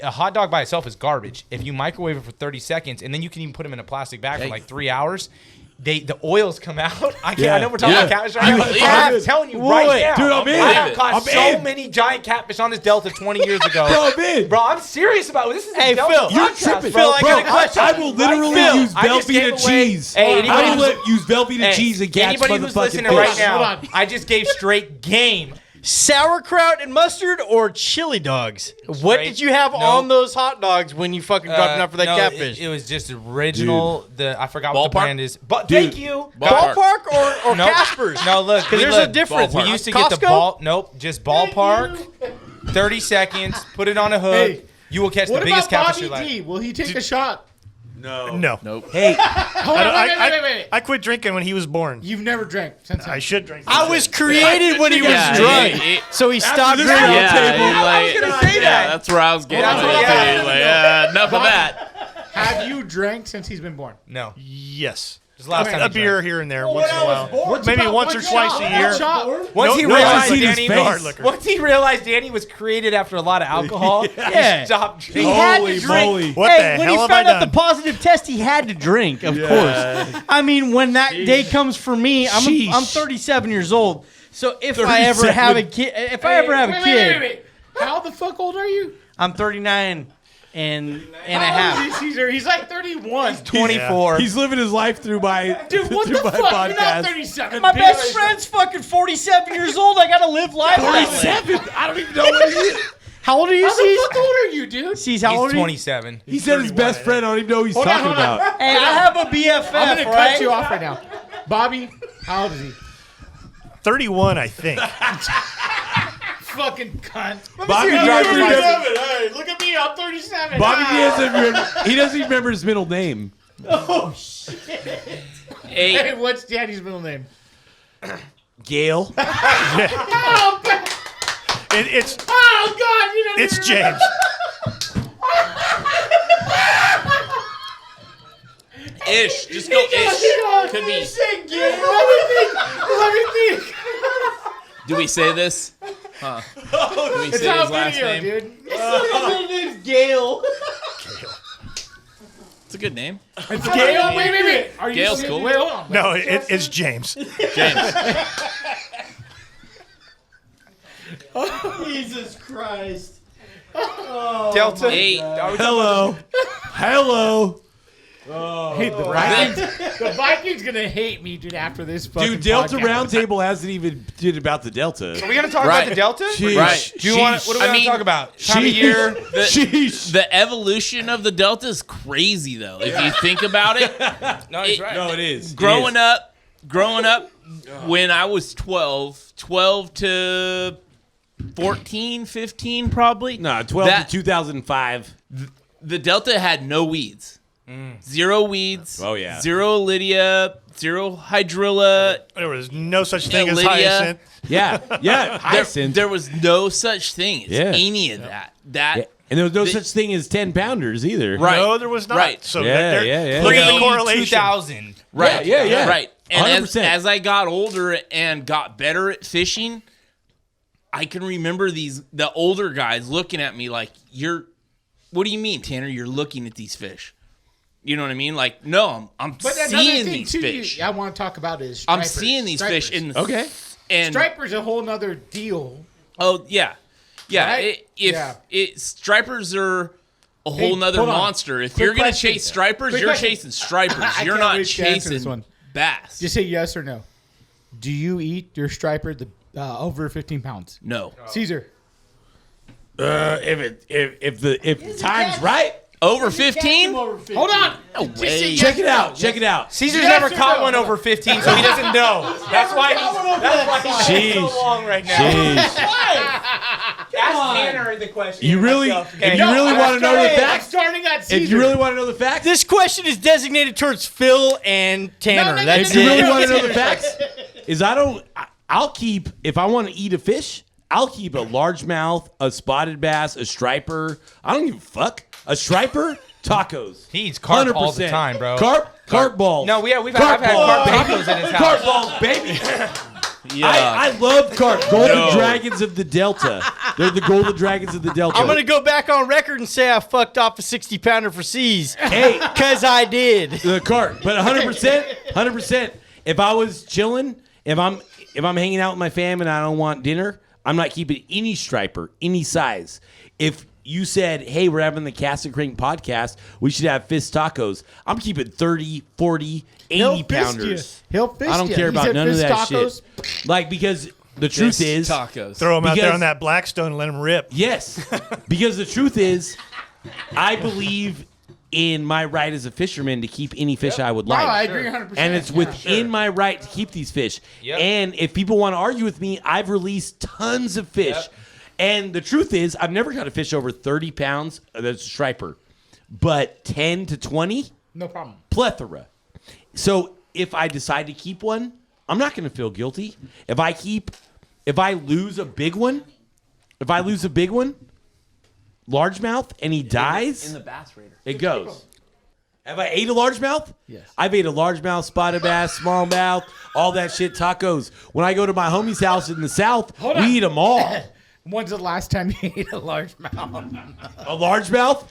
A hot dog by itself is garbage. If you microwave it for 30 seconds, and then you can even put them in a plastic bag for like 3 hours, the oils come out. I know we're talking about catfish right now. I'm telling you right now. Dude, I'm in. I have caught so many giant catfish on this Delta 20 years ago. Bro, I'm in. Bro, I'm serious about it. This is a Hey, Delta Phil, podcast, You're tripping. bro. I got a question. I will literally use I just Velveeta gave away- cheese. Hey, I anybody will who's- use Velveeta cheese and catch Anybody who's motherfucking listening fish. right now, Hold on. I just gave straight game. Sauerkraut and mustard or chili dogs? What Straight- did you have no. on those hot dogs when you fucking dropped it out for that No, catfish? It was just original. I forgot what the Ballpark? brand is. But Dude. thank you. Ballpark or Nope. Casper's? No, look. Because there's a difference. We used to get the Costco? ball. Nope, just ballpark. 30 seconds. Put it on a hook. Hey, You will catch the What biggest about catfish Bobby of your life. D? Will he take a shot? No. Nope. Hey, Hold on, wait. I quit drinking when he was born. You've never drank since I should drink. I was created when he was Yeah, drunk, yeah, so he stopped this drinking. round table. I was gonna say that. That's where I was getting That's at. what- yeah. Like, enough of that. Have you drank since he's been born? No. Yes. Just last time A he beer drank. here and there once in a while. Maybe once or twice a year. Once he No, realized seen his Danny, face. Hard liquor. once he realized Danny was created after a lot of alcohol, Yeah. he stopped He drinking. had Holy to drink. moly. What Hey, the when hell he have I found out the done? positive test, he had to drink, of course. I mean, when that day comes for me, I'm Sheesh. 37 years old. So if I ever have a kid, Wait. How the fuck old are you? I'm 39 and a How half. old is Caesar? He's like 31. 24. he's living his life through my Dude, what through the my fuck? You're not podcast. 37. My bitch. best friend's fucking 47 years old. I gotta live life that way. 47. I don't even know what he is. How old are you, How the Cease? fuck old are you, dude? Cease, how old He's are you? 27. He said his best friend. I don't even know who he's talking hold on. about. Hey, I have a BFF, I'm gonna right? cut you off right now. Bobby, how old is he? 31, I think. Fucking cunt. Bobby I'm drives his 37. license. Hey, look at me. I'm 37. Bobby he doesn't even remember his middle name. Hey, Hey, what's Daddy's middle name? Gail. Oh, God. It's Oh, God. You don't it's even James. ish. Just go ish. Could be. Let me think. Do we say this? Huh? Do we It's say on his last video, name? dude. His middle name's Gail. It's a good name. It's Gail. Wait. Are you Gail's serious? cool. Wait, hold on. No, it's James. James. Jesus Christ. Delta. Hey, Hello. Hey, the Vikings gonna hate me, dude. After this fucking Dude, Delta podcast. Roundtable hasn't even did about the Delta. Are we gonna talk Right. about the Delta? Sheesh. Right. Do you want? What are we I gonna mean, talk about? Time of year. Sheesh. the evolution of the Delta is crazy, though. If you think about it, No, he's right. No, it is. growing up, when I was 12 to 14, 15 probably. No, 12 That- to 2005. The Delta had no weeds. Zero weeds. Oh, yeah. Zero Lydia. Zero Hydrilla. There was no such thing as Lydia. hyacinth. Yeah. Hyacinth. There was no such thing as Yeah. any of that. Yeah. And there was no The- such thing as 10 pounders either. Right. No, there was not. Right. So Yeah, there- yeah. Look at the Pre- correlation. 2000. Right. Yeah. Right. And 100%. as I got older and got better at fishing, I can remember the older guys looking at me like, what do you mean, Tanner? You're looking at these fish. You know what I mean? Like, no, I'm But another seeing thing these too, fish. I want to talk about is I'm stripers. seeing these fish in the Okay. and Striper's a whole nother deal. oh yeah. Right? Stripers are a whole nother hold on. monster. If Quick you're gonna question. chase stripers, Quick you're question. chasing stripers. I You're can't not wait to answer this chasing one. bass. Just say yes or no. Do you eat your striper over 15 pounds? No. Caesar. If the time's right, Over 15? Hold on. No way. check it out. Caesar's Yes never or caught no? one over 15, so he doesn't know. That's why he's taking so Sheesh. long right now. Jeez. Ask ask Tanner the question. You really, myself. if you really want to know the I'm facts, starting at Caesar. if you really want to know the facts, This question is designated towards Phil and Tanner. no, That's if you really it. want to know the facts, is I'll keep, if I want to eat a fish, I'll keep a largemouth, a spotted bass, a striper. I don't give a fuck. A striper, tacos. He eats carp 100%. all the time, bro. Carp balls. No, I've had Carp carp balls. tacos in his house. Carp balls, baby. Yeah. I love carp. Golden dragons of the Delta. They're the golden dragons of the Delta. I'm gonna go back on record and say I fucked off a 60-pounder for C's. Hey, Cause I did. the carp, but 100%. If I was chilling, if I'm hanging out with my fam and I don't want dinner, I'm not keeping any striper, any size. If you said, hey, we're having the Cast and Crank podcast, we should have fish tacos, I'm keeping 30, 40, 80 pounders. He'll fist I don't you. care He about said none of fist that tacos. shit. Like, because the truth is, tacos. Throw them out there Because- on that Blackstone and let them rip. yes, because the truth is, I believe in my right as a fisherman to keep any fish I would No, like. I agree 100%. And it's within my right to keep these fish. Yep. And if people want to argue with me, I've released tons of fish. Yep. And the truth is, I've never caught a fish over 30 pounds. That's a striper. But 10 to 20, No problem. plethora. So if I decide to keep one, I'm not going to feel guilty. If I lose a big one, largemouth, and he dies, In the bass raider. it goes. Have I ate a largemouth? Yes. I've ate a largemouth, spotted bass, smallmouth, all that shit, tacos. When I go to my homie's house in the South, we eat them all. When's the last time you ate a largemouth? A largemouth?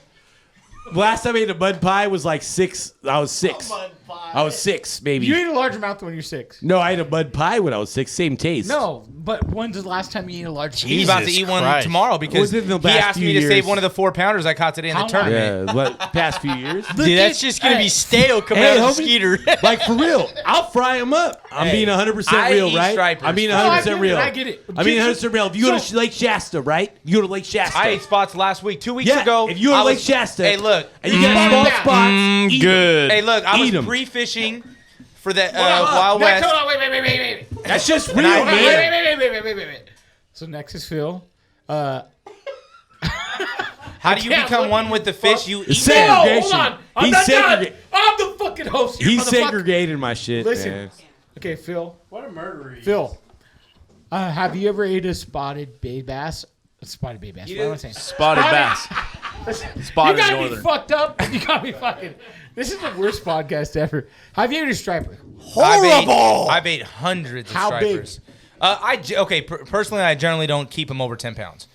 Last time I ate a mud pie was like 6. I was 6. I was 6, maybe. You ate a largemouth when you're 6. No, I ate a mud pie when I was 6. Same taste. No, but when's the last time you ate a largemouth? He's about to Jesus eat one Christ. tomorrow because Within the he last asked few me to years. save one of the 4-pounders I caught today in the How long? tournament. Yeah, what, past few years? Dude, that's just gonna be stale coming Hey, out of the homie. skeeter. Like, for real, I'll fry them up. I'm Hey, being 100% I real, eat right? stripers. I'm being No, 100% real. I get it. I'm being 100% real. If you go to Lake Shasta, right? You go to Lake Shasta. I ate spots last week. 2 weeks Yeah, ago. if you go to I Lake was- Shasta, Hey, look. and you get small spots, eat 'em. Good. Hey, look. I Eat was 'em. pre-fishing for the Wild West. Hold on, wait. That's just real, I- man. Wait. So next is Phil. How do you can't become look one at with the you, fish? You eat Say- them. No, hold Segregation. on. I'm He's not done. segregated. I'm the fucking host here, He's motherfucker. segregated my shit, Listen. man. Okay, Phil. What a murderer. Phil, have you ever ate a spotted bay bass? Spotted bay bass. What am I saying? Spotted bass. You Spotted got me northern. fucked up. You got me fucking. This is the worst podcast ever. Have you ate a striper? I've ate hundreds of How big? stripers. Personally, I generally don't keep them over 10 pounds.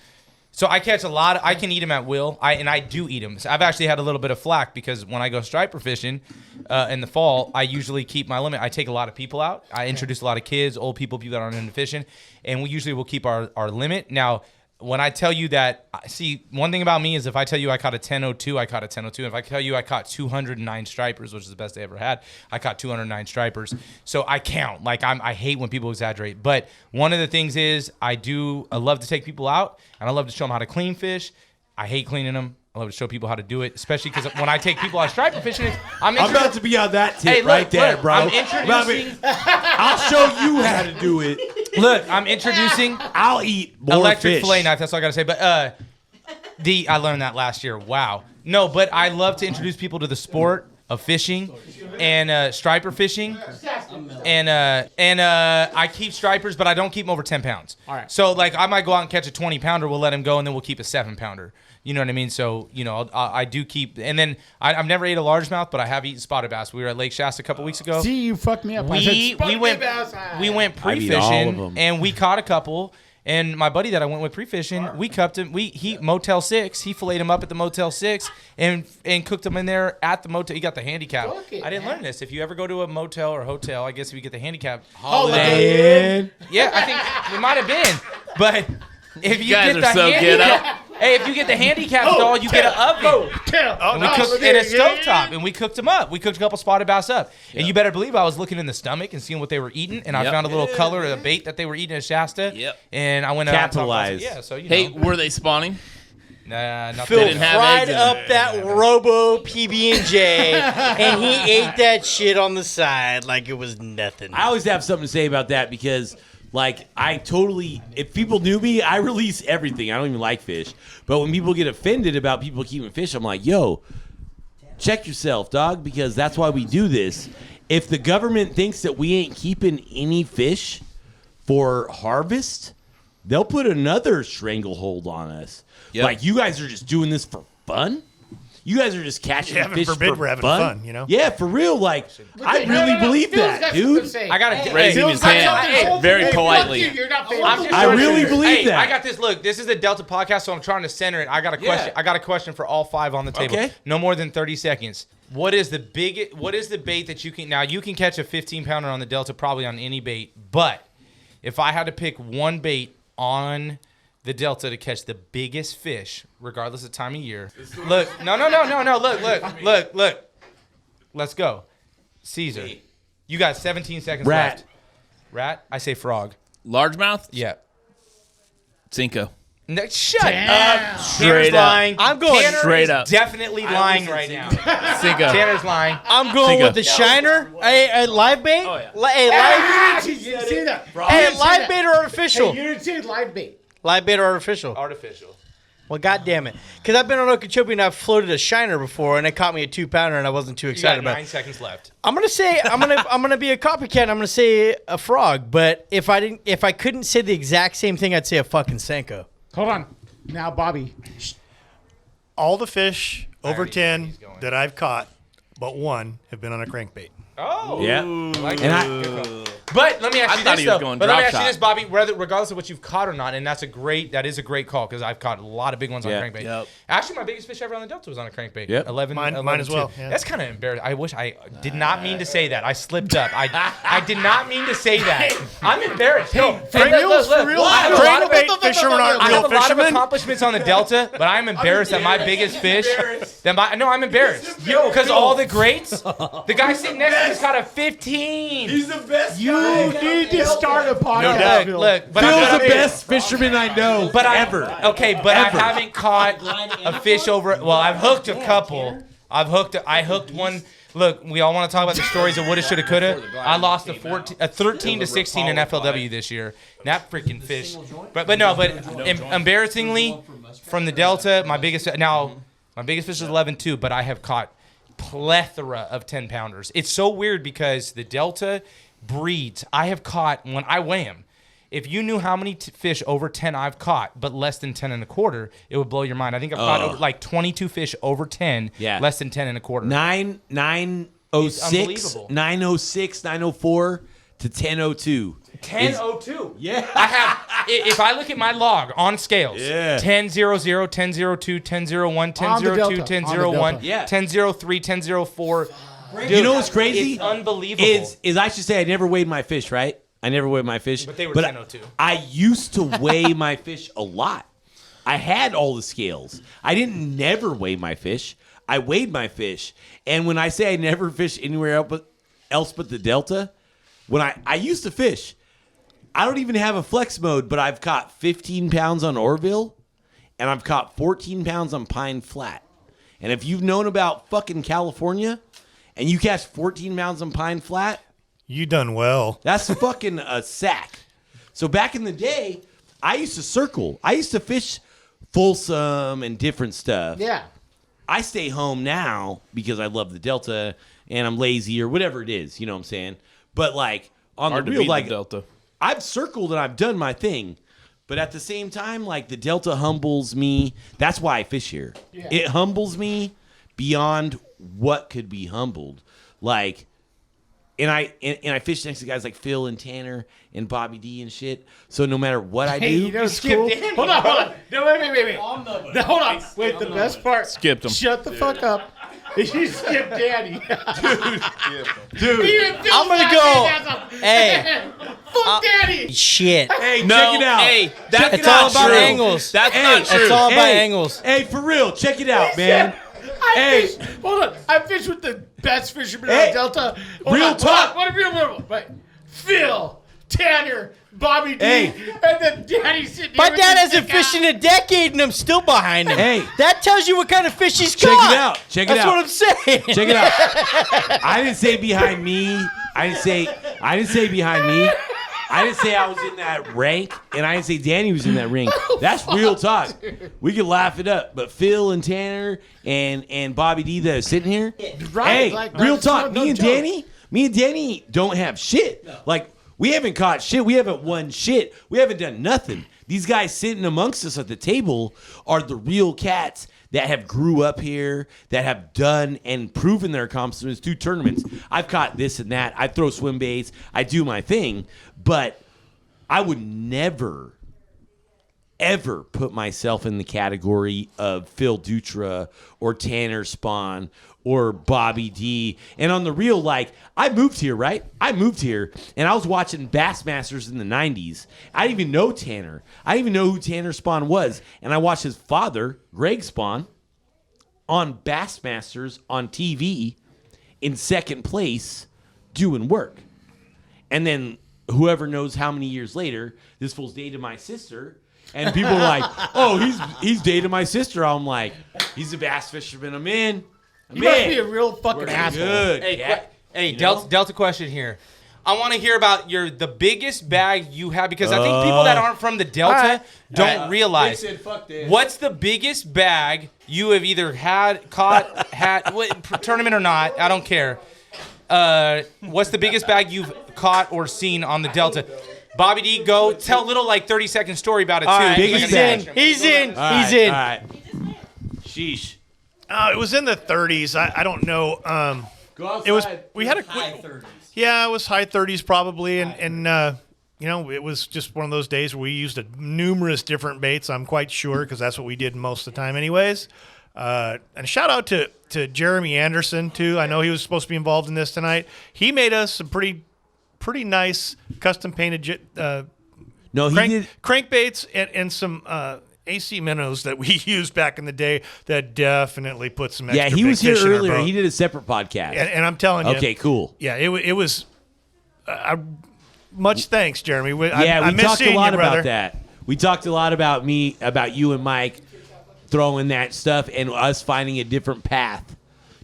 So I catch a lot. I can eat them at will. I do eat them. So I've actually had a little bit of flack because when I go striper fishing in the fall, I usually keep my limit. I take a lot of people out. I introduce a lot of kids, old people that aren't into fishing, and we usually will keep our limit. Now, when I tell you that, see, one thing about me is if I tell you I caught a 10.02, I caught a 10.02. If I tell you I caught 209 stripers, which is the best I ever had, I caught 209 stripers. So I count. Like I hate when people exaggerate. But one of the things is I love to take people out and I love to show them how to clean fish. I hate cleaning them. I love to show people how to do it, especially because when I take people out striper fishing, I'm about to be on that tip Hey, look, right there, look, bro. I'm introducing. I'll show you how to do it. Look, I'm introducing I'll eat more electric fish. fillet knife. That's all I gotta say. But I learned that last year. Wow. No, but I love to introduce people to the sport of fishing and striper fishing. And I keep stripers, but I don't keep them over 10 pounds. All right. So like I might go out and catch a 20 pounder. We'll let him go, and then we'll keep a 7-pounder. You know what I mean? So I do keep. And then I've never ate a largemouth, but I have eaten spotted bass. We were at Lake Shasta a couple weeks ago. See, you fucked me up. I said We spotted went bay bass. we went I've eaten all of pre-fishing them. and we caught a couple. And my buddy that I went with pre-fishing, we cupped him. He Motel 6. He filleted him up at the Motel 6 and cooked him in there at the motel. He got the handicap. Fuck it, I didn't learn this. If you ever go to a motel or hotel, I guess if you get the handicap, Man. yeah, I think it might have been. But if you guys get are the so ghetto. handicap, hey, if you get the handicap stall, you get an oven. And we cooked in a stovetop, and we cooked them up. We cooked a couple spotted bass up. And you better believe I was looking in the stomach and seeing what they were eating, and I Yep. found a little color of the bait that they were eating at Shasta. Yep. And I went out and talked about Capitalize. yeah, so Hey, were they spawning? nah, not Phil They didn't have fried eggs in up that Robo PB&J, and he ate that shit on the side like it was nothing. I always have something to say about that because, Like, if people knew me, I release everything. I don't even like fish. But when people get offended about people keeping fish, I'm like, yo, check yourself, dog, because that's why we do this. If the government thinks that we ain't keeping any fish for harvest, they'll put another stranglehold on us. Yep. Like, you guys are just doing this for fun? You guys are just catching fish for we're having fun, you know? Yeah, for real. Like, I really believe that, dude. I got to raising his hand very politely. I really believe that. I got this. Look, this is the Delta podcast, so I'm trying to center it. I got a question. I got a question for all 5 on the table. Okay. No more than 30 seconds. What is the bait that you can? Now you can catch a 15-pounder on the Delta probably on any bait, but if I had to pick one bait on the Delta to catch the biggest fish, regardless of time of year. Look, no. Look. Let's go. Caesar, you got 17 seconds left. Rat? I say frog. Largemouth? Yeah. Cinco. No, shut up. Straight Tanner's up. lying. I'm going Tanner straight is up. definitely lying right now. Cinco. Tanner's lying. I'm going Cinco. with the shiner. A live bait. Oh, yeah. You didn't see that. Live bait or artificial? Hey, you didn't see live bait. Live bait or artificial? Artificial. Well, goddamn it. Because I've been on Okeechobee and I've floated a shiner before, and it caught me a 2-pounder, and I wasn't too You excited got about 9 it. seconds left. I'm gonna say I'm gonna be a copycat. And I'm gonna say a frog, but if I couldn't say the exact same thing, I'd say a fucking Senko. Hold on. Now, Bobby. All the fish over already know 10 he's going. that I've caught, but one have been on a crankbait. Oh. Yeah. Like And But let me ask I you thought this, he was though. going But let me drop ask you shot. this, Bobby, regardless of what you've caught or not, and that is a great call because I've caught a lot of big ones on Yeah. crankbait. Yep. Actually, my biggest fish ever on the Delta was on a crankbait. Yep. 11, Mine 11 as well, too. yeah. That's kind of embarrassing. I wish I did not mean to say that. I slipped up. I did not mean to say that. I'm embarrassed. No, for reals, for reals. I have a lot of Crankbait fishermen aren't I real have a lot of fishermen. accomplishments on the Delta, but I'm embarrassed that my biggest fish. I'm embarrassed. Because all the greats, the guy sitting next to me has got a 15. He's the best. You need to start a podcast. Phil. Look, but Phil's I'm the best fisherman I know. But ever. I haven't caught a fish over. Well, I've hooked a couple. I hooked one. Look, we all want to talk about the stories of woulda, shoulda, coulda. I lost a 13 to 16 in FLW this year. That freaking fish. But embarrassingly, from the Delta, my biggest fish is 11 too. But I have caught plethora of 10-pounders. It's so weird because the Delta breeds. I have caught when I weigh them. If you knew how many fish over 10 I've caught, but less than 10 and a quarter, it would blow your mind. I think I've caught over, like 22 fish over 10, less than 10 and a quarter. 906, unbelievable. 906, 904 to 1002. 1002. Yeah. I have. If I look at my log on scales, Yeah. 1000, 1002, 1001, 1002, Delta. 1001, Yeah. 1003, 1004. Dude, You know what's crazy? It's unbelievable. Is I should say I never weighed my fish, right? I never weighed my fish. But they were 1002. I used to weigh my fish a lot. I had all the scales. I didn't never weigh my fish. I weighed my fish. And when I say I never fish anywhere else but the Delta, when I used to fish, I don't even have a flex mode, but I've caught 15 pounds on Orville, and I've caught 14 pounds on Pine Flat. And if you've known about fucking California, and you catch 14 pounds on Pine Flat, You done well. that's fucking a sack. So back in the day, I used to circle. I used to fish Folsom and different stuff. Yeah. I stay home now because I love the Delta and I'm lazy or whatever it is. You know what I'm saying? But like on Hard the to real, beat like the Delta. I've circled and I've done my thing. But at the same time, like the Delta humbles me. That's why I fish here. Yeah. It humbles me beyond what could be humbled. Like, and I fish next to guys like Phil and Tanner and Bobby D and shit. So no matter what I do, Hey, you know what's cool? Hold on. No, wait. No, hold on. Wait, the best part. Skipped him. Shut the fuck up. You skipped Daddy. dude. I'm gonna go. Hey, Fuck Daddy. shit. Hey, No, check it out. hey, that's It's all about true. angles. That's Hey, not true. It's all about Hey, angles. Hey, for real, check it out, man. I Hey. fish. Hold on. I fish with the best fisherman Hey. on Delta. Real talk. What a real. But Phil, Tanner, Bobby D, Hey. and then Daddy sitting My here with dad his hasn't dick out. fished in a decade, and I'm still behind him. Hey. That tells you what kind of fish he's Check caught. it out. Check it That's out. what I'm saying. Check it out. I didn't say behind me. I didn't say behind me. I didn't say I was in that rank, and I didn't say Danny was in that ring. That's real talk. We can laugh it up, but Phil and Tanner and Bobby D that are sitting here, Right, hey, like, real it's talk. no Me and joke. Danny don't have shit. Like, we haven't caught shit. We haven't won shit. We haven't done nothing. These guys sitting amongst us at the table are the real cats that have grew up here, that have done and proven their accomplishments through tournaments. I've caught this and that. I throw swim baits. I do my thing. But I would never, ever put myself in the category of Phil Dutra or Tanner Spohn or Bobby D. And on the real, like, I moved here, right? I moved here, and I was watching Bassmasters in the 90s. I didn't even know Tanner. I didn't even know who Tanner Spohn was. And I watched his father, Greg Spohn, on Bassmasters on TV in second place doing work. And then whoever knows how many years later, this fool's dated my sister. And people are like, oh, he's dated my sister. I'm like, he's a bass fisherman. I'm in. You must be a real fucking asshole. Good. Hey, yeah. hey, You know? Delta question here. I want to hear about the biggest bag you have, because I think people that aren't from the Delta don't realize. They said, fuck this. What's the biggest bag you have either caught, tournament or not? I don't care. What's the biggest bag you've caught or seen on the Delta? Bobby D, go tell a little 30-second story about it too. right, biggest bag. He's in. All He's in. All right. Sheesh. It was in the 30s. I don't know. Go outside. It was. We had a High 30s. Yeah, it was high 30s probably, and you know, it was just one of those days where we used numerous different baits. I'm quite sure, because that's what we did most of the time, anyways. And a shout out to Jeremy Anderson too. I know he was supposed to be involved in this tonight. He made us some pretty nice custom painted No, he did. crankbaits and some AC minnows that we used back in the day that definitely put some extra Yeah, he big was here fish in our earlier. boat. He did a separate podcast. And I'm telling you. Okay, cool. Yeah, it was. Much thanks, Jeremy. Yeah, I we miss talked a seeing lot you, brother. about that. We talked a lot about you and Mike throwing that stuff and us finding a different path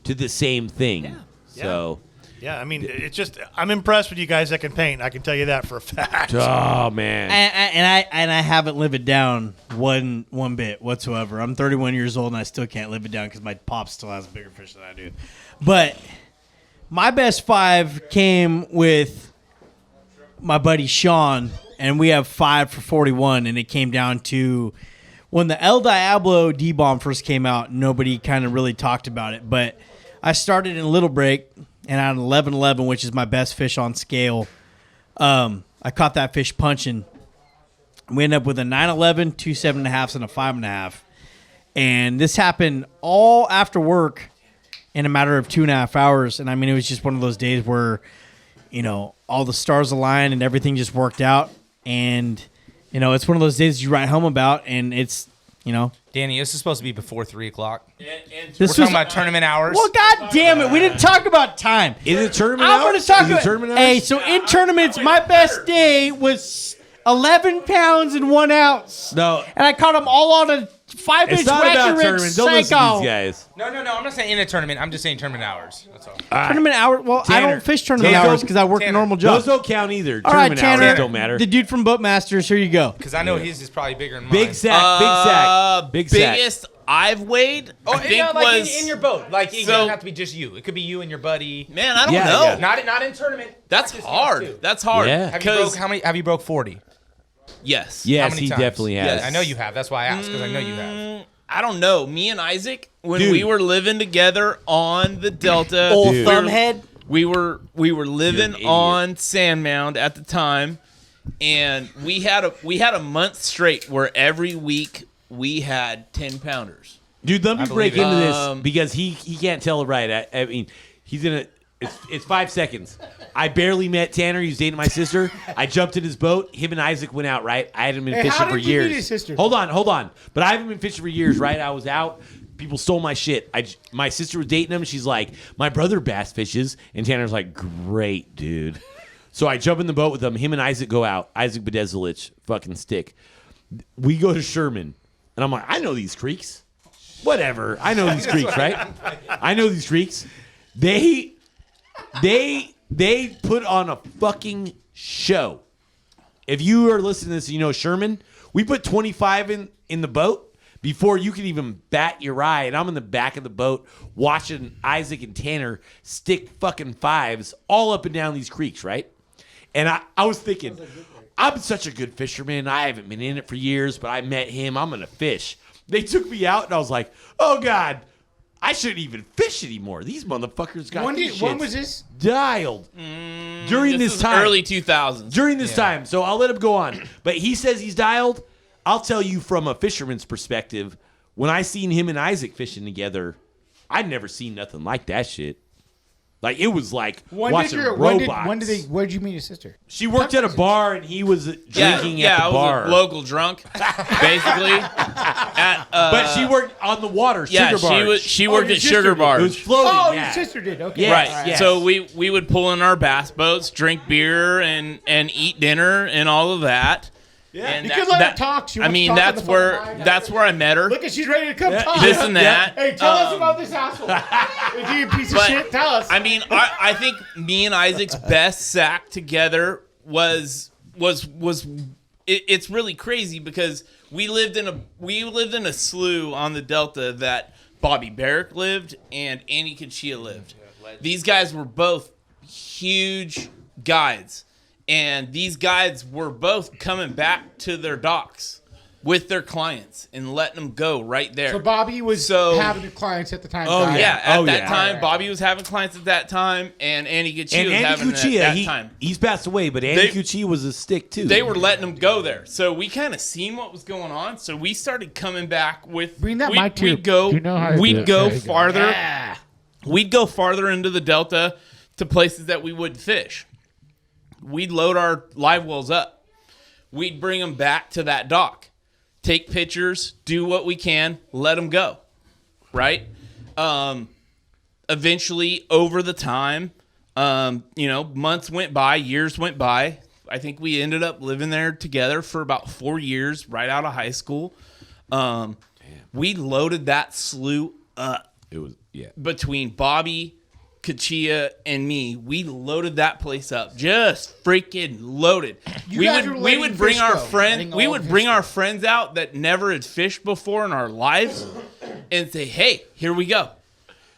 to the same thing. So, Yeah, I mean, it's just I'm impressed with you guys that can paint. I can tell you that for a fact. oh man, And I haven't lived it down one bit whatsoever. I'm 31 years old and I still can't live it down because my pop still has bigger fish than I do. But my best 5 came with my buddy Sean, and we have 5 for 41, and it came down to when the El Diablo D-bomb first came out, nobody kind of really talked about it, but I started in Little Break, and on 11-11, which is my best fish on scale, I caught that fish punching. We ended up with a 9-11, 2 7.5s, and a 5.5. And this happened all after work in a matter of 2.5 hours. And I mean, it was just one of those days where, you know, all the stars aligned and everything just worked out. And, you know, it's one of those days you write home about, and it's, you know. Danny, this is supposed to be before 3 o'clock. This We're was, talking about tournament hours. well, God damn it. We didn't talk about time. is it tournament I'm hours? going to talk Is it about. tournament Hey, hours? so in tournaments, my best day was 11 pounds and 1 ounce. No, And I caught them all on a 5-inch it's not about wacky rig tournaments. Don't listen to Psycho. these guys. No, I'm not saying in a tournament. I'm just saying tournament hours. That's all. Tournament hour. Well, I Tanner. don't fish tournament Tanner. hours because I work a Tanner. normal job. Those don't count either. All right, Tournament Tanner. hours don't matter. The dude from Boatmasters. Here you go. Because I know his is probably bigger than mine. Big sack, big sack. Biggest I've weighed, Oh, I think yeah, like was in your boat. Like it So- doesn't have to be just you. It could be you and your buddy. man. I don't Yeah, know. yeah. Not in tournament. That's practice hard. games, too. That's hard. Yeah. Have you broke 'Cause- how many? Have you broke 40? Yes. Yes, many he times? definitely has. Yes. I know you have. That's why I asked, because I know you have. I don't know. Me and Isaac, when Dude. we were living together on the Delta, Old Dude. thumbhead. we were living idiot. on Sandmound at the time, and we had a month straight where every week we had 10-pounders. Dude, let me break believe into it. this because he can't tell it right. I mean, he's gonna. It's 5 seconds. I barely met Tanner. He was dating my sister. I jumped in his boat. Him and Isaac went out. Right. I hadn't been Hey, fishing how for did you years. meet his sister? Hold on. But I haven't been fishing for years. Right. I was out. People stole my shit. My sister was dating him. She's like, my brother bass fishes, and Tanner's like, great, dude. So I jump in the boat with him. Him and Isaac go out. Isaac Bedezelich, fucking stick. We go to Sherman, and I'm like, I know these creeks. Whatever. I know these creeks, right? I know these creeks. They put on a fucking show. if you are listening to this, you know Sherman. We put 25 in the boat before you can even bat your eye, and I'm in the back of the boat watching Isaac and Tanner stick fucking fives all up and down these creeks, right? And I was thinking, I'm such a good fisherman. I haven't been in it for years, but I met him. I'm gonna fish. They took me out, and I was like, oh God. I shouldn't even fish anymore. These motherfuckers got when was this? Dialed during this time. Early 2000s. During this time. So I'll let him go on. But he says he's dialed. I'll tell you from a fisherman's perspective, when I seen him and Isaac fishing together, I'd never seen nothing like that shit. Like, it was like watching robots. Where did you meet his sister? She worked at a bar, and he was drinking at the bar. I was a local drunk, basically. But she worked on the water, sugar bar. She worked at sugar bars. It was floating. Oh, yeah. your sister did. Okay. Yes, Right. yes. So we would pull in our bass boats, drink beer, and eat dinner and all of that. Yeah. And You could let her talk. She wants to talk on that's the phone where live. that's where I met her. Look at she's ready to come talk. This and that. Hey, tell us about this asshole. If you a piece of But, shit, tell us. I mean, I think me and Isaac's best sack together was it's really crazy because we lived in a slough on the Delta that Bobby Barrick lived and Andy Kachia lived. These guys were both huge guides, and these guides were both coming back to their docks with their clients and letting them go right there. So Bobby was having clients at the time. Oh, died. Yeah, at that yeah. time, Bobby was having clients at that time, and Andy Kachia And was Andy having Cuccia, at that time. he's passed away, but Andy Cuccia was a stick too. They were letting them go there, so we kind of seen what was going on. So we started coming back with. Bring that mic to We'd go. you know how to do We'd it. go There you go. farther. Yeah. We'd go farther into the Delta to places that we wouldn't fish. We'd load our live wells up. We'd bring them back to that dock. Take pictures, do what we can, let them go, right? Eventually, over the time, months went by, years went by. I think we ended up living there together for about 4 years, right out of high school. We loaded that slough up. It was Between Bobby, Kachia, and me, we loaded that place up, just freaking loaded. We would bring our friends out that never had fished before in our lives, and say, "Hey, here we go,"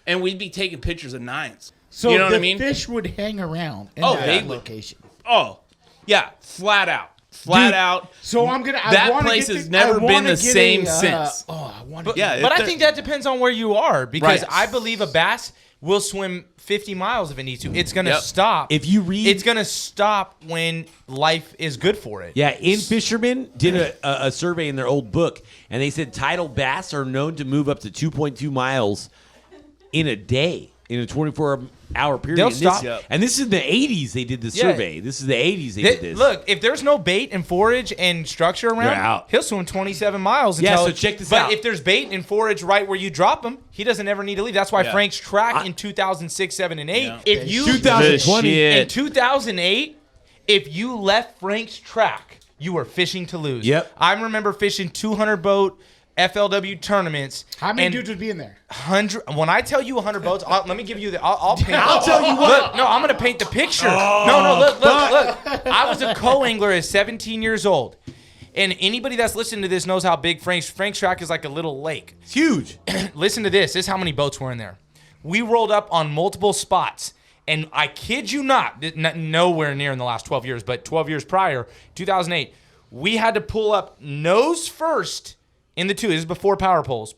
and we'd be taking pictures of nines. So you know what I the mean? fish would hang around in Oh, that they would. location. Oh, yeah, flat out. So I'm gonna. That place has never been the same since. I want But, to. Yeah, but I think that depends on where you are because Right. I believe a bass will swim 50 miles if it needs to. It's going to Yep. stop. If you read, It's going to stop when life is good for it. Yeah, In Fisherman did a survey in their old book, and they said tidal bass are known to move up to 2.2 miles in a day, in a 24-hour period. They'll And stop. This, and this is in the 80s they did the survey. This is the 80s they did this. Look, if there's no bait and forage and structure They're around, out. he'll swim 27 miles. Yeah, until, so check this but out. if there's bait and forage right where you drop him, he doesn't ever need to leave. That's why Yeah. Frank's track in 2006, 7, and 8. Yeah. If you 2020 in 2008, if you left Frank's track, you were fishing to lose. Yep. I remember fishing 200 boat FLW tournaments. How many and dudes would be in there? 100. When I tell you 100 boats, let me give you the. I'll paint. I'll tell you what. Look, no, I'm gonna paint the picture. No, look. I was a co-angler at 17 years old, and anybody that's listening to this knows how big Frank's track is, like a little lake. It's huge. Listen to this. This is how many boats were in there. We rolled up on multiple spots, and I kid you not, nowhere near in the last 12 years, but 12 years prior, 2008, we had to pull up nose first in the two. This is before power poles.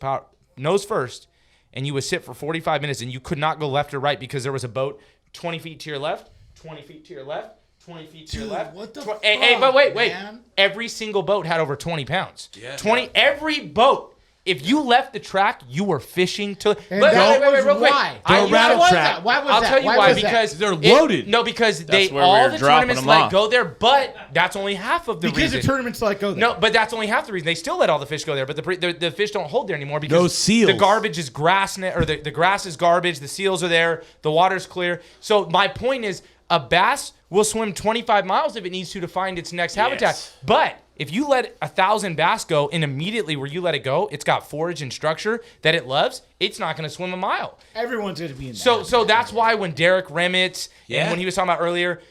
Nose first, and you would sit for 45 minutes, and you could not go left or right because there was a boat 20 feet to your left, 20 feet to your left, 20 feet to your left. what the Hey, but wait. man? Every single boat had over 20 pounds. Yeah. 20. Every boat. If you left the track, you were fishing to. And Wait, that real was quick. why. They're You know rattle what? trap. Why was I'll that? tell you Why why. was that? Because They're loaded. No, because That's where we all were the dropping tournaments them let off. go there, but that's only half of the Because reason. the tournaments like go there. No, but that's only half the reason. They still let all the fish go there, but the fish don't hold there anymore because No seals. the garbage is grass, or the grass is garbage. The seals are there. The water's clear. So my point is, A bass will swim 25 miles if it needs to find its next habitat. Yes. But if you let 1,000 bass go and immediately where you let it go, it's got forage and structure that it loves, it's not going to swim a mile. Everyone's going to be in that. So that's why when Derek Remitz and when he was talking about earlier,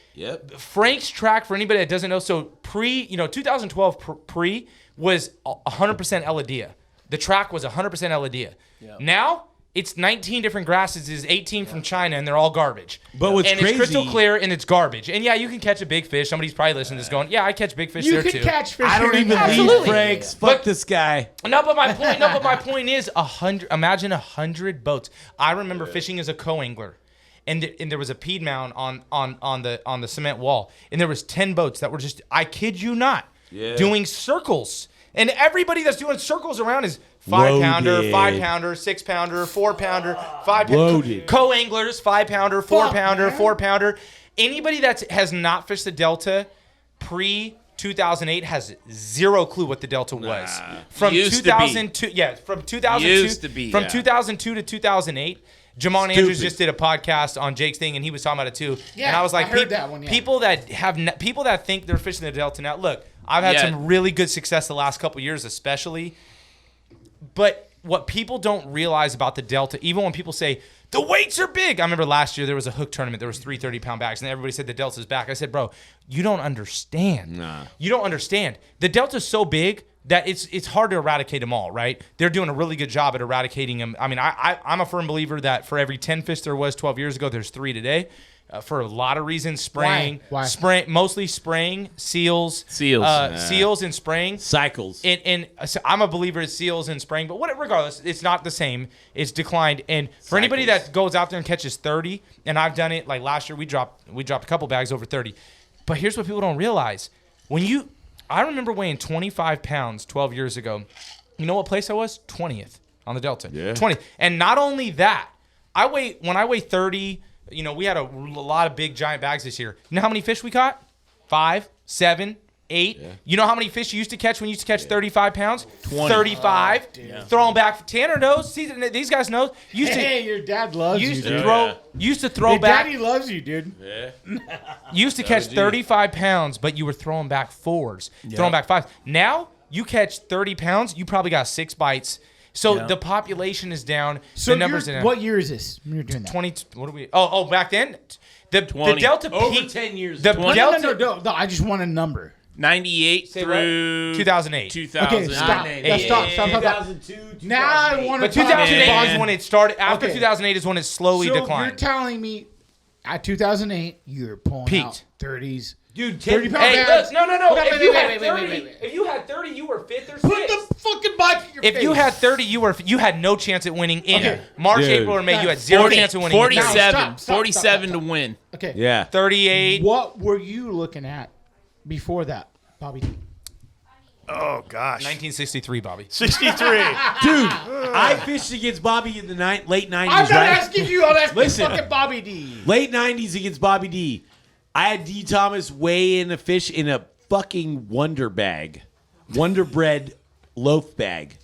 Frank's track, for anybody that doesn't know, so 2012 pre was 100% Eladia. The track was 100% Eladia. Now it's 19 different grasses, 18 from China, and they're all garbage. But what's and crazy, it's crystal clear and it's garbage. And yeah, you can catch a big fish. Somebody's probably listening to this going, yeah, I catch big fish there too. You can catch fish. I don't even leave Frank's. Fuck this guy. No, but my point is 100. Imagine 100 boats. I remember fishing as a co-angler, and there was a peat mound on the cement wall, and there was 10 boats that were just, I kid you not, doing circles, and everybody that's doing circles around is 5-pounder, 5-pounder, 6-pounder, 4-pounder, 5-pounder. Co-anglers, 5-pounder, 4-pounder, 4-pounder. Anybody that has not fished the Delta pre-2008 has zero clue what the Delta was. From 2002, from 2002, from 2002 to 2008. Jamon Andrews just did a podcast on Jake's thing, and he was talking about it too. Yeah, and I was like, I heard that one, people that think they're fishing the Delta now. Look, I've had some really good success the last couple of years, especially. But what people don't realize about the Delta, even when people say the weights are big. I remember last year there was a hook tournament. There was 3 30-pound bags, and everybody said the Delta's back. I said, bro, you don't understand. You don't understand. The Delta's so big that it's hard to eradicate them all, right? They're doing a really good job at eradicating them. I mean, I'm a firm believer that for every 10 fish there was 12 years ago, there's 3 today. For a lot of reasons, spraying, mostly spraying, seals and spraying. Cycles. And so I'm a believer in seals and spraying, but regardless, it's not the same. It's declined. And for anybody that goes out there and catches 30, and I've done it, like last year we dropped a couple bags over 30. But here's what people don't realize. I remember weighing 25 pounds 12 years ago. You know what place I was? 20th on the Delta. 20th. And not only that, when I weigh 30, we had a lot of big giant bags this year. You know how many fish we caught? 5, 7, 8. Yeah. You know how many fish you used to catch when you used to catch 35 pounds? 20. 35. Throw them back. Tanner knows. See, these guys know. Your dad loves you. Used to throw back. Daddy loves you, dude. Yeah. Used to catch 35 pounds, but you were throwing back 4s. Throwing back 5s. Now, you catch 30 pounds, you probably got 6 bites. So the population is down. So the numbers are down. What year is this? You're doing that. 20. What are we? Oh, back then, the Delta peaked over 10 years. No. I just want a number. 98 through 2008. 2008. Okay, stop. Stop. 2002. Now I want to. But 2008 is when it started. After 2008 is when it slowly declined. So you're telling me, at 2008, you're pulling out 30s. Dude, 30 pound hey, bags. No. Okay, If you had 30, you were 5th or 6th. Put the fucking bike in your face. If you had 30, you had no chance at winning in March, April, or May. You had 0 chance at winning. 47. 47 to win. Okay. Yeah. 38. What were you looking at before that, Bobby? Oh, gosh. 1963, Bobby. 63. Dude, I fished against Bobby in the late 90s, I'm not asking you. I'm asking Listen. fucking Bobby D. Late 90s against Bobby D. I had D. Thomas weigh in a fish in a fucking Wonder Bread loaf bag.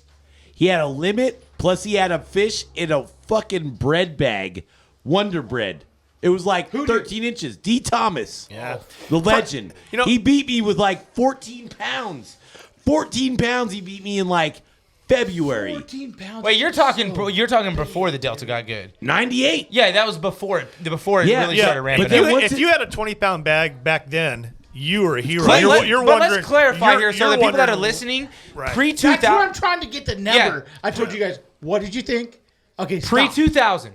He had a limit, plus he had a fish in a fucking bread bag, Wonder Bread. It was like 13 inches. D. Thomas, the legend. He beat me with like 14 pounds. 14 pounds he beat me in like February. 14 pounds. Wait, you're talking before the Delta got good. 98. Yeah, that was before it really started ramping up. If you had a 20-pound bag back then, you were a hero. But let's clarify here so the people that are listening, pre-2000. That's what I'm trying to get the number. Yeah. I told you guys, what did you think? Okay, stop. Pre-2000.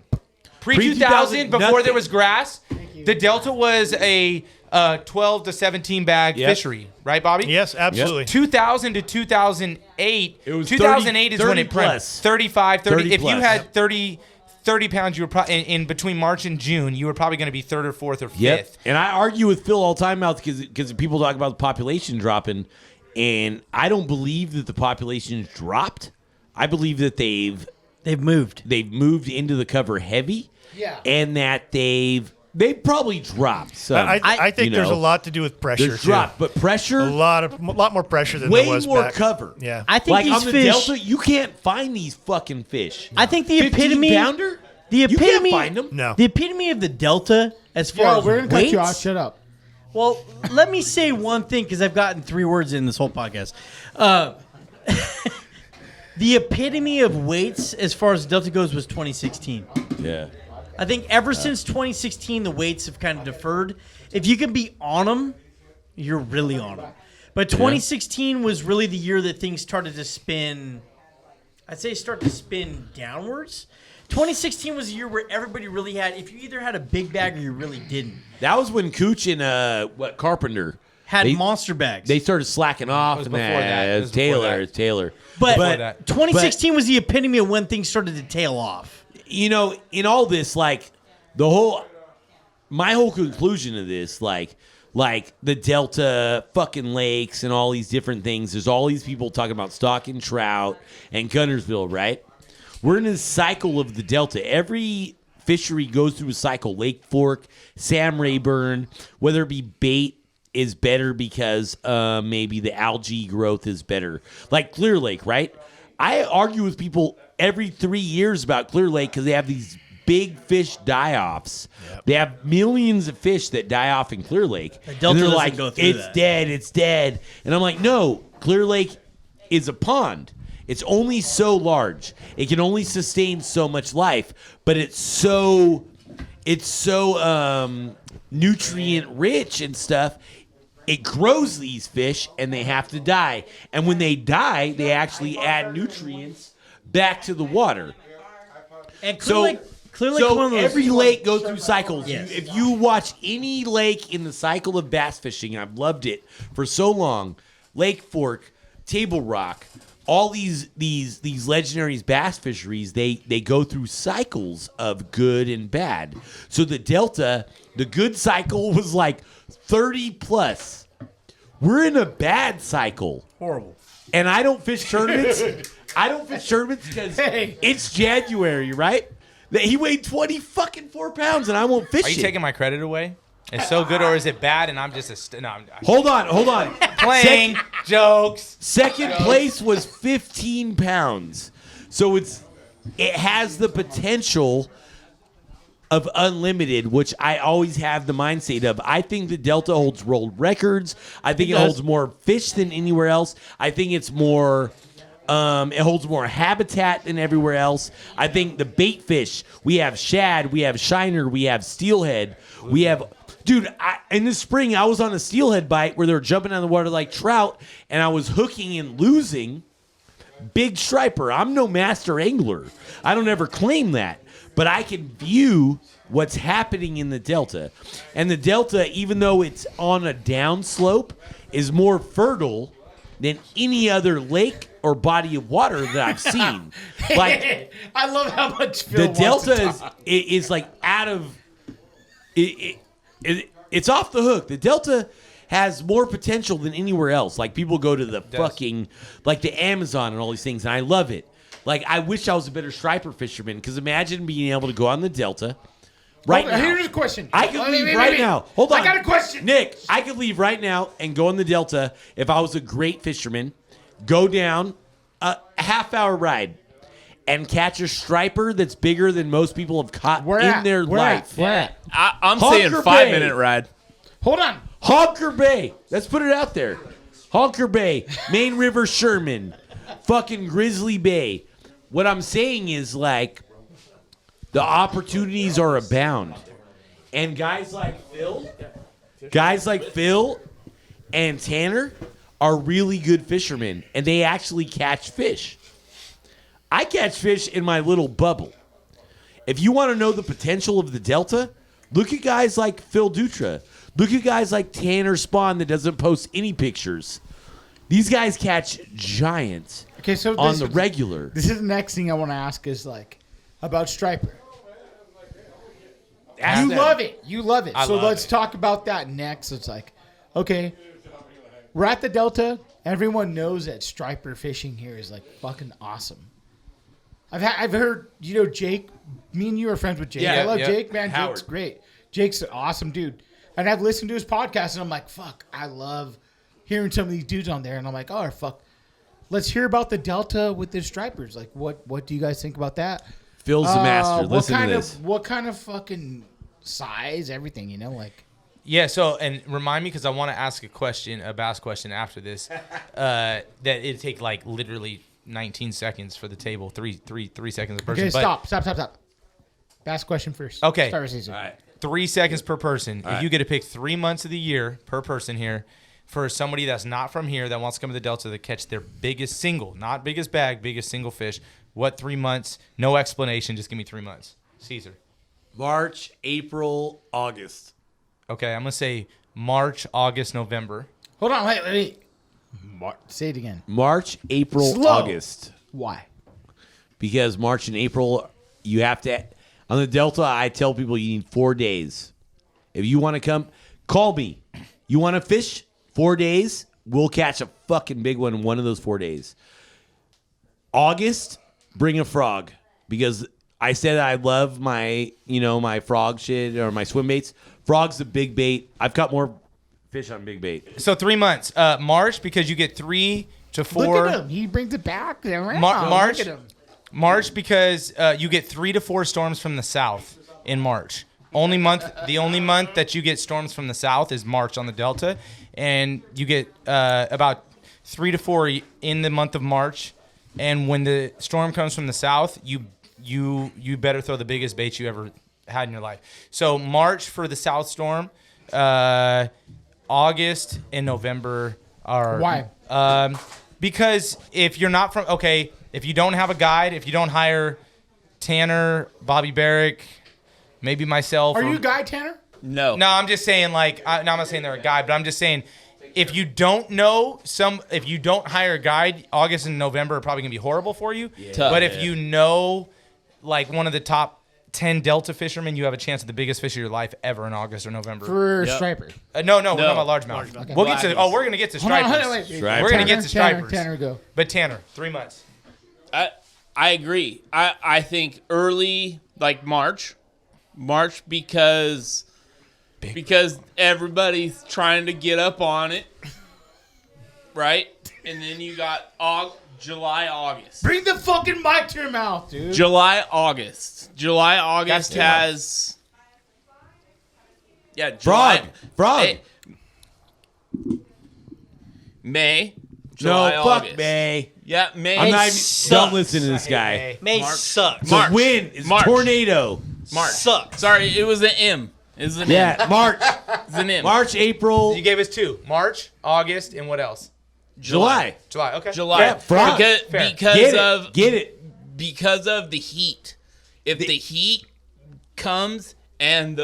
Pre-2000, before there was grass, the Delta was a 12 to 17 bag fishery, right, Bobby? Yes, absolutely. Yep. 2000 to 2008. It was 2008 is when it plus. 35, 30. 30 if plus. you had 30 pounds, you were probably in between March and June, you were probably going to be 3rd or 4th or 5th. Yep. And I argue with Phil all the time out because people talk about the population dropping, and I don't believe that the population's dropped. I believe that they've moved. They've moved into the cover heavy. Yeah. And that they've probably dropped some. I think there's a lot to do with pressure. There's dropped, but pressure. A lot more pressure than way there was more back. cover. Yeah. I think like these on the fish. Delta, you can't find these fucking fish. I think the epitome. 15-pounder? The You can't epitome, find them. No. The epitome of the Delta, as far Yo, as we're gonna cut you off. weights. Shut up. Well, let me say one thing because I've gotten 3 words in this whole podcast. The epitome of weights, as far as Delta goes, was 2016. Yeah. I think ever since 2016, the weights have kind of deferred. If you can be on them, you're really on them. But 2016 was really the year that things started to spin. I'd say start to spin downwards. 2016 was a year where everybody really had. If you either had a big bag or you really didn't, That was when Cooch and Carpenter had They- monster bags. they started slacking off. It was And before that. It It was was before Taylor. that. It's Taylor. but that. 2016 was the epitome of when things started to tail off. You know, in all this, like my whole conclusion of this, like the Delta fucking lakes and all these different things. There's all these people talking about stock and trout and Guntersville, right? We're in this cycle of the Delta. Every fishery goes through a cycle. Lake Fork, Sam Rayburn, whether it be bait is better because maybe the algae growth is better. Like Clear Lake, right? I argue with people every 3 years about Clear Lake because they have these big fish die-offs. They have millions of fish that die off in Clear Lake. Delta and they're doesn't like, go through it's that. dead, it's dead. And I'm like, no, Clear Lake is a pond. It's only so large. It can only sustain so much life, but it's so nutrient rich and stuff. It grows these fish and they have to die. And when they die, they actually add nutrients back to the water. And So, Clear Lake one of those- every lake goes through cycles. Yes. If you watch any lake in the cycle of bass fishing, I've loved it for so long. Lake Fork, Table Rock, all these legendary bass fisheries, they go through cycles of good and bad. So the Delta, the good cycle was like 30 plus. We're in a bad cycle. horrible. And I don't fish tournaments. I don't fish tournaments because it's January, right? That he weighed 24 pounds and I won't fish Are you it. taking my credit away? It's so good, or is it bad? And I'm just no. I'm Hold on. playing jokes. Second place was 15 pounds. So it has the potential of unlimited, which I always have the mindset of. I think the Delta holds world records. I think it holds more fish than anywhere else. I think it's more. It holds more habitat than everywhere else. I think the bait fish. We have shad. We have shiner. We have steelhead. We have. Dude, in the spring, I was on a steelhead bite where they were jumping out of the water like trout, and I was hooking and losing big striper. I'm no master angler. I don't ever claim that. But I can view what's happening in the Delta. And the Delta, even though it's on a downslope, is more fertile than any other lake or body of water that I've seen. Like I love how much Phil the Delta is like out of it's off the hook. The Delta has more potential than anywhere else. Like people go to the fucking like the Amazon and all these things, and I love it. Like I wish I was a better striper fisherman because imagine being able to go on the Delta right now. Here's a question. I could leave right now. Hold on. I got a question. Nick, I could leave right now and go on the Delta if I was a great fisherman, go down a half-hour ride and catch a striper that's bigger than most people have caught in their life. Where at? I'm Honker saying Bay. 5-minute ride. Hold on. Honker Bay. Let's put it out there. Honker Bay, Main River Sherman, fucking Grizzly Bay. What I'm saying is like the opportunities are abound. And guys like Phil and Tanner are really good fishermen, and they actually catch fish. I catch fish in my little bubble. If you want to know the potential of the Delta, look at guys like Phil Dutra. Look at guys like Tanner Spohn that doesn't post any pictures. These guys catch giants on the regular. This is the next thing I want to ask is like about striper. You love it. You love it. So let's talk about that next. It's like, okay, we're at the Delta. Everyone knows that striper fishing here is like fucking awesome. I've heard, Jake, me and you are friends with Jake. I love Jake, man. Howard. Jake's great. Jake's an awesome dude. And I've listened to his podcast and I'm like, fuck, I love hearing some of these dudes on there. And I'm like, oh, fuck. Let's hear about the Delta with the stripers. Like, what do you guys think about that? Phil's the master. Listen to this. What kind of fucking size? Everything, like. Yeah. So, and remind me because I want to ask a bass question after this. That it'd take like literally 19 seconds for the table. Three seconds per person. Okay, stop. Bass question first. Okay. Start with Caesar. All right. 3 seconds per person. All if right. you get to pick 3 months of the year per person here, for somebody that's not from here that wants to come to the Delta to catch their biggest single, not biggest bag, biggest single fish. What 3 months? No explanation. Just give me 3 months. Caesar. March, April, August. Okay, I'm gonna say March, August, November. Hold on, wait. Say it again. March, April, Slow. August. Why? Because March and April, you have to. On the Delta, I tell people you need 4 days. If you want to come, call me. You want to fish? 4 days, we'll catch a fucking big one in one of those 4 days. August, bring a frog. Because I said I love my, my frog shit or my swim baits. Frog's the big bait. I've caught more fish on big bait. So 3 months. March because you get 3 to 4. Look at him. He brings it back around. March. Look at him. March because you get 3 to 4 storms from the south in March. The only month that you get storms from the south is March on the Delta, and you get about 3 to 4 in the month of March. And when the storm comes from the south, you better throw the biggest bait you ever had in your life. So March for the south storm, August and November are why? Because if you're not from if you don't have a guide, if you don't hire Tanner, Bobby Barrick, maybe myself. Are you a guy, Tanner? No. No, I'm just saying I'm not saying they're a guide, but I'm just saying if you don't hire a guide, August and November are probably gonna be horrible for you. Tough. But if you know like one of the top 10 Delta fishermen, you have a chance at the biggest fish of your life ever in August or November. For striper. No, we're talking about largemouth. Okay. We'll get to. We're gonna get to Hold on, stripers. wait. We're gonna get to stripers. Tanner, go. But Tanner, 3 months. I agree. I think early, like March because everybody's trying to get up on it, right? And then you got July, August. Bring the fucking mic to your mouth, dude. July, August That's too has. Yeah, July. Frog. May. July, No, August. fuck May. Yeah, May. I'm not even, sucks. don't listen to this guy. May March. sucks. It's a wind. It's a tornado. March. Sucks. Sorry, it was an M. It was an M. Yeah, March. It's an M. March, April, You gave us 2. March, August, and what else? July. July. Okay. July. Yeah, frog. Fair. Get it. Because of the heat. If the heat comes and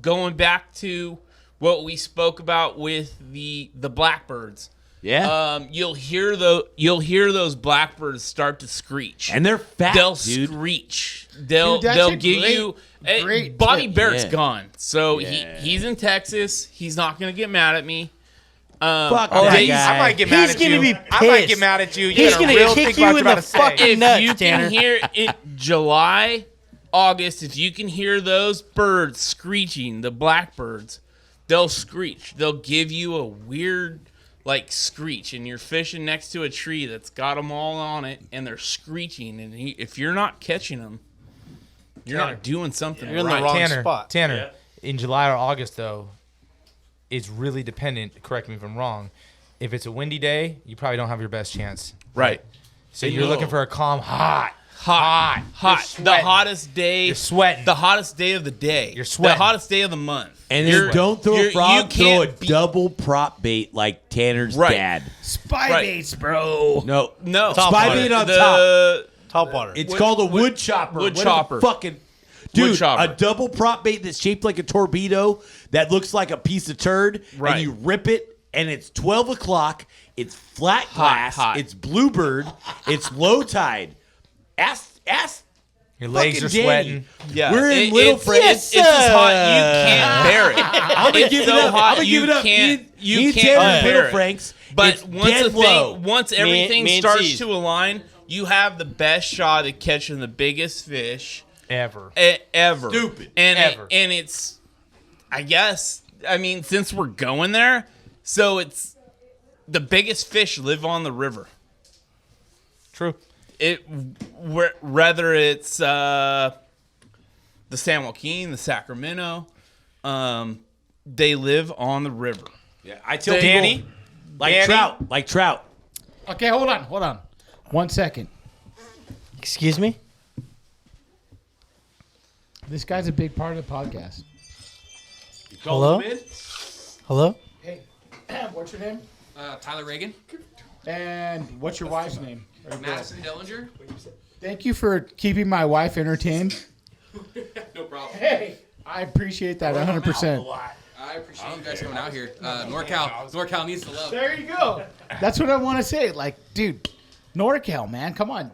going back to what we spoke about with the blackbirds. Yeah. You'll hear those blackbirds start to screech. And they're fat, They'll dude. screech. They'll Dude, that's a give great- you great Bobby tip. Barrett's Yeah. gone. So Yeah. he's in Texas. He's not gonna get mad at me. Fuck oh, that he's- guy. I might get mad He's at you. gonna be I might pissed. get mad at you. You He's better gonna real kick think you about what in you're the about to say. fucking If nuts, you Tanner. can hear it, July, August, if you can hear those birds screeching, the blackbirds, they'll screech. They'll give you a weird screech, and you're fishing next to a tree that's got them all on it, and they're screeching. And if you're not catching them, you're not doing something You're in right. the wrong Tanner, spot. Tanner, in July or August though, it's really dependent. Correct me if I'm wrong. If it's a windy day, you probably don't have your best chance. Right. So you're looking for a calm, hot. You're The sweating. hottest day. You're sweating. The hottest day of the day. You're sweating. The hottest day of the month. And You're- then don't throw a you're- frog, you throw a can't be- double prop bait like Tanner's Right. dad. Spy Right. baits, bro. No. No. Spy water. bait on the, top. Top water. It's called a wood chopper. wood What is chopper. the fucking dude, chopper. a double prop bait that's shaped like a torpedo that looks like a piece of turd, Right. and you rip it, and it's 12 o'clock. It's flat glass. hot. It's bluebird. It's low tide. Ask. Your legs fucking are Danny. sweating. Yeah. We're in Little It's as hot you can't bear it. I'm gonna It's give it so up. hot I'm gonna you give it up. can't- Me you and can't Tanner and bear Little it. Franks. But it's once low. everything me and starts C's. to align, you have the best shot at catching the biggest fish Ever. ever. Stupid. And Ever. it's, I mean, since we're going there, so it's the biggest fish live on the river. True. whether it's the San Joaquin, the Sacramento, they live on the river. Yeah, I tell Danny, people, like trout. Okay, hold on. 1 second. Excuse me? This guy's a big part of the podcast. Hello? Hello? Hey, what's your name? Tyler Reagan. And what's your wife's name? Madison Dellinger. Thank you for keeping my wife entertained. No problem. Hey, I appreciate that 100%. I appreciate you guys coming out here. NorCal needs the love. There you go. That's what I want to say. Like, dude, NorCal, man, come on.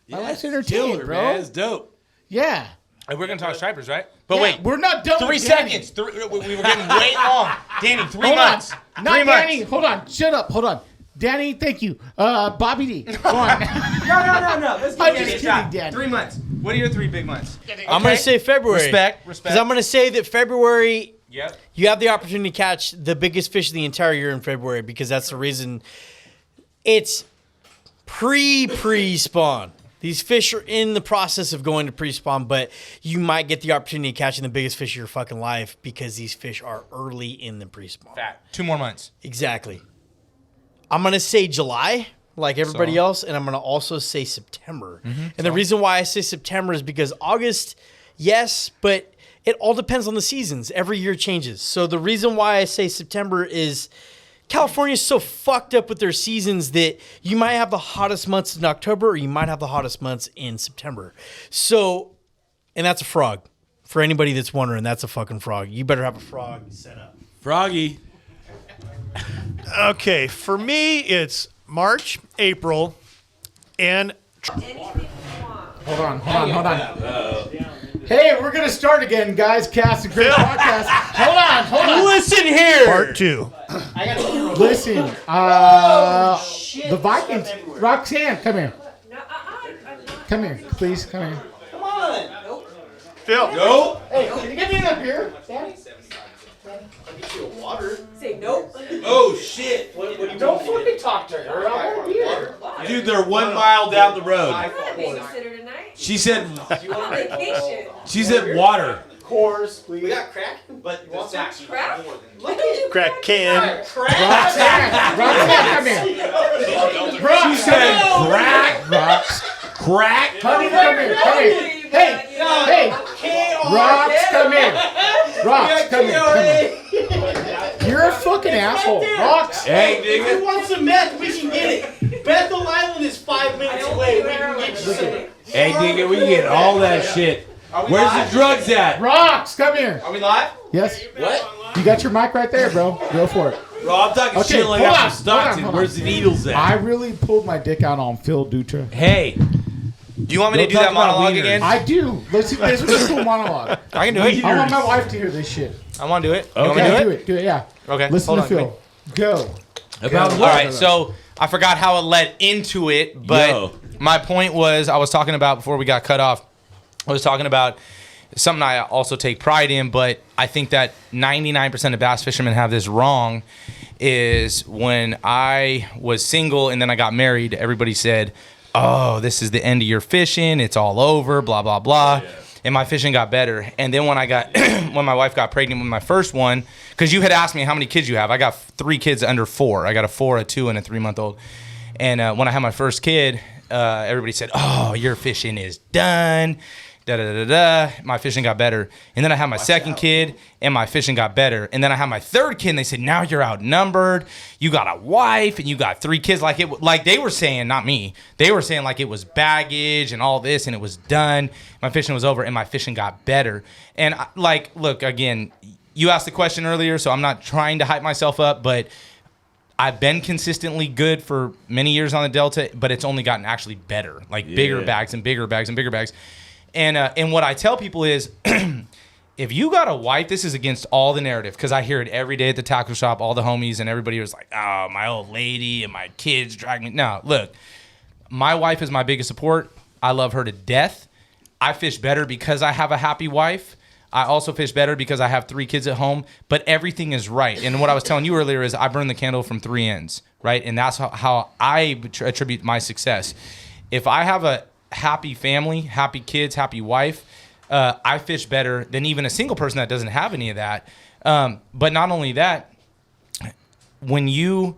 My wife's entertained, Killer, bro. man. It's dope. Yeah. Hey, we're gonna talk stripers, right? But Yeah, wait, we're not done. 3 with Danny. seconds. We were getting way long. Danny, 3 Hold months. on. Not 3 Danny. months. Hold on. Shut up. Hold on. Danny, thank you. Bobby D. Go on. No. Let's I'm just kidding, Danny. 3 months. What are your 3 big months? I'm going to say February. Respect. Because I'm going to say that February, Yep. you have the opportunity to catch the biggest fish of the entire year in February because that's the reason it's pre-spawn. These fish are in the process of going to pre-spawn, but you might get the opportunity of catching the biggest fish of your fucking life because these fish are early in the pre-spawn. Fact. 2 more months. Exactly. I'm going to say July, like everybody else, and I'm going to also say September. And the reason why I say September is because August, yes, but it all depends on the seasons. Every year changes. So the reason why I say September is California's so fucked up with their seasons that you might have the hottest months in October or you might have the hottest months in September. So, and that's a frog. For anybody that's wondering, that's a fucking frog. You better have a frog set up. Froggy. Okay, for me, it's March, April, and Hold on. Hey, we're going to start again, guys. Cast a great podcast. Hold on. Listen here. part 2. Listen. The Vikings. Roxanne, come here. Come here, please. Come here. Phil. Nope. Hey, can you get me up here? Danny? Say nope. Oh, shit. Don't fucking talk to her. I want beer. Dude, they're 1 mile down the road. I'm not a babysitter tonight. She said I'm on vacation. she said water. Course, please. We got crack, but you want some? Crap? Crack can. Roxanne, come here. She said crack. Crack. Honey, come here. Hey. Rox, come here. Rox, come here. You're a fucking asshole. Rox. Hey, If you nigga. want some meth, we can get it. Bethel Island is 5 minutes away. We can get you some. Hey, nigga, we get all that shit. Where's the drugs at? Rox, come here. Are we live? Yes. You got your mic right there, bro. Go for it. Bro, I'm talking Okay, shit like hold I'm on, from Stockton. hold on. Where's the needles at? I really pulled my dick out on Phil Dutra. Hey. Do you want me Don't to do talk that about monologue wieners. again? I do. Let's see. This was a cool monologue. I can do it. I want my wife to hear this shit. I want to do it. You want me Okay, to do it. Do it. Yeah. Okay. Listen hold to on. Phil. Go. About All what? right, so I forgot how it led into it, but Yo. my point was I was talking about before we got cut off. I was talking about something I also take pride in, but I think that 99% of bass fishermen have this wrong. Is when I was single and then I got married, everybody said, "Oh, this is the end of your fishing. It's all over." Blah blah blah. Yeah. And my fishing got better. And then when I got when my wife got pregnant with my first one, because you had asked me how many kids you have, I got 3 kids under 4. I got a 4, a 2, and a 3-month-old. And when I had my first kid, everybody said, "Oh, your fishing is done." My fishing got better. And then I had my second kid and my fishing got better. And then I had my third kid and they said, "Now you're outnumbered. You got a wife and you got 3 kids." Like they were saying, not me. They were saying like it was baggage and all this and it was done. My fishing was over and my fishing got better. And look, again, you asked the question earlier, so I'm not trying to hype myself up, but I've been consistently good for many years on the Delta, but it's only gotten actually better, bigger bags and bigger bags and bigger bags. And what I tell people is, if you got a wife, this is against all the narrative, because I hear it every day at the tackle shop, all the homies and everybody was like, "Oh, my old lady and my kids drag me." No, look, my wife is my biggest support. I love her to death. I fish better because I have a happy wife. I also fish better because I have 3 kids at home, but everything is right. And what I was telling you earlier is I burn the candle from 3 ends, right? And that's how I attribute my success if I have a happy family, happy kids, happy wife, I fish better than even a single person that doesn't have any of that. But not only that, when you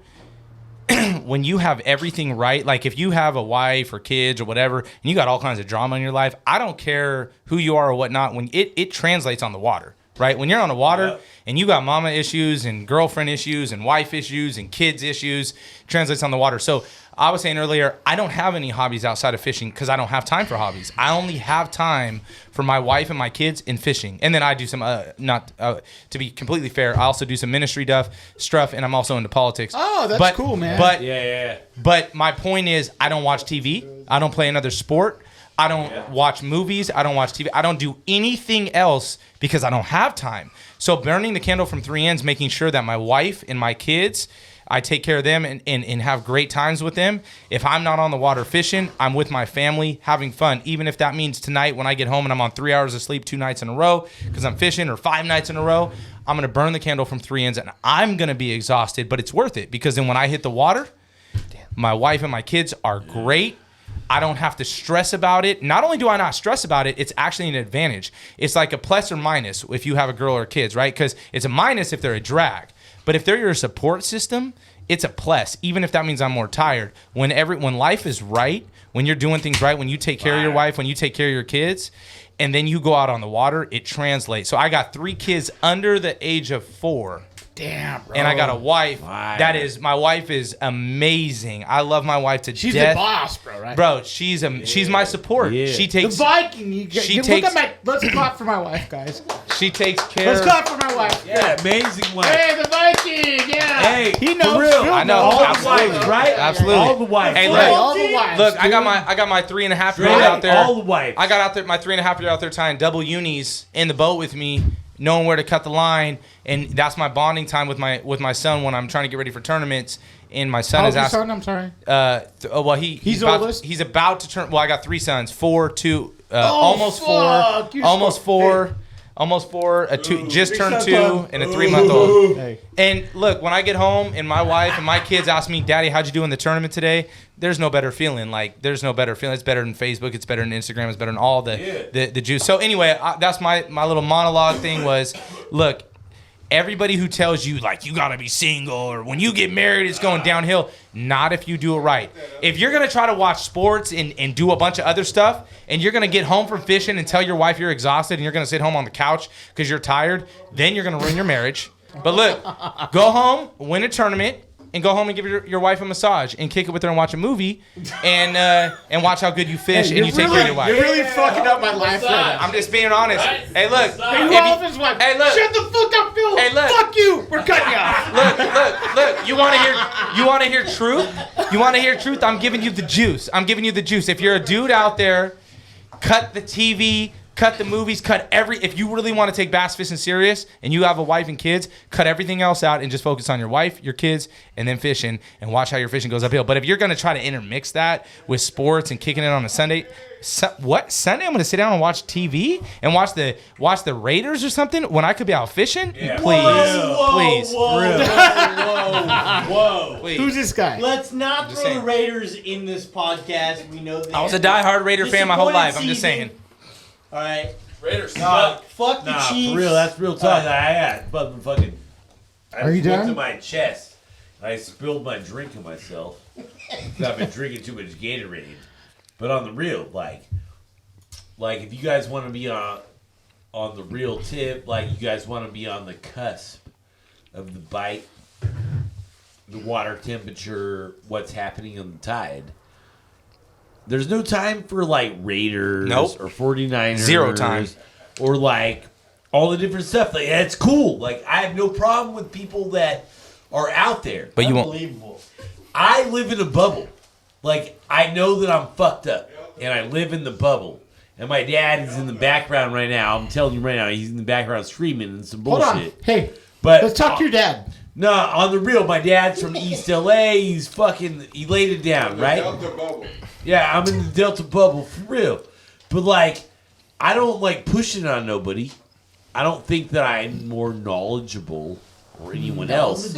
have everything right, like if you have a wife or kids or whatever, and you got all kinds of drama in your life, I don't care who you are or whatnot, when it translates on the water, right? When you're on the water and you got mama issues and girlfriend issues and wife issues and kids issues, it translates on the water. So I was saying earlier, I don't have any hobbies outside of fishing because I don't have time for hobbies. I only have time for my wife and my kids in fishing. And then I do some, to be completely fair, I also do some ministry stuff, and I'm also into politics. Oh, that's cool, man. But, But my point is, I don't watch TV. I don't play another sport. I don't watch movies. I don't watch TV. I don't do anything else because I don't have time. So burning the candle from three ends, making sure that my wife and my kids, I take care of them and have great times with them. If I'm not on the water fishing, I'm with my family having fun. Even if that means tonight when I get home and I'm on 3 hours of sleep 2 nights in a row because I'm fishing, or 5 nights in a row, I'm going to burn the candle from three ends, and I'm going to be exhausted, but it's worth it because then when I hit the water, my wife and my kids are great. I don't have to stress about it. Not only do I not stress about it, it's actually an advantage. It's like a plus or minus if you have a girl or kids, right? Because it's a minus if they're a drag. But if they're your support system, it's a plus, even if that means I'm more tired. When life is right, when you're doing things right, when you take care of your wife, when you take care of your kids, and then you go out on the water, it translates. So I got 3 kids under the age of 4. Damn, bro. And I got a wife. My wife is amazing. I love my wife to death. She's the boss, bro, right? Bro, she's my support. Yeah. She takes the Viking. Let's clap for my wife, guys. She takes care. Let's clap for my wife. Yeah, amazing wife. Hey, the Viking. Yeah. Hey, he knows. for real. I know. All Absolutely. the wives, right? Absolutely. All the wives. Hey, right? all the wives. Look, I got my 3.5-year-old out there. All the wives. I got out there my 3.5-year-old out there tying double unis in the boat with me, knowing where to cut the line, and that's my bonding time with my son when I'm trying to get ready for tournaments. And my son How is old's your asking. son? I'm sorry. Well, he's about, oldest? He's about to turn. Well, I got 3 sons, 4, 2, Oh, almost fuck. 4, almost 4. Almost 4, a 2, just turned 2, and a 3-month-old. Hey. And look, when I get home and my wife and my kids ask me, "Daddy, how'd you do in the tournament today?" There's no better feeling. Like, there's no better feeling. It's better than Facebook. It's better than Instagram. It's better than all the juice. So anyway, that's my little monologue thing was, look, everybody who tells you, like, you got to be single or when you get married, it's going downhill. Not if you do it right. If you're going to try to watch sports and do a bunch of other stuff, and you're going to get home from fishing and tell your wife you're exhausted and you're going to sit home on the couch because you're tired, then you're going to ruin your marriage. But look, go home, win a tournament, and go home and give your wife a massage and kick it with her and watch a movie and watch how good you fish and you take care of your wife. You're really fucking up my life right now. I'm just being honest. Hey, look. Hey, who off his wife? Hey, look. Shut the fuck up, Phil. Hey, look. Fuck you. We're cutting you off. Look. You want to hear truth? You want to hear truth? I'm giving you the juice. If you're a dude out there, cut the TV, cut the movies, if you really want to take bass fishing serious and you have a wife and kids, cut everything else out and just focus on your wife, your kids, and then fishing and watch how your fishing goes uphill. But if you're going to try to intermix that with sports and kicking it on a Sunday, Sunday I'm going to sit down and watch TV and watch the Raiders or something when I could be out fishing? Yeah. Please. Whoa. Please. Who's this guy? Let's not throw saying. the Raiders in this podcast. We know that. I was a diehard Raider fan my whole life. I'm just saying. All right. Raiders Fuck the Nah, Chiefs. for real, that's real talk. I fucking. Are you just went done? to my chest. I spilled my drink on myself. 'Cause I've been drinking too much Gatorade. But on the real, like if you guys want to be on the real tip, like you guys want to be on the cusp of the bite, the water temperature, what's happening on the tide. There's no time for like Raiders or 49ers. Zero time. Or like all the different stuff. Like that's cool. Like I have no problem with people that are out there. But you won't. Unbelievable. I live in a bubble. Like I know that I'm fucked up and I live in the bubble. And my dad is in the background right now. I'm telling you right now, he's in the background screaming and some bullshit. Hold on. Hey, But let's talk to your dad. No, on the real, my dad's from East LA. He laid it down, right? Delta bubble. Yeah, I'm in the Delta bubble for real. But like, I don't like pushing on nobody. I don't think that I'm more knowledgeable or anyone else.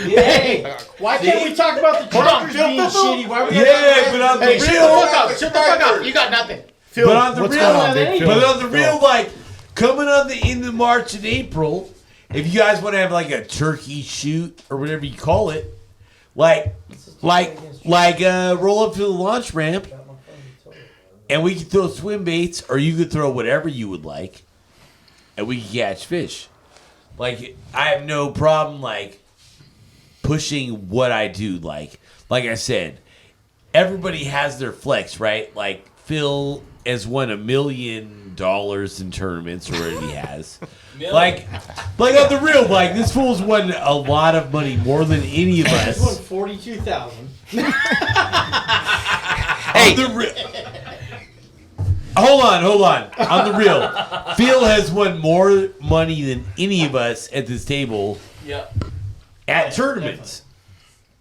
Hey, why can't we talk about the truckers being shitty? Why are we But on the real, shut the fuck up. You got nothing. Phil, but on the what's real, going on, Big Phil? but on the real, like coming on the end of March and April, if you guys want to have like a turkey shoot or whatever you call it, like roll up to the launch ramp, and we can throw swim baits, or you could throw whatever you would like, and we can catch fish. Like I have no problem like pushing what I do. Like I said, everybody has their flex, right? Like Phil has won $1 million in tournaments, or whatever he has. Like on the real, like this fool's won a lot of money, more than any of us. Won 42,000. Hey, hold on. On the real, Phil has won more money than any of us at this table. Yep. At tournaments.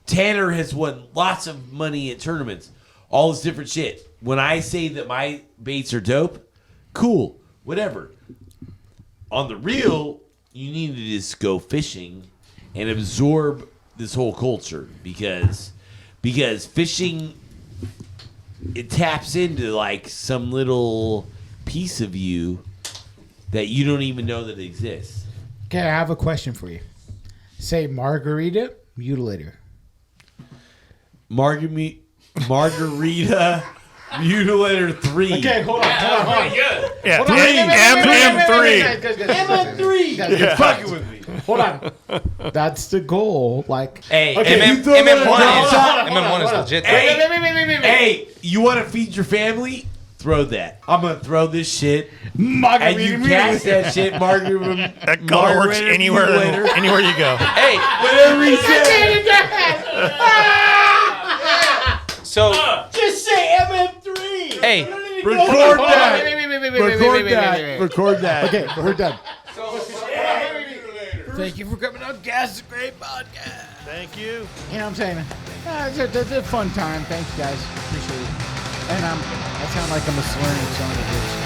Tanner has won lots of money at tournaments. All this different shit. When I say that my baits are dope, cool, whatever. On the real, you need to just go fishing and absorb this whole culture because fishing, it taps into like some little piece of you that you don't even know that exists. Okay, I have a question for you. Say margarita, mutilator. Margarita Mutilator 3. Okay, hold on. Good. Yeah, MM3. MM3. You're fucking with me. Hold on. That's the goal. Like, Hey, Okay, you throw that MM1 is legit. Hey, you want to feed your family? Throw that. I'm going to throw this shit. And you catch that shit, margarita. that color works anywhere you go. Hey, Whatever he said. so Just say MM3. hey, Record that. Record that. Okay, we're done. Thank you for coming on, guys. It's a great podcast. Thank you. You know what I'm saying? It's a fun time. Thanks, guys. Appreciate it. And I sound like I'm a slurring son of a bitch.